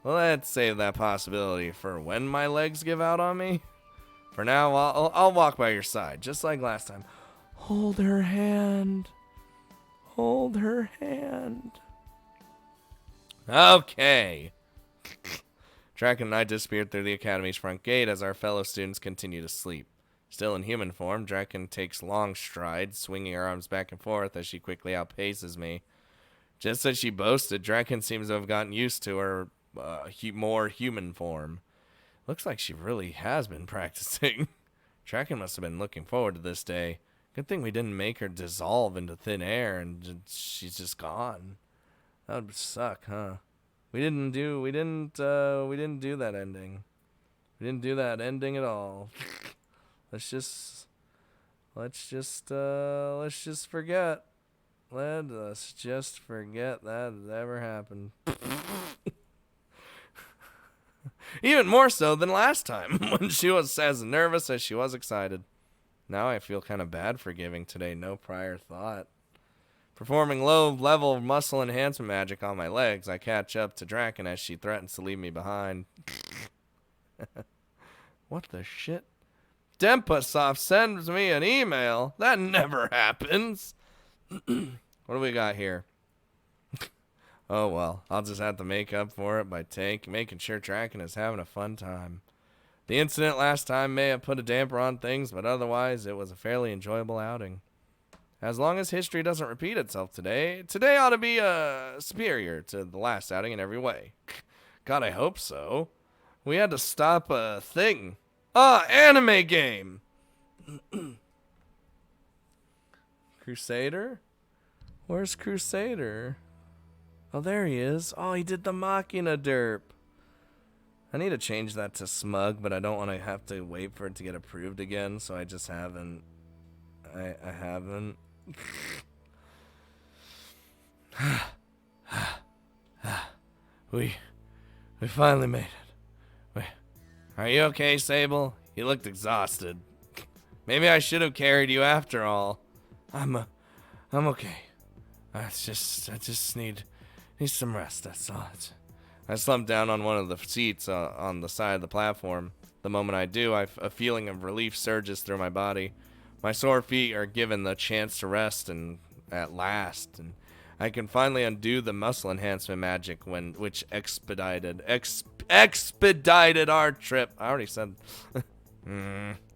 Well, let's save that possibility for when my legs give out on me. For now, I'll walk by your side, just like last time. Hold her hand. Hold her hand. Okay. Draken and I disappeared through the academy's front gate as our fellow students continue to sleep. Still in human form, Draken takes long strides, swinging her arms back and forth as she quickly outpaces me. Just as she boasted, Draken seems to have gotten used to her more human form. Looks like she really has been practicing. Draken must have been looking forward to this day. Good thing we didn't make her dissolve into thin air and she's just gone. That would suck, huh? We didn't do that ending. We didn't do that ending at all. Let's just forget. Let's just forget that it ever happened. Even more so than last time, when she was as nervous as she was excited. Now I feel kind of bad for giving today no prior thought. Performing low-level muscle enhancement magic on my legs, I catch up to Draken as she threatens to leave me behind. What the shit? Dempasoft sends me an email? That never happens. What do we got here? Oh well, I'll just have to make up for it by making sure Draken is having a fun time. The incident last time may have put a damper on things, but otherwise it was a fairly enjoyable outing. As long as history doesn't repeat itself today ought to be superior to the last outing in every way. God, I hope so. We had to stop a thing. Anime game! Crusader? Where's Crusader? Oh, there he is. Oh, he did the Machina derp. I need to change that to smug, but I don't want to have to wait for it to get approved again, so I just haven't. I haven't. We finally made it. Are you okay, Sable? You looked exhausted. Maybe I should have carried you after all. I'm okay. I just need some rest, that's all. I slumped down on one of the seats on the side of the platform. The moment I do, a feeling of relief surges through my body. My sore feet are given the chance to rest, and at last, and I can finally undo the muscle enhancement magic which expedited our trip. I already said.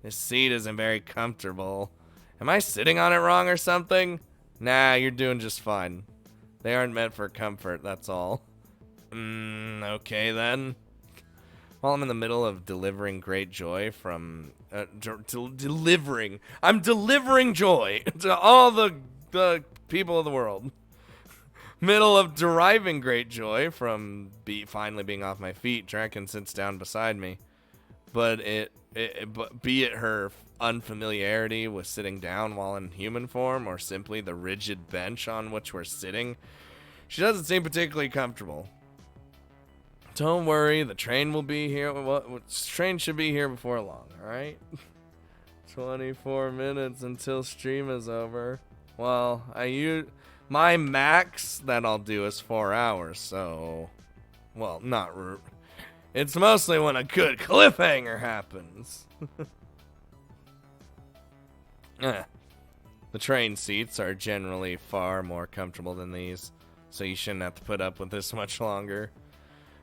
This seat isn't very comfortable. Am I sitting on it wrong or something? Nah, you're doing just fine. They aren't meant for comfort, that's all. Okay then. While I'm in the middle of delivering great joy from... I'm delivering joy to all the people of the world. Middle of deriving great joy from finally being off my feet, Draken sits down beside me. But be it her unfamiliarity with sitting down while in human form, or simply the rigid bench on which we're sitting, she doesn't seem particularly comfortable. Don't worry, the train will be here. Train should be here before long, alright? 24 minutes until stream is over. Well, my max that I'll do is 4 hours, so... Well, not... It's mostly when a good cliffhanger happens. The train seats are generally far more comfortable than these, so you shouldn't have to put up with this much longer.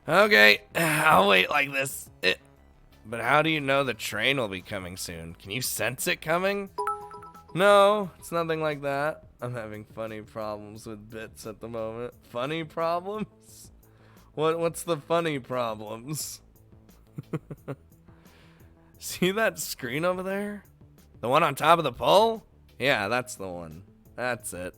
Okay, I'll wait like this. But how do you know the train will be coming soon? Can you sense it coming? No, it's nothing like that. I'm having funny problems with bits at the moment. Funny problems? What's the funny problems? See that screen over there? The one on top of the pole? Yeah, that's the one. That's it.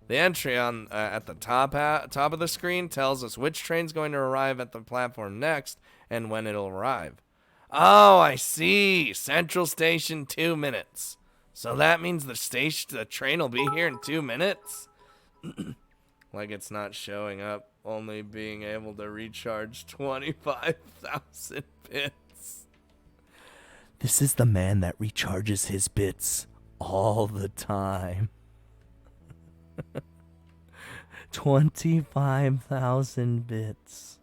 The entry on at the top of the screen tells us which train's going to arrive at the platform next and when it'll arrive. Oh, I see. Central Station, 2 minutes. So that means the train will be here in 2 minutes? Like it's not showing up, only being able to recharge 25,000 bits. This is the man that recharges his bits all the time. 25,000 bits.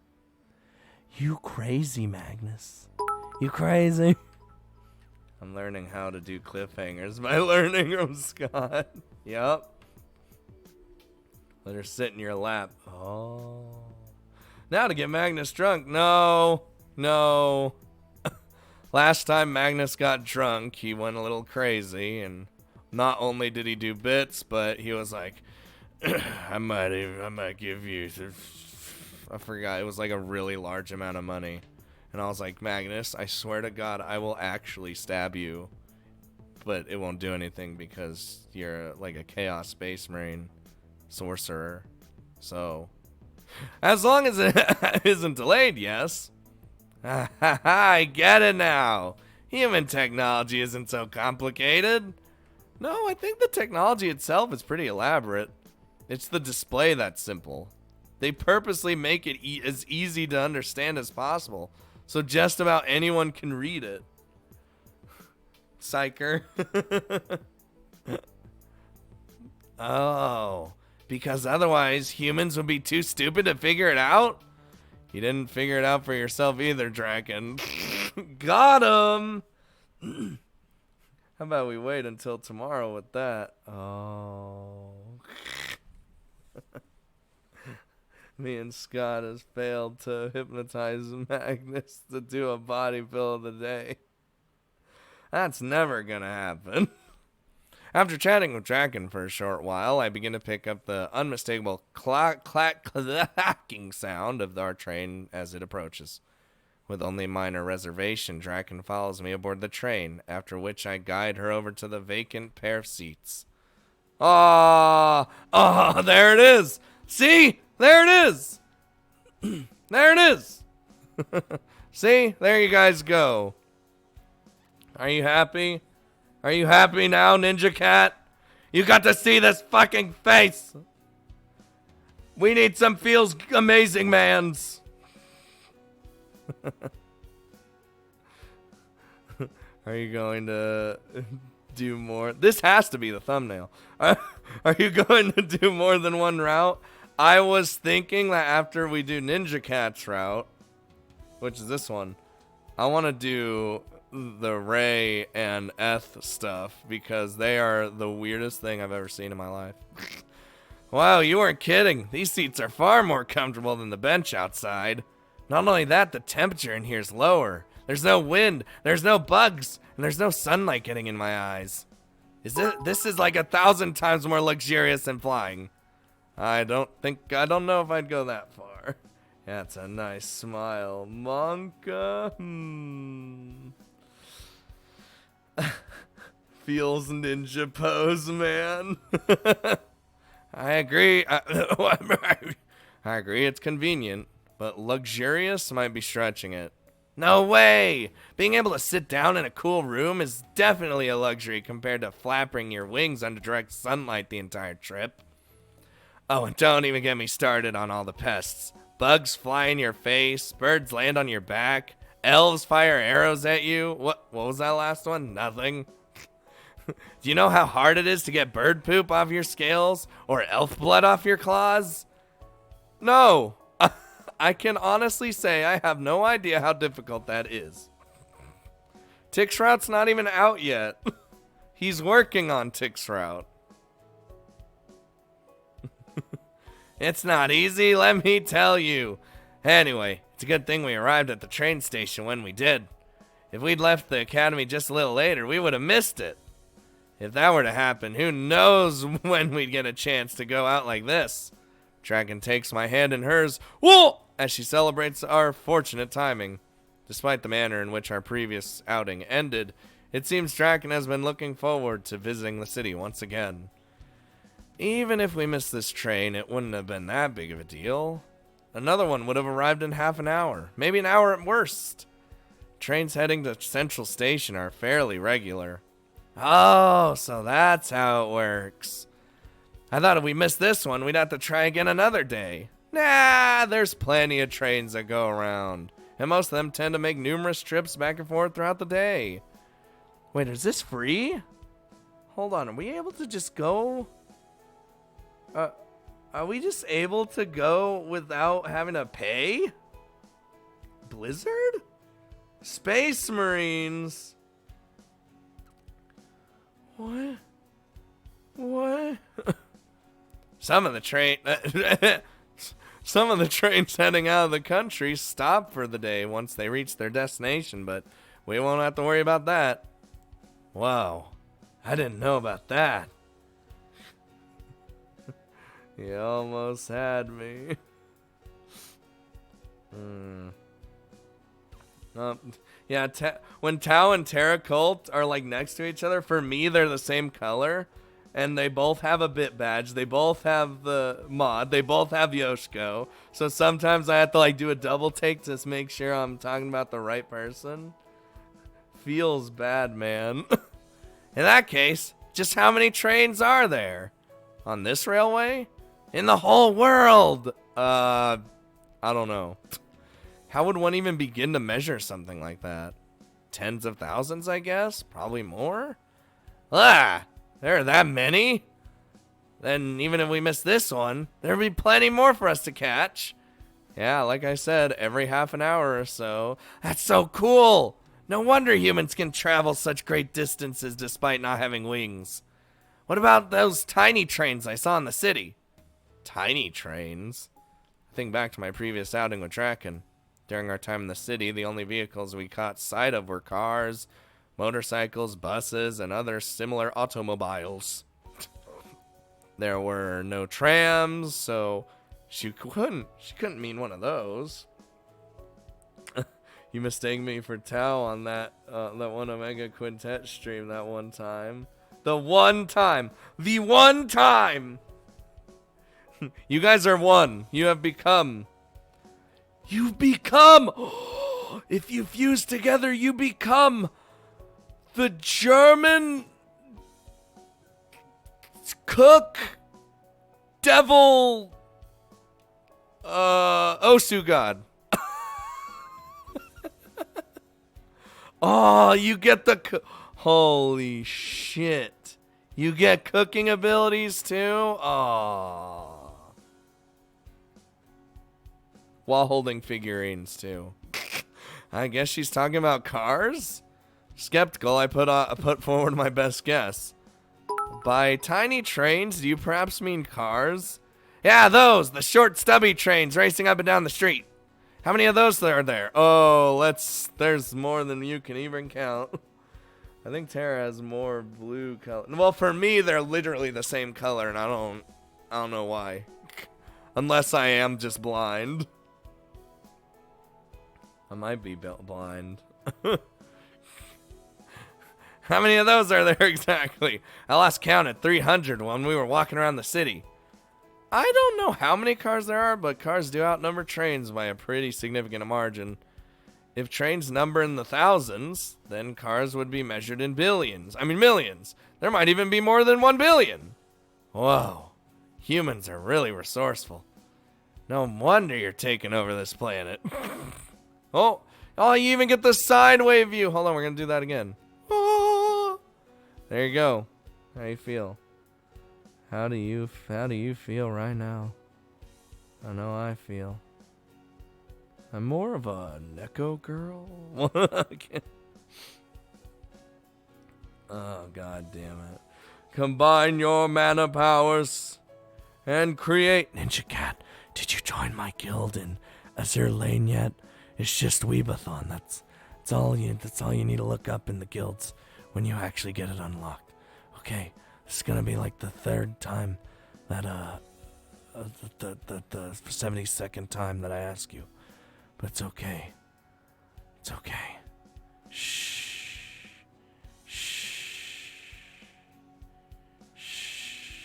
You crazy, Magnus. You crazy. I'm learning how to do cliffhangers by learning from Scott. Yup. Let her sit in your lap. Oh. Now to get Magnus drunk. No. Last time Magnus got drunk, he went a little crazy, and not only did he do bits, but he was like, I might give you, I forgot, it was like a really large amount of money. And I was like, Magnus, I swear to God, I will actually stab you. But it won't do anything because you're like a Chaos Space Marine sorcerer. So, as long as it isn't delayed, yes. I get it now. Human technology isn't so complicated. No, I think the technology itself is pretty elaborate. It's the display that's simple. They purposely make it as easy to understand as possible, so just about anyone can read it. Psycher. Oh, because otherwise humans would be too stupid to figure it out? You didn't figure it out for yourself either, Draken. Got him! How about we wait until tomorrow with that? Oh. Me and Scott has failed to hypnotize Magnus to do a body fill of the day. That's never gonna happen. After chatting with Draken for a short while, I begin to pick up the unmistakable clacking sound of our train as it approaches. With only minor reservation, Draken follows me aboard the train, after which I guide her over to the vacant pair of seats. Oh, there it is! See? There it is! There it is! See? There you guys go. Are you happy? Are you happy now, Ninja Cat? You got to see this fucking face! We need some feels amazing mans. Are you going to do more? This has to be the thumbnail. Are you going to do more than one route? I was thinking that after we do Ninja Cat's route, which is this one, I want to do the Ray and Eth stuff because they are the weirdest thing I've ever seen in my life. Wow, you weren't kidding. These seats are far more comfortable than the bench outside. Not only that, the temperature in here is lower. There's no wind, there's no bugs, and there's no sunlight getting in my eyes. This is like 1,000 times more luxurious than flying. I don't know if I'd go that far. That's a nice smile, Monka. Feels ninja pose, man. I agree. I agree it's convenient, but luxurious might be stretching it. No way! Being able to sit down in a cool room is definitely a luxury compared to flapping your wings under direct sunlight the entire trip. Oh, and don't even get me started on all the pests. Bugs fly in your face, birds land on your back, elves fire arrows at you. What was that last one? Nothing. Do you know how hard it is to get bird poop off your scales or elf blood off your claws? No. I can honestly say I have no idea how difficult that is. Tix Route's not even out yet. He's working on Tix Route. It's not easy, let me tell you. Anyway, it's a good thing we arrived at the train station when we did. If we'd left the academy just a little later, we would have missed it. If that were to happen, who knows when we'd get a chance to go out like this. Dragon takes my hand in hers, whoa, as she celebrates our fortunate timing. Despite the manner in which our previous outing ended, it seems Draken has been looking forward to visiting the city once again. Even if we missed this train, it wouldn't have been that big of a deal. Another one would have arrived in half an hour, maybe an hour at worst. Trains heading to Central Station are fairly regular. Oh, so that's how it works. I thought if we missed this one, we'd have to try again another day. Nah, there's plenty of trains that go around, and most of them tend to make numerous trips back and forth throughout the day. Wait, is this free? Hold on, are we able to just go? Are we just able to go without having to pay? Blizzard? Space Marines? What? Some of the trains heading out of the country stop for the day once they reach their destination, but we won't have to worry about that. Wow, I didn't know about that. You almost had me. Yeah, when Tau and Terra Cult are like next to each other, for me they're the same color, and they both have a bit badge. They both have the mod. They both have Yoshiko. So sometimes I have to like do a double take to make sure I'm talking about the right person. Feels bad, man. In that case, just how many trains are there on this railway? In the whole world? I don't know. How would one even begin to measure something like that? Tens of thousands, I guess? Probably more? There are that many? Then even if we miss this one, there'll be plenty more for us to catch. Yeah, like I said, every half an hour or so. That's so cool! No wonder humans can travel such great distances despite not having wings. What about those tiny trains I saw in the city? Tiny trains? I think back to my previous outing with Draken. During our time in the city, the only vehicles we caught sight of were cars, motorcycles, buses, and other similar automobiles. There were no trams, so she couldn't mean one of those. You mistake me for Tao on that one Omega Quintet stream that one time. The one time! You guys are one. You've become. If you fuse together, you become the German cook devil Osu god. Oh, you get the... Holy shit. You get cooking abilities too? Oh. While holding figurines too. I guess she's talking about cars? Skeptical, I put forward my best guess. By tiny trains, do you perhaps mean cars? Yeah, those! The short, stubby trains racing up and down the street. How many of those are there? Oh, there's more than you can even count. I think Tara has more blue color. Well, for me, they're literally the same color, and I don't know why. Unless I am just blind. I might be blind. How many of those are there exactly? I lost count at 300 when we were walking around the city. I don't know how many cars there are, but cars do outnumber trains by a pretty significant margin. If trains number in the thousands, then cars would be measured in billions. I mean millions. There might even be more than 1 billion. Whoa. Humans are really resourceful. No wonder you're taking over this planet. Oh, you even get the sideway view. Hold on, we're going to do that again. Oh, there you go. How you feel? How do you feel right now? I know I feel. I'm more of a Neko girl. Oh, god damn it. Combine your mana powers and create. Ninja Cat, did you join my guild in Azure Lane yet? It's just Weebathon. That's all you need to look up in the guilds when you actually get it unlocked. Okay, this is gonna be like the third time that the 72nd time that I ask you. But it's okay. It's okay. Shh. Shh. Shh.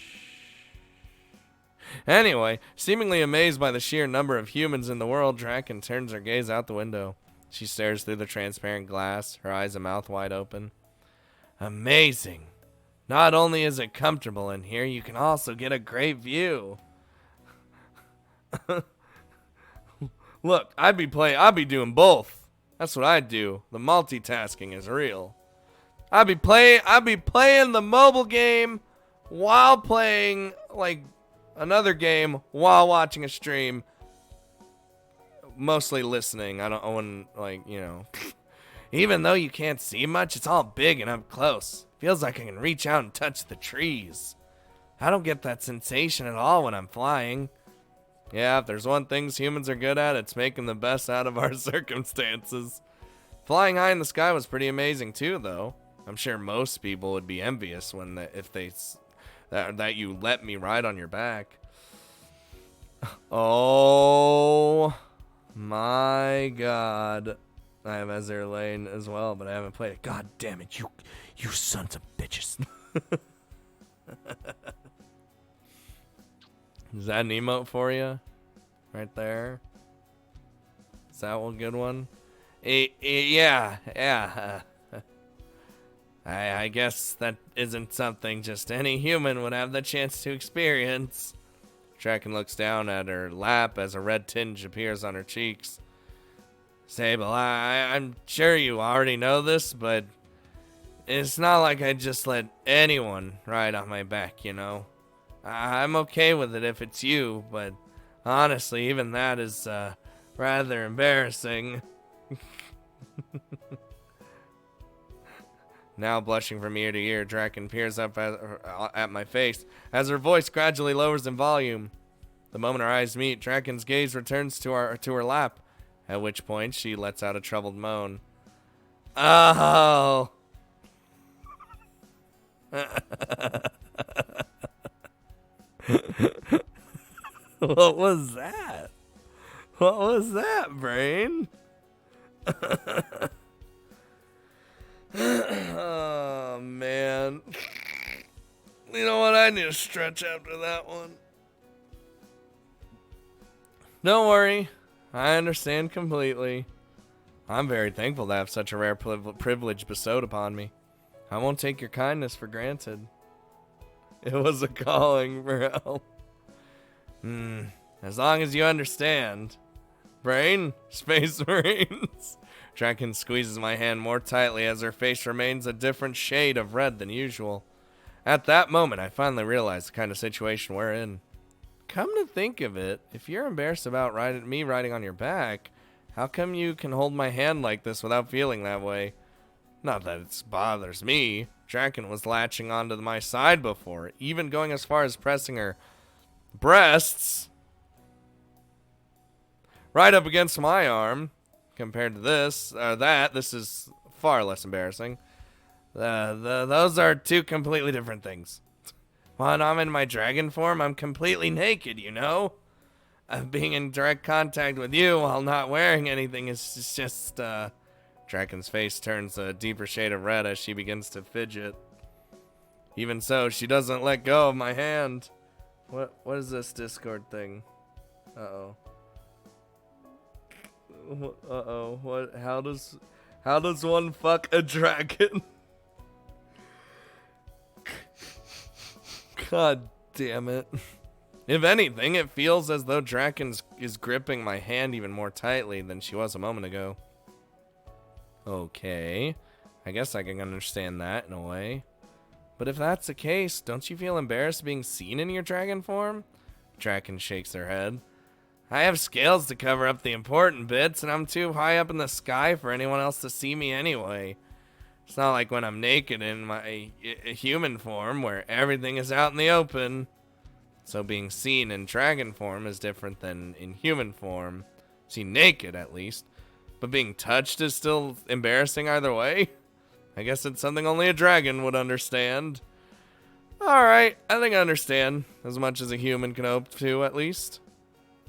Anyway, seemingly amazed by the sheer number of humans in the world, Draken turns her gaze out the window. She stares through the transparent glass, her eyes and mouth wide open. Amazing. Not only is it comfortable in here, you can also get a great view. Look, I'd be doing both. That's what I'd do. The multitasking is real. I'd be playing the mobile game while playing like another game while watching a stream. Mostly listening. I wouldn't like, you know. Even though you can't see much, it's all big and up close. Feels like I can reach out and touch the trees. I don't get that sensation at all when I'm flying. Yeah, if there's one thing humans are good at, it's making the best out of our circumstances. Flying high in the sky was pretty amazing too, though. I'm sure most people would be envious that you let me ride on your back. Oh my god. I have Azure Lane as well, but I haven't played it. God damn it, you sons of bitches. Is that an emote for you? Right there? Is that one good one? Yeah. I guess that isn't something just any human would have the chance to experience. Draken looks down at her lap as a red tinge appears on her cheeks. Sable, I'm sure you already know this, but it's not like I just let anyone ride on my back, you know? I'm okay with it if it's you, but honestly, even that is rather embarrassing. Now blushing from ear to ear, Draken peers up at my face as her voice gradually lowers in volume. The moment our eyes meet, Draken's gaze returns to her lap, at which point she lets out a troubled moan. Oh! What was that? What was that, brain? Oh, man. You know what? I need to stretch after that one. Don't worry. I understand completely. I'm very thankful to have such a rare privilege bestowed upon me. I won't take your kindness for granted. It was a calling for help. As long as you understand, Brain? Space Marines. Draken squeezes my hand more tightly as her face remains a different shade of red than usual. At that moment, I finally realize the kind of situation we're in. Come to think of it, if you're embarrassed about me riding on your back, how come you can hold my hand like this without feeling that way? Not that it bothers me. Draken was latching onto my side before, even going as far as pressing her breasts right up against my arm. Compared to this, this is far less embarrassing. Those are two completely different things. When I'm in my dragon form, I'm completely naked, you know? Being in direct contact with you while not wearing anything is just, Draken's face turns a deeper shade of red as she begins to fidget. Even so, she doesn't let go of my hand. What is this Discord thing? Uh-oh. Uh-oh. What? How does one fuck a dragon? God damn it. If anything, it feels as though Draken is gripping my hand even more tightly than she was a moment ago. Okay. I guess I can understand that in a way. But if that's the case, don't you feel embarrassed being seen in your dragon form? Draken shakes her head. I have scales to cover up the important bits, and I'm too high up in the sky for anyone else to see me anyway. It's not like when I'm naked in my human form, where everything is out in the open. So being seen in dragon form is different than in human form. Seen naked, at least. But being touched is still embarrassing either way. I guess it's something only a dragon would understand. Alright, I think I understand. As much as a human can hope to, at least.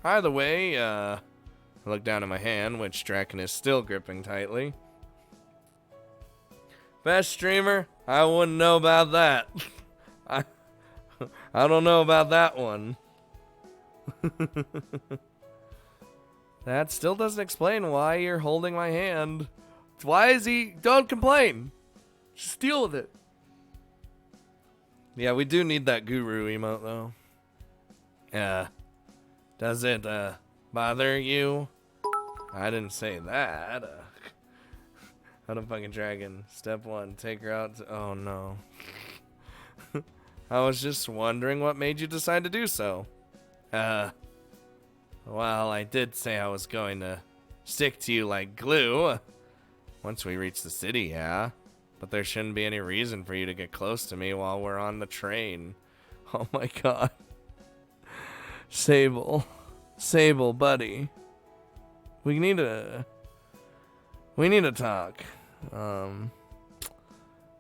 Either way, I look down at my hand, which Draken is still gripping tightly. Best streamer? I wouldn't know about that. I don't know about that one. That still doesn't explain why you're holding my hand. Why is he... Don't complain. Just deal with it. Yeah, we do need that guru emote, though. Yeah. Does it, bother you? I didn't say that. How to fucking dragon. Step 1, take her out to... Oh, no. I was just wondering what made you decide to do so. Well, I did say I was going to stick to you like glue. Once we reach the city, yeah. But there shouldn't be any reason for you to get close to me while we're on the train. Oh my god. Sable. Sable, buddy. We need to talk.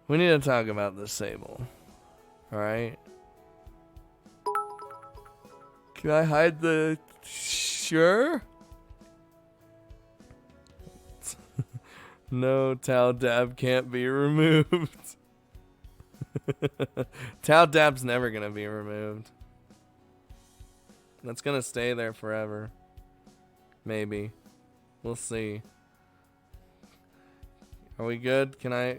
We need to talk about this Sable. Alright? Can I hide the... Sure? No, Tal Dab can't be removed. Tal Dab's never gonna be removed. That's gonna stay there forever. Maybe. We'll see. Are we good? Can I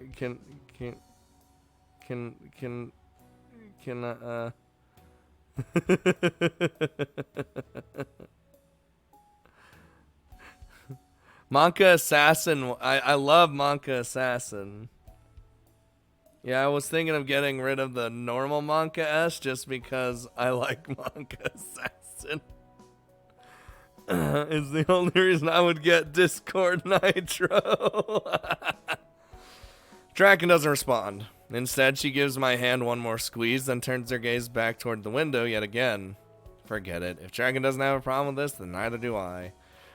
Monka Assassin. I love Monka Assassin. Yeah, I was thinking of getting rid of the normal Monka S just because I like Monka Assassin. It's the only reason I would get Discord Nitro. Draken doesn't respond. Instead, she gives my hand one more squeeze, then turns her gaze back toward the window yet again. Forget it. If Draken doesn't have a problem with this, then neither do I.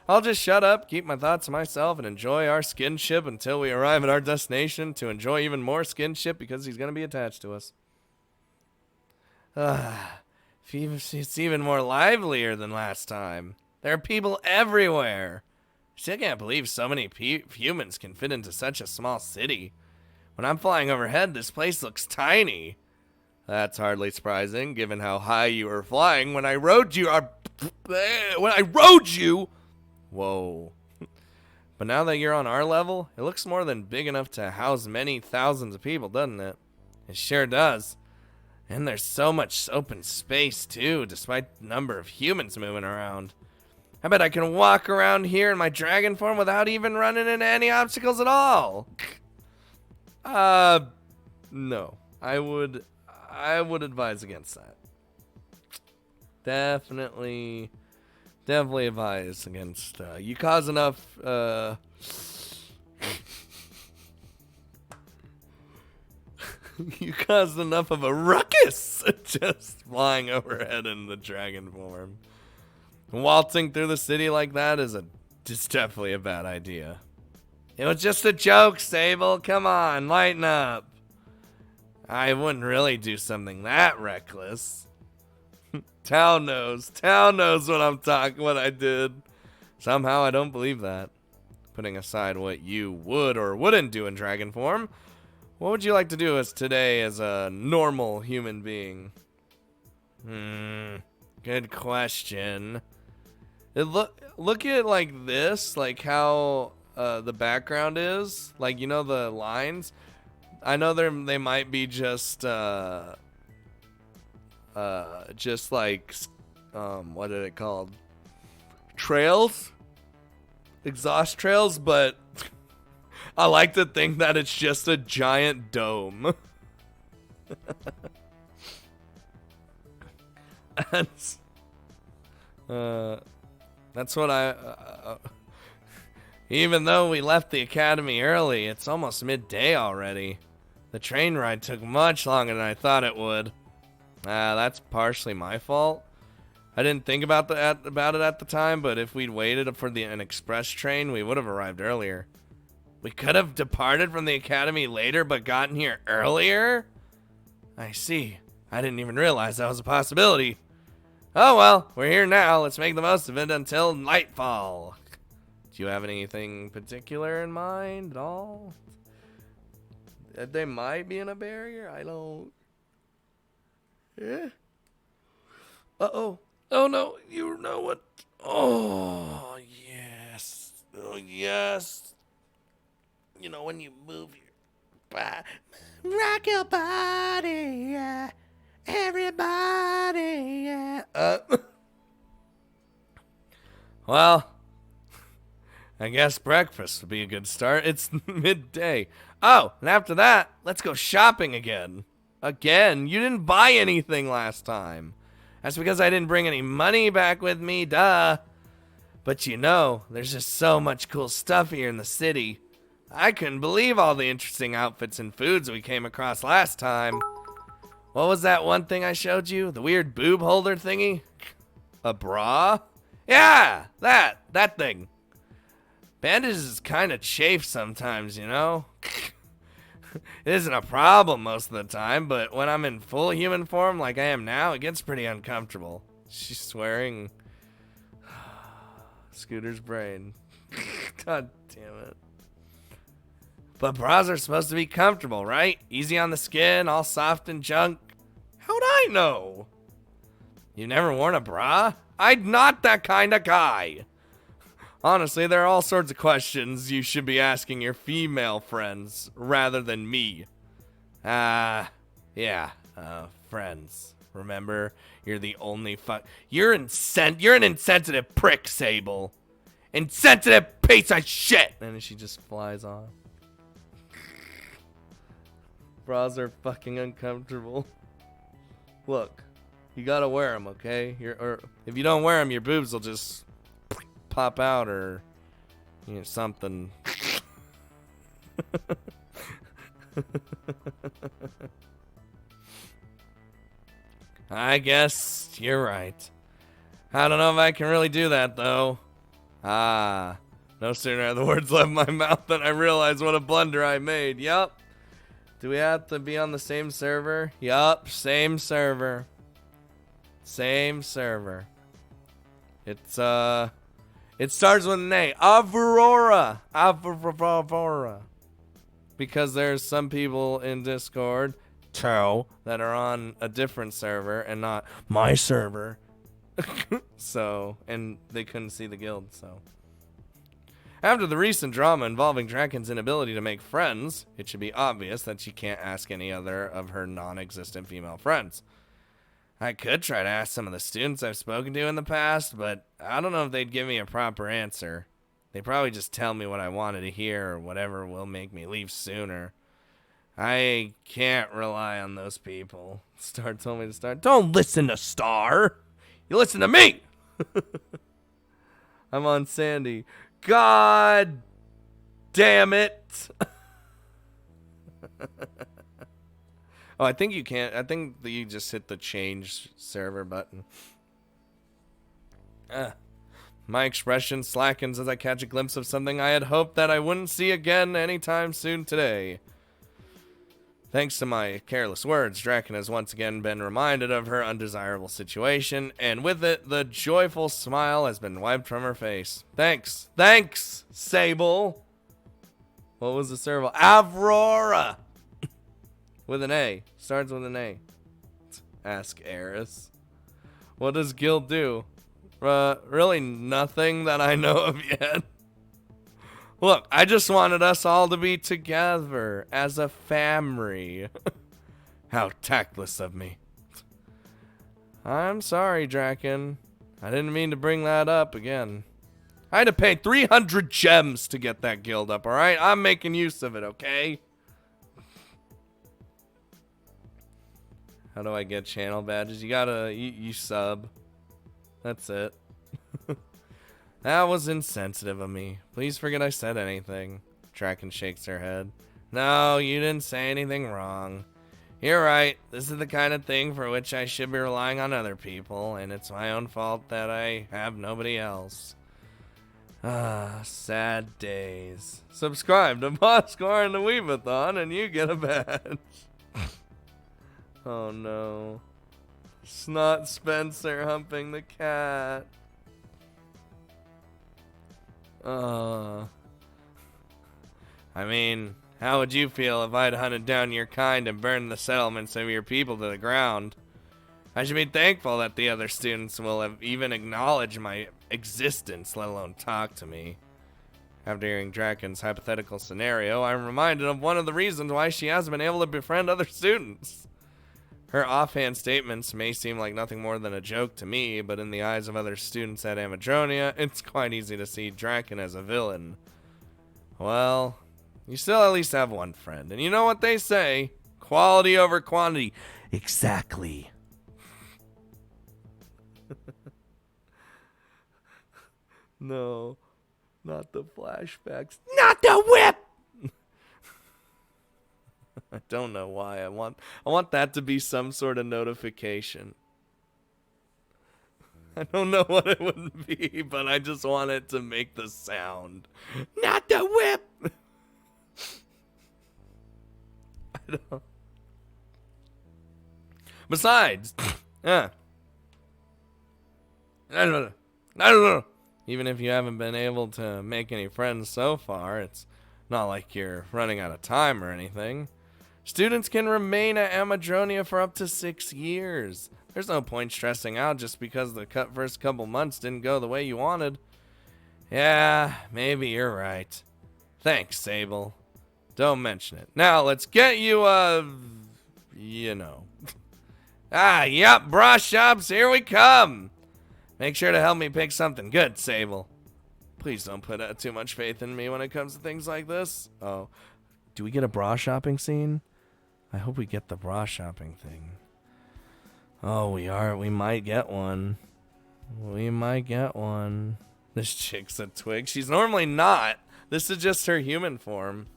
I'll just shut up, keep my thoughts to myself, and enjoy our skinship until we arrive at our destination to enjoy even more skinship because he's going to be attached to us. It's even more livelier than last time. There are people everywhere. Still can't believe so many humans can fit into such a small city. When I'm flying overhead, this place looks tiny. That's hardly surprising, given how high you were flying when I rode you. Whoa. But now that you're on our level, it looks more than big enough to house many thousands of people, doesn't it? It sure does. And there's so much open space, too, despite the number of humans moving around. I bet I can walk around here in my dragon form without even running into any obstacles at all. No. I would advise against that. Definitely advise against, you cause enough, you caused enough of a ruckus just flying overhead in the dragon form. Waltzing through the city like that is definitely a bad idea. It was just a joke, Sable. Come on, lighten up. I wouldn't really do something that reckless. Town knows what I did. Somehow I don't believe that. Putting aside what you would or wouldn't do in dragon form, what would you like to do today as a normal human being? Good question. Look at it like this, like how the background is, like, you know, the lines. I know they might be just like what are it called? Trails, exhaust trails, but I like to think that it's just a giant dome. That's what even though we left the academy early, it's almost midday already. The train ride took much longer than I thought it would. That's partially my fault. I didn't think about it at the time, but if we'd waited for an express train, we would have arrived earlier. We could have departed from the academy later, but gotten here earlier? I see. I didn't even realize that was a possibility. Oh well, we're here now. Let's make the most of it until nightfall. Do you have anything particular in mind at all? That they might be in a barrier? I don't... Yeah? Uh-oh. Oh no, you know what? Oh, yes. Oh, yes. You know, when you move your body, rock your body, yeah. Everybody, yeah. Well, I guess breakfast would be a good start. It's midday. Oh, and after that, let's go shopping again. Again? You didn't buy anything last time. That's because I didn't bring any money back with me, duh. But you know, there's just so much cool stuff here in the city. I couldn't believe all the interesting outfits and foods we came across last time. What was that one thing I showed you? The weird boob holder thingy? A bra? Yeah, that thing. Bandages kind of chafe sometimes, you know? It isn't a problem most of the time, but when I'm in full human form like I am now, it gets pretty uncomfortable. She's swearing. Scooter's brain. God damn it. But bras are supposed to be comfortable, right? Easy on the skin, all soft and junk. How'd I know? You never worn a bra? I'm not that kind of guy. Honestly, there are all sorts of questions you should be asking your female friends rather than me. Friends. Remember, you're the only You're an insensitive prick, Sable. Insensitive piece of shit! And she just flies off. Bras are fucking uncomfortable. Look, you gotta wear them, okay? Or if you don't wear them, your boobs will just pop out or, you know, something. I guess you're right. I don't know if I can really do that, though. No sooner are the words left my mouth than I realized what a blunder I made. Yup. Do we have to be on the same server? Yup, same server. Same server. It's, it starts with an A. Aurora. Aurora. Because there's some people in Discord, that are on a different server and not my server. So, and they couldn't see the guild, so. After the recent drama involving Draken's inability to make friends, it should be obvious that she can't ask any other of her non-existent female friends. I could try to ask some of the students I've spoken to in the past, but I don't know if they'd give me a proper answer. They'd probably just tell me what I wanted to hear or whatever will make me leave sooner. I can't rely on those people. Star told me to start. Don't listen to Star. You listen to me. I'm on Sandy. God damn it. Oh, I think you can't. I think that you just hit the change server button. My expression slackens as I catch a glimpse of something I had hoped that I wouldn't see again anytime soon today. Thanks to my careless words, Draken has once again been reminded of her undesirable situation, and with it, the joyful smile has been wiped from her face. Thanks, Sable. What was the serval? Aurora! With an A. Starts with an A. Ask Eris. What does Guild do? Really nothing that I know of yet. Look, I just wanted us all to be together as a family. How tactless of me. I'm sorry, Draken. I didn't mean to bring that up again. I had to pay 300 gems to get that guild up, alright? I'm making use of it, okay? How do I get channel badges? You gotta, you sub. That's it. That was insensitive of me. Please forget I said anything. Draken shakes her head. No, you didn't say anything wrong. You're right. This is the kind of thing for which I should be relying on other people, and it's my own fault that I have nobody else. Ah, sad days. Subscribe to Bosskwar and the Weebathon, and you get a badge. Oh no. Snot Spencer humping the cat. I mean, how would you feel if I'd hunted down your kind and burned the settlements of your people to the ground? I should be thankful that the other students will have even acknowledged my existence, let alone talk to me. After hearing Draken's hypothetical scenario, I'm reminded of one of the reasons why she hasn't been able to befriend other students. Her offhand statements may seem like nothing more than a joke to me, but in the eyes of other students at Amadronia, it's quite easy to see Draken as a villain. Well, you still at least have one friend, and you know what they say, quality over quantity. Exactly. No, not the flashbacks. Not the whip! I don't know why. I want that to be some sort of notification. I don't know what it would be, but I just want it to make the sound. Not the whip! I don't. Besides, I don't know. Even if you haven't been able to make any friends so far, it's not like you're running out of time or anything. Students can remain at Amadronia for up to 6 years. There's no point stressing out just because the first couple months didn't go the way you wanted. Yeah, maybe you're right. Thanks, Sable. Don't mention it. Now, let's get you, you know. Yep, bra shops, here we come. Make sure to help me pick something good, Sable. Please don't put too much faith in me when it comes to things like this. Oh, do we get a bra shopping scene? I hope we get the bra shopping thing. Oh, we might get one. We might get one. This chick's a twig. She's normally not. This is just her human form.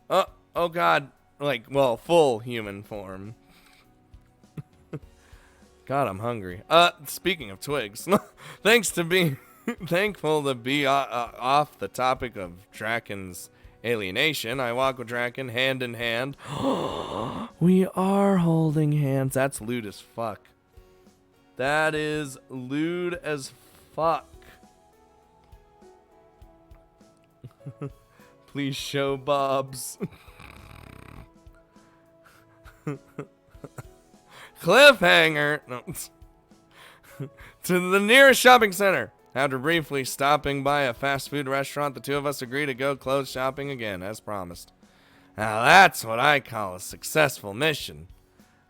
Oh God. Like, well, full human form. God, I'm hungry. Speaking of twigs, thanks to being thankful to be off the topic of Draken's alienation, I walk with Draken hand in hand. We are holding hands. That's lewd as fuck. That is lewd as fuck. Please show Bob's. Cliffhanger. No. To the nearest shopping center. After briefly stopping by a fast food restaurant, the two of us agree to go clothes shopping again, as promised. Now that's what I call a successful mission.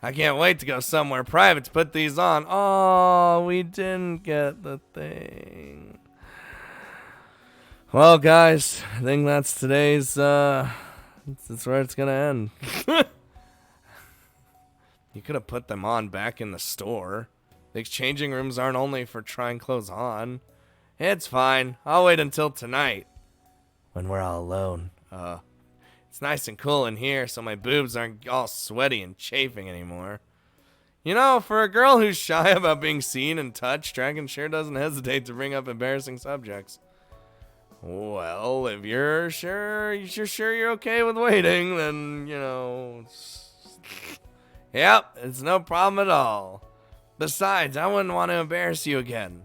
I can't wait to go somewhere private to put these on. Oh, we didn't get the thing. Well, guys, I think that's today's, that's where it's gonna end. You could have put them on back in the store. The exchanging rooms aren't only for trying clothes on. It's fine. I'll wait until tonight, when we're all alone. It's nice and cool in here, so my boobs aren't all sweaty and chafing anymore. You know, for a girl who's shy about being seen and touched, Dragon sure doesn't hesitate to bring up embarrassing subjects. Well, if you're sure you're okay with waiting, then, you know, yep, it's no problem at all. Besides, I wouldn't want to embarrass you again.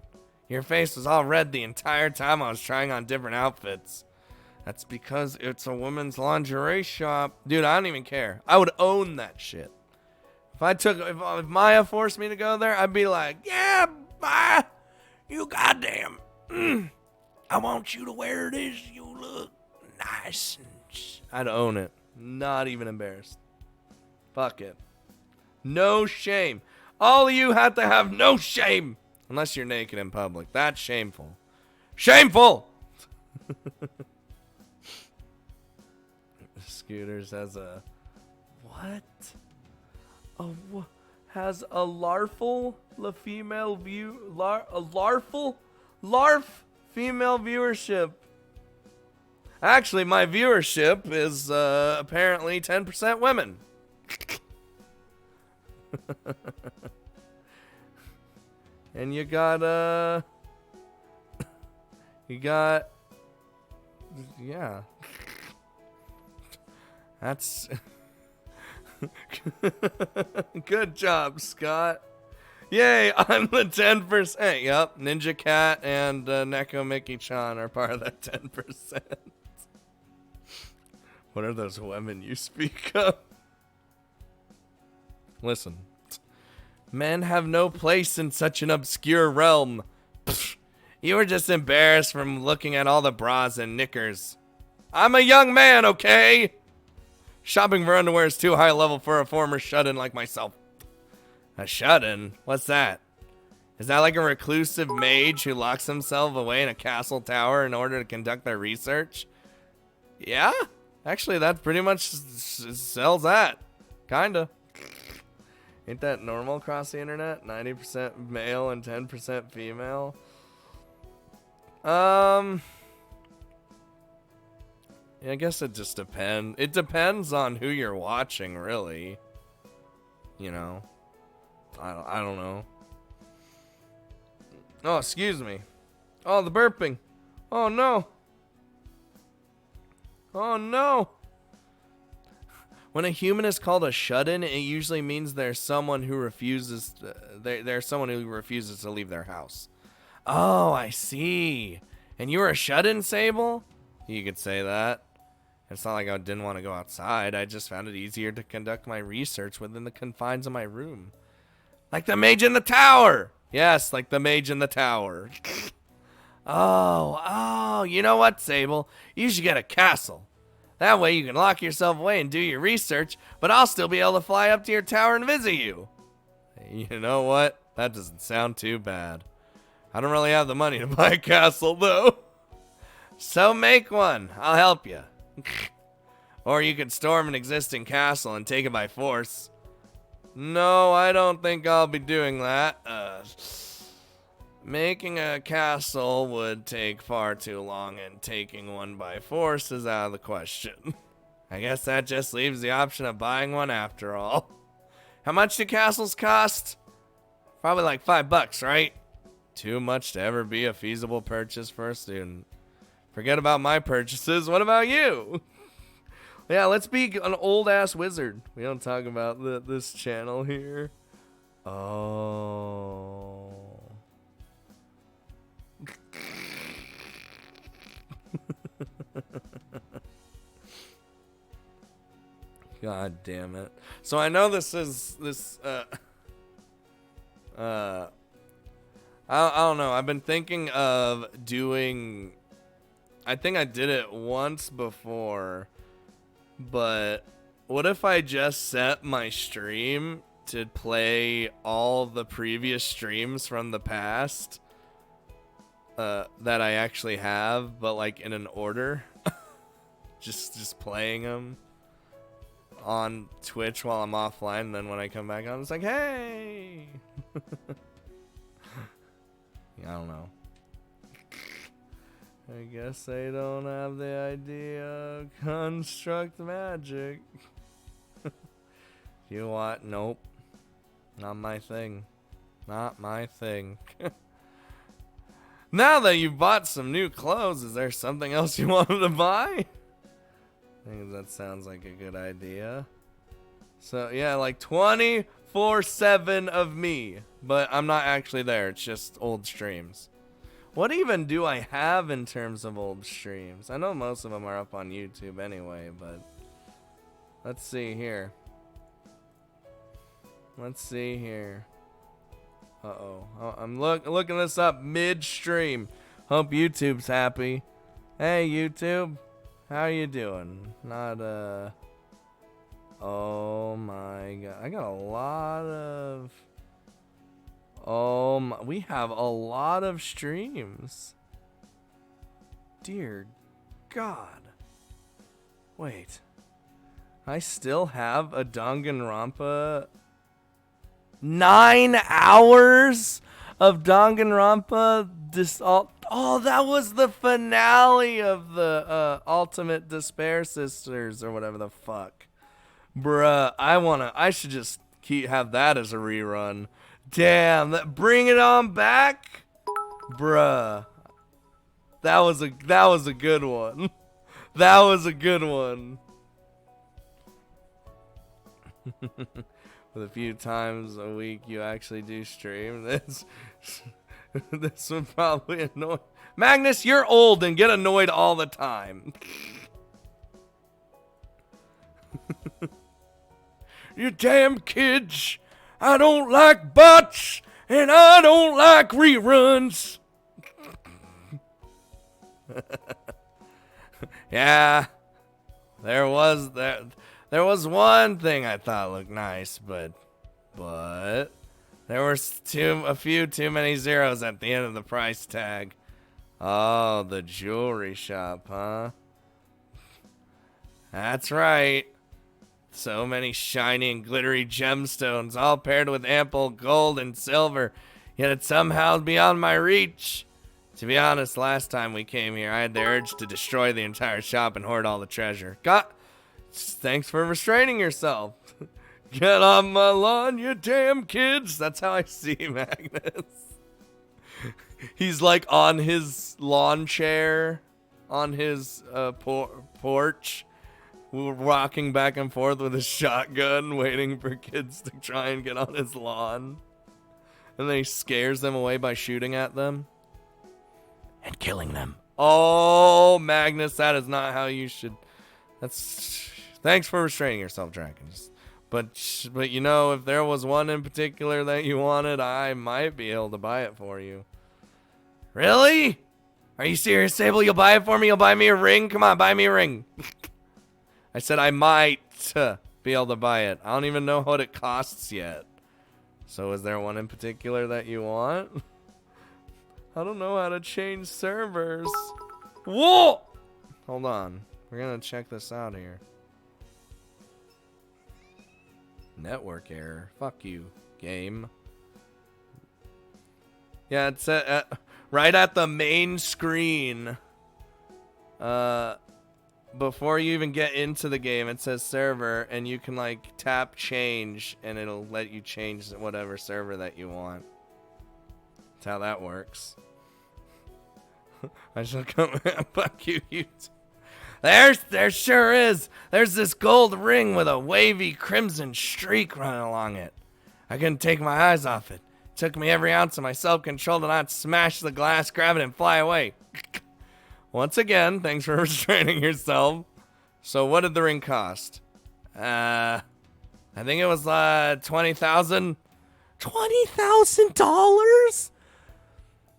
Your face was all red the entire time I was trying on different outfits. That's because it's a women's lingerie shop. Dude, I don't even care. I would own that shit. If Maya forced me to go there, I'd be like, yeah, Maya, you goddamn. I want you to wear this. You look nice. I'd own it. Not even embarrassed. Fuck it. No shame. All of you have to have no shame. Unless you're naked in public. That's shameful. Shameful! Scooters has a... What? Has a larful female view... Larf female viewership. Actually, my viewership is apparently 10% women. And you got yeah. That's good job, Scott. Yay, I'm the 10%. Yep, Ninja Cat and Neko Mickey-chan are part of that 10%. What are those women you speak of? Listen. Men have no place in such an obscure realm. Pfft, you were just embarrassed from looking at all the bras and knickers. I'm a young man, okay? Shopping for underwear is too high level for a former shut-in like myself. A shut-in? What's that? Is that like a reclusive mage who locks himself away in a castle tower in order to conduct their research? Yeah? Actually, that pretty much sells that. Kinda. Ain't that normal across the internet? 90% male and 10% female. Yeah, I guess it just depends. It depends on who you're watching, really. You know. I don't know. Oh, excuse me. Oh, the burping. Oh, no. Oh, no. When a human is called a shut-in, it usually means there's someone who refuses to leave their house. Oh, I see. And you were a shut-in, Sable? You could say that. It's not like I didn't want to go outside. I just found it easier to conduct my research within the confines of my room. Like the mage in the tower! Yes, like the mage in the tower. Oh, you know what, Sable? You should get a castle. That way you can lock yourself away and do your research, but I'll still be able to fly up to your tower and visit you. You know what? That doesn't sound too bad. I don't really have the money to buy a castle, though. So make one. I'll help you. Or you could storm an existing castle and take it by force. No, I don't think I'll be doing that. Making a castle would take far too long, and taking one by force is out of the question. I guess that just leaves the option of buying one after all. How much do castles cost? Probably like $5, right? Too much to ever be a feasible purchase for a student. Forget about my purchases. What about you? Yeah, let's be an old-ass wizard. We don't talk about this channel here. Oh. God damn it. So I know this I don't know. I've been thinking of doing, I think I did it once before, but what if I just set my stream to play all the previous streams from the past that I actually have, but like in an order. just playing them on Twitch while I'm offline, and then when I come back on, it's like, hey! I don't know. I guess they don't have the idea of construct magic. You what? Nope. Not my thing. Not my thing. Now that you've bought some new clothes, is there something else you wanted to buy? I think that sounds like a good idea. So, yeah, like 24/7 of me. But I'm not actually there. It's just old streams. What even do I have in terms of old streams? I know most of them are up on YouTube anyway, but let's see here. Let's see here. Uh-oh. I'm looking this up mid-stream. Hope YouTube's happy. Hey, YouTube. How you doing? Not, oh my god. I got a lot of... Oh, we have a lot of streams. Dear God. Wait. I still have a Danganronpa. 9 hours of Danganronpa. Oh, that was the finale of the Ultimate Despair Sisters or whatever the fuck. Bruh, I should just have that as a rerun. Damn, bring it on back, bruh. That was a good one. That was a good one. With a few times a week you actually do stream, this would probably annoy Magnus. You're old and get annoyed all the time. You damn kids. I don't like bots, and I don't like reruns. Yeah, there was one thing I thought looked nice, but there were a few too many zeros at the end of the price tag. Oh, the jewelry shop, huh? That's right. So many shiny and glittery gemstones, all paired with ample gold and silver, yet it's somehow beyond my reach. To be honest, last time we came here, I had the urge to destroy the entire shop and hoard all the treasure. Thanks for restraining yourself. Get off my lawn, you damn kids. That's how I see Magnus. He's like on his lawn chair, on his porch, rocking back and forth with his shotgun, waiting for kids to try and get on his lawn. And then he scares them away by shooting at them. And killing them. Oh, Magnus, that is not how you should... Thanks for restraining yourself, Dragons. But you know, if there was one in particular that you wanted, I might be able to buy it for you. Really? Are you serious, Sable? You'll buy it for me? You'll buy me a ring? Come on, buy me a ring. I said I might be able to buy it. I don't even know what it costs yet. So is there one in particular that you want? I don't know how to change servers. Whoa! Hold on. We're going to check this out here. Network error. Fuck you, game. Yeah, it's right at the main screen. Before you even get into the game, it says server, and you can like tap change, and it'll let you change whatever server that you want. That's how that works. I shall come. Fuck you, YouTube. There sure is. There's this gold ring with a wavy crimson streak running along it. I couldn't take my eyes off it. It took me every ounce of my self-control to not smash the glass, grab it, and fly away. Once again, thanks for restraining yourself. So what did the ring cost? I think it was $20,000. $20,000?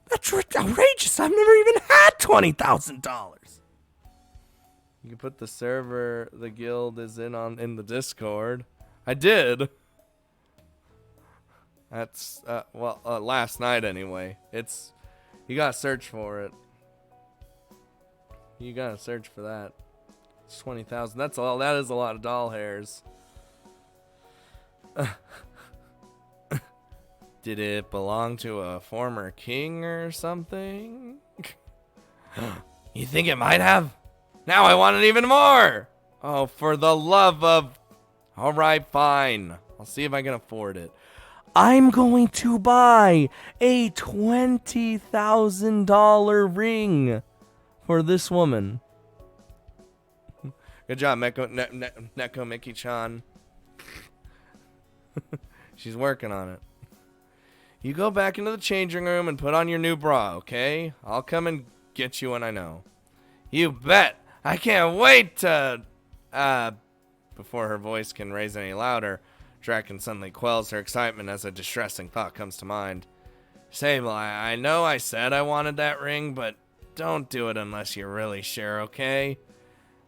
That's outrageous. I've never even had $20,000. You can put the server the guild is in the Discord. I did. That's, last night anyway. You gotta search for it. You gotta search for that. It's 20,000. That's all. That is a lot of doll hairs. Did it belong to a former king or something? You think it might have? Now I want it even more! Oh, for the love of... Alright, fine. I'll see if I can afford it. I'm going to buy a $20,000 ring for this woman. Good job, Neko Miki-chan. She's working on it. You go back into the changing room and put on your new bra, okay? I'll come and get you when I know. You bet! I can't wait to... Before her voice can raise any louder, Draken suddenly quells her excitement as a distressing thought comes to mind. Sable, I know I said I wanted that ring, but don't do it unless you're really sure, okay?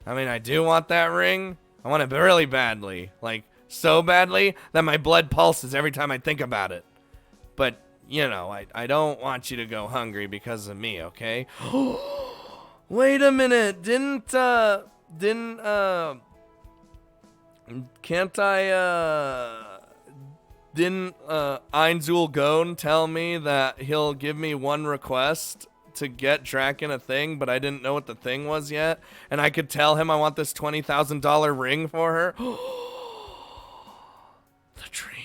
I mean, I do want that ring. I want it really badly. Like, so badly that my blood pulses every time I think about it. But, you know, I don't want you to go hungry because of me, okay? Wait a minute. Can't didn't Einzul Gon tell me that he'll give me one request to get Draken a thing, but I didn't know what the thing was yet, and I could tell him I want this $20,000 ring for her? The dream.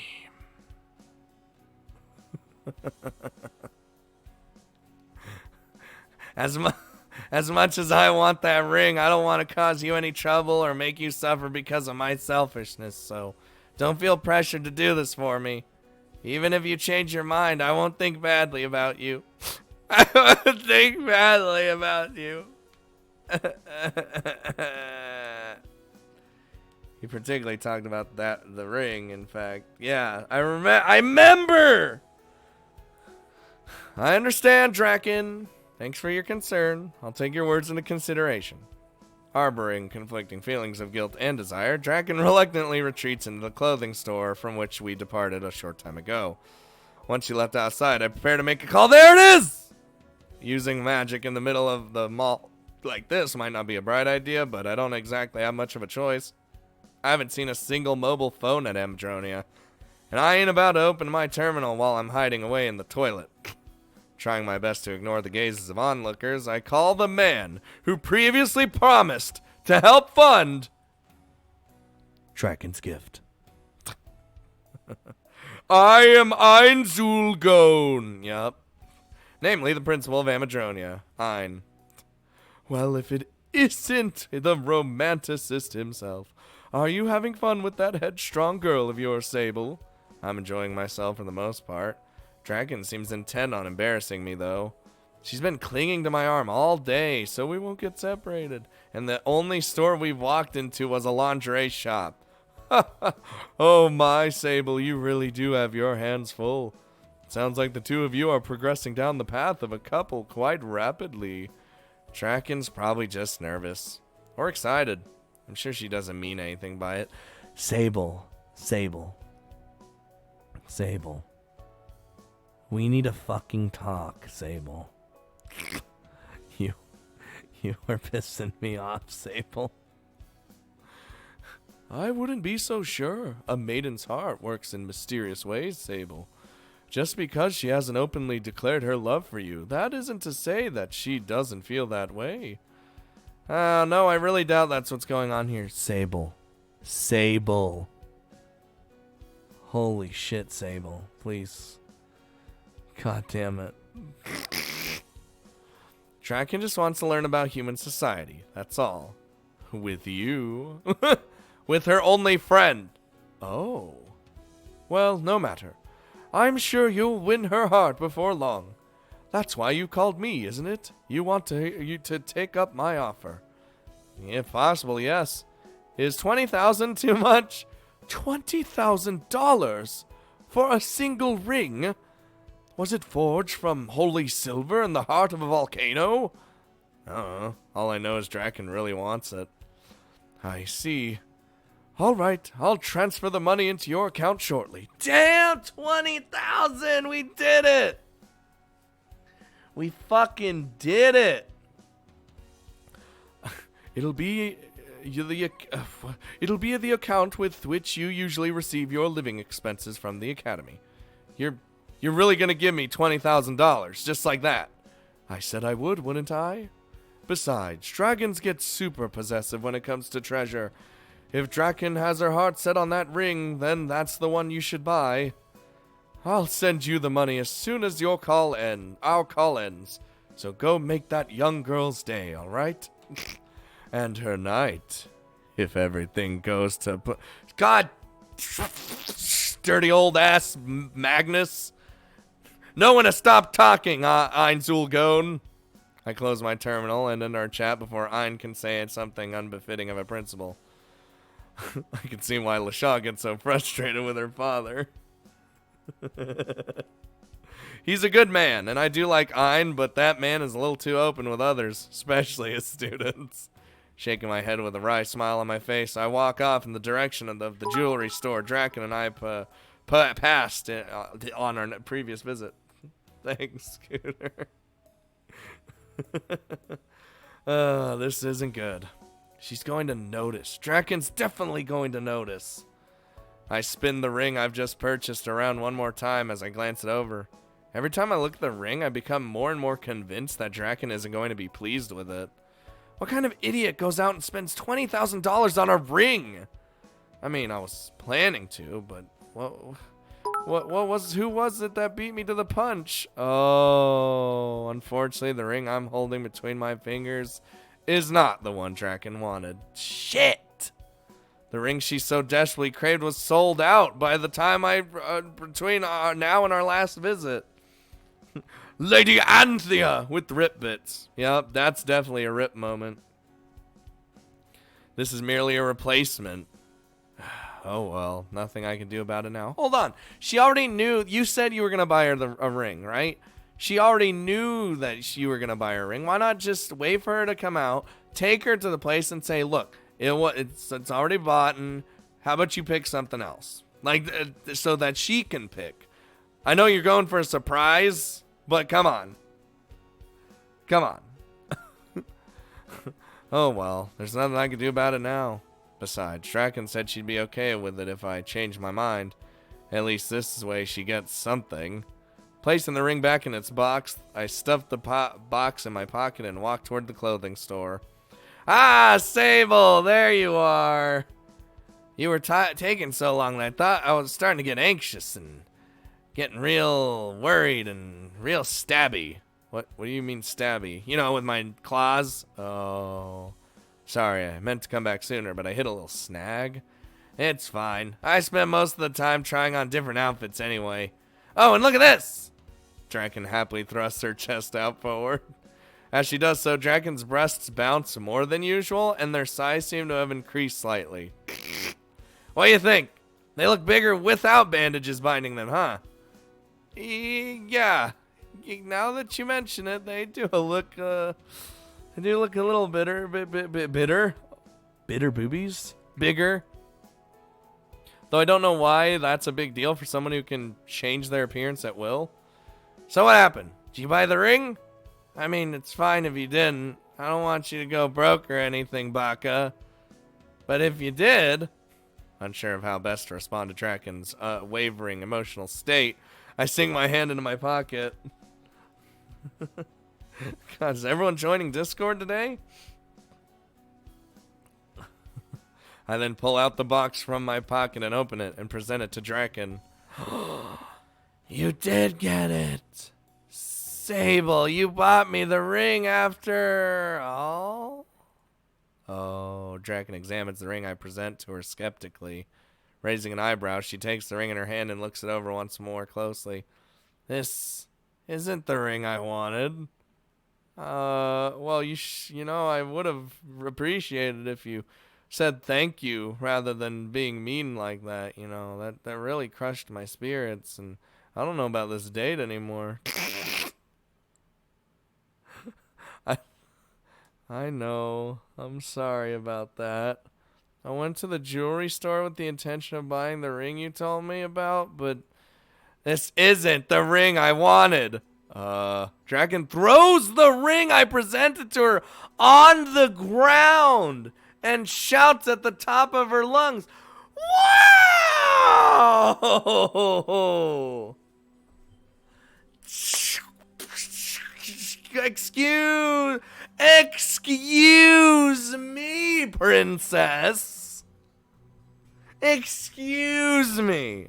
As much as I want that ring, I don't want to cause you any trouble or make you suffer because of my selfishness, so don't feel pressured to do this for me. Even if you change your mind, I won't think badly about you. I won't think badly about you. He particularly talked about the ring, in fact. Yeah, I remember! I understand, Draken. Thanks for your concern. I'll take your words into consideration. Harboring conflicting feelings of guilt and desire, Draken reluctantly retreats into the clothing store from which we departed a short time ago. Once she left outside, I prepare to make a call. There it is! Using magic in the middle of the mall like this might not be a bright idea, but I don't exactly have much of a choice. I haven't seen a single mobile phone at Amdronia, and I ain't about to open my terminal while I'm hiding away in the toilet. Trying my best to ignore the gazes of onlookers, I call the man who previously promised to help fund Draken's gift. I am Einzul Gon. Yup. Namely, the principal of Amadronia. Ein. Well, if it isn't the romanticist himself. Are you having fun with that headstrong girl of yours, Sable? I'm enjoying myself for the most part. Draken seems intent on embarrassing me, though. She's been clinging to my arm all day, so we won't get separated. And the only store we've walked into was a lingerie shop. Oh my, Sable, you really do have your hands full. Sounds like the two of you are progressing down the path of a couple quite rapidly. Draken's probably just nervous. Or excited. I'm sure she doesn't mean anything by it. Sable. We need to fucking talk, Sable. You are pissing me off, Sable. I wouldn't be so sure. A maiden's heart works in mysterious ways, Sable. Just because she hasn't openly declared her love for you, that isn't to say that she doesn't feel that way. No, I really doubt that's what's going on here. Sable. Holy shit, Sable. Please. God damn it. Draken just wants to learn about human society. That's all. With you. With her only friend. Oh. Well, no matter. I'm sure you'll win her heart before long. That's why you called me, isn't it? You want to take up my offer. If possible, yes. Is $20,000 too much? $20,000 for a single ring? Was it forged from holy silver in the heart of a volcano? I don't know. All I know is Draken really wants it. I see. All right, I'll transfer the money into your account shortly. Damn, 20,000! We did it! We fucking did it! It'll be the account with which you usually receive your living expenses from the academy. You're really gonna give me $20,000 just like that? I said I would, wouldn't I? Besides, dragons get super possessive when it comes to treasure. If Draken has her heart set on that ring, then that's the one you should buy. I'll send you the money as soon as our call ends. So go make that young girl's day, all right? And her night, if everything goes to... God! Dirty old ass Magnus! No one to stop talking, Einzulgone! I close my terminal and end our chat before Ein can say something unbefitting of a principal. I can see why LaShaw gets so frustrated with her father. He's a good man, and I do like Ein, but that man is a little too open with others, especially his students. Shaking my head with a wry smile on my face, I walk off in the direction of the jewelry store Draken and I passed on our previous visit. Thanks, Scooter. This isn't good. She's going to notice. Draken's definitely going to notice. I spin the ring I've just purchased around one more time as I glance it over. Every time I look at the ring, I become more and more convinced that Draken isn't going to be pleased with it. What kind of idiot goes out and spends $20,000 on a ring? I mean, I was planning to, but who was it that beat me to the punch? Oh, unfortunately, the ring I'm holding between my fingers is not the one Draken wanted. Shit! The ring she so desperately craved was sold out by the time between now and our last visit. Lady Anthea with rip bits. Yep, that's definitely a rip moment. This is merely a replacement. Oh well, nothing I can do about it now. Hold on. She already knew. You said you were going to buy her a ring, right? She already knew that you were going to buy her a ring. Why not just wait for her to come out, take her to the place and say, look, it's already bought, and how about you pick something else? Like, so that she can pick. I know you're going for a surprise, but come on. Come on. Oh well, there's nothing I can do about it now. Besides, Draken said she'd be okay with it if I changed my mind. At least this way she gets something. Placing the ring back in its box, I stuffed the box in my pocket and walked toward the clothing store. Ah, Sable, there you are. You were taking so long that I thought I was starting to get anxious and getting real worried and real stabby. What do you mean stabby? You know, with my claws? Oh, sorry, I meant to come back sooner, but I hit a little snag. It's fine. I spent most of the time trying on different outfits anyway. Oh, and look at this! Draken happily thrusts her chest out forward. As she does so, Draken's breasts bounce more than usual, and their size seem to have increased slightly. What do you think? They look bigger without bandages binding them, huh? Yeah. Now that you mention it, they do look a little bitter, bit bitter. Bitter boobies? Bigger. Though I don't know why that's a big deal for someone who can change their appearance at will. So what happened? Did you buy the ring? I mean, it's fine if you didn't. I don't want you to go broke or anything, Baka. But if you did, unsure of how best to respond to Draken's wavering emotional state, I sink my hand into my pocket. God, is everyone joining Discord today? I then pull out the box from my pocket and open it and present it to Draken. You did get it. Sable, you bought me the ring after all? Oh, Draken examines the ring I present to her skeptically. Raising an eyebrow, she takes the ring in her hand and looks it over once more closely. This isn't the ring I wanted. Well, you know, I would have appreciated if you said thank you rather than being mean like that. You know, that really crushed my spirits, and I don't know about this date anymore. I know. I'm sorry about that. I went to the jewelry store with the intention of buying the ring you told me about, but this isn't the ring I wanted. Draken throws the ring I presented to her on the ground and shouts at the top of her lungs, "Wow! Excuse me, princess. Excuse me.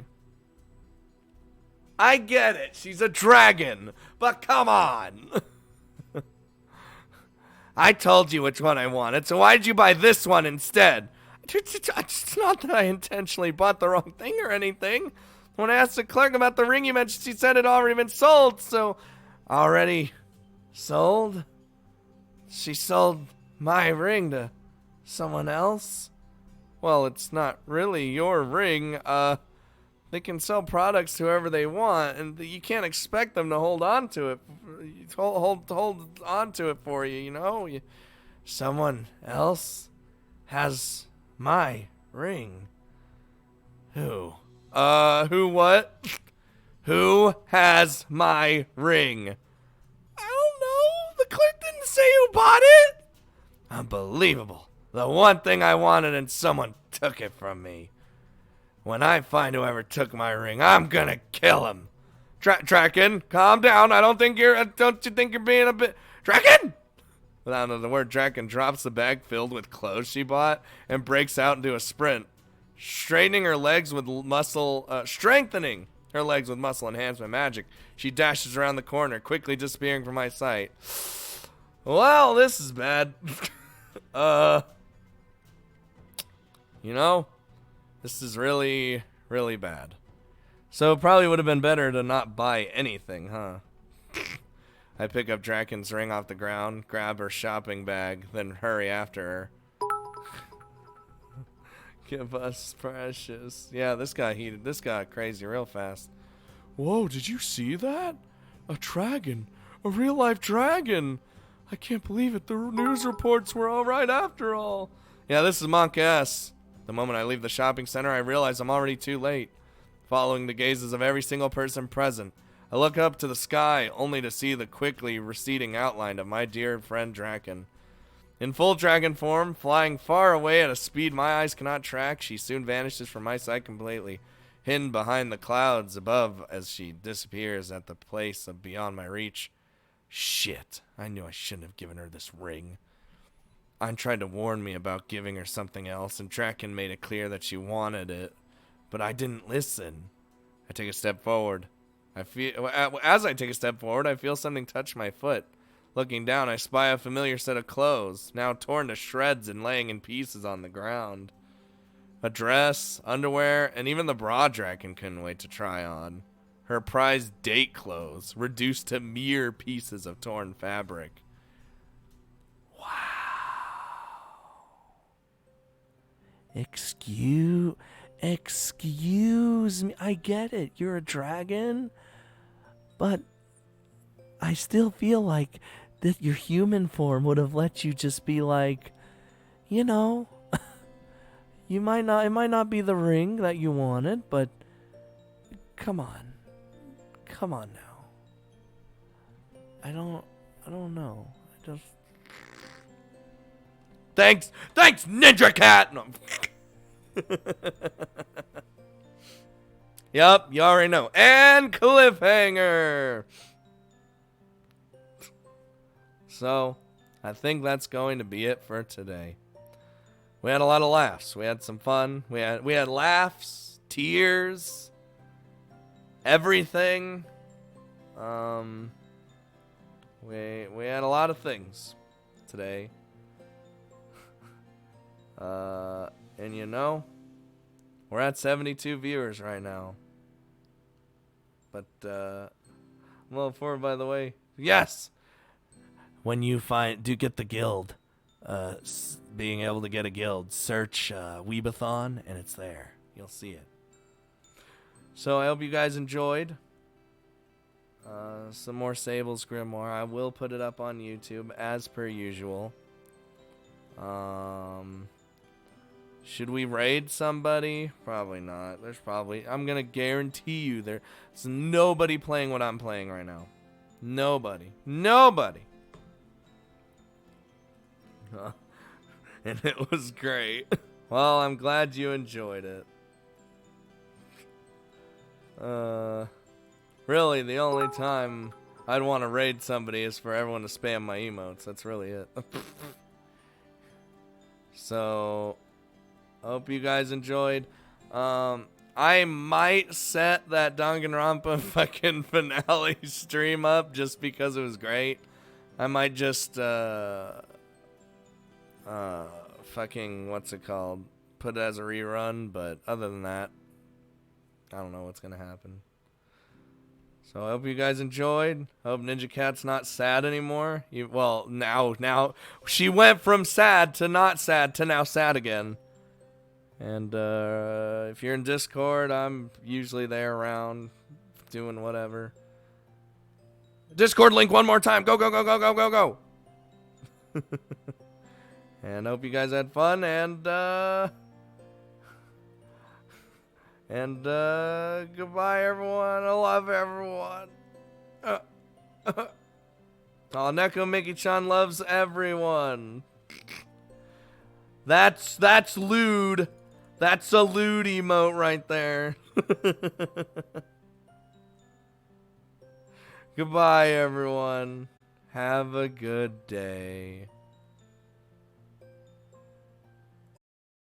I get it. She's a dragon. But come on. I told you which one I wanted, so why'd you buy this one instead? It's not that I intentionally bought the wrong thing or anything. When I asked the clerk about the ring you mentioned, she said it had already been sold, so... Already sold? She sold my ring to someone else? Well, it's not really your ring. They can sell products to whoever they want, and you can't expect them to hold on to it. Hold on to it for you, you know? Someone else has my ring. Who? Who what? Who has my ring? I don't know. The clerk didn't say who bought it. Unbelievable. The one thing I wanted and someone took it from me. When I find whoever took my ring, I'm gonna kill him. Draken, calm down. Don't you think you're being a bit... Draken! Without another word, Draken drops the bag filled with clothes she bought and breaks out into a sprint. Strengthening her legs with muscle enhancement magic, she dashes around the corner, quickly disappearing from my sight. Well, this is bad. You know, this is really, really bad. So it probably would have been better to not buy anything, huh? I pick up Draken's ring off the ground, grab her shopping bag, then hurry after her. Give us precious. Yeah, this got crazy real fast. Whoa, did you see that? A dragon. A real-life dragon. I can't believe it. The news reports were all right after all. Yeah, this is Monk S. The moment I leave the shopping center, I realize I'm already too late. Following the gazes of every single person present, I look up to the sky, only to see the quickly receding outline of my dear friend Draken. In full dragon form, flying far away at a speed my eyes cannot track, she soon vanishes from my sight completely, hidden behind the clouds above as she disappears at the place of beyond my reach. Shit, I knew I shouldn't have given her this ring. Ayn tried to warn me about giving her something else, and Draken made it clear that she wanted it, but I didn't listen. I take a step forward. As I take a step forward, I feel something touch my foot. Looking down, I spy a familiar set of clothes, now torn to shreds and laying in pieces on the ground. A dress, underwear, and even the bra Draken couldn't wait to try on. Her prized date clothes, reduced to mere pieces of torn fabric. Wow. Excuse me. I get it. You're a dragon. But I still feel like that your human form would have let you just be like, you know, it might not be the ring that you wanted, but come on now. I don't know. Thanks, Ninja Cat. No. Yup, you already know. And cliffhanger. So, I think that's going to be it for today. We had a lot of laughs. We had some fun. We had laughs, tears, everything. We had a lot of things today. And you know, we're at 72 viewers right now. But I'm a little forward, by the way. Yes. When you get the guild, being able to get a guild, search Weebathon, and it's there. You'll see it. So I hope you guys enjoyed some more Sable's Grimoire. I will put it up on YouTube as per usual. Should we raid somebody? Probably not. I'm gonna guarantee you there's nobody playing what I'm playing right now. Nobody. And it was great. Well, I'm glad you enjoyed it. Really, the only time I'd want to raid somebody is for everyone to spam my emotes. That's really it. So, hope you guys enjoyed. I might set that Danganronpa fucking finale stream up just because it was great. I might just, fucking, what's it called? Put it as a rerun, but other than that, I don't know what's gonna happen. So I hope you guys enjoyed. Hope Ninja Cat's not sad anymore. Well, now she went from sad to not sad to now sad again. And if you're in Discord, I'm usually there around doing whatever. Discord link one more time. Go, go, go, go, go, go, go. And hope you guys had fun, and goodbye, everyone. I love everyone. Oh, Neko Mickey-chan loves everyone. That's lewd. That's a lewd emote right there. Goodbye, everyone. Have a good day.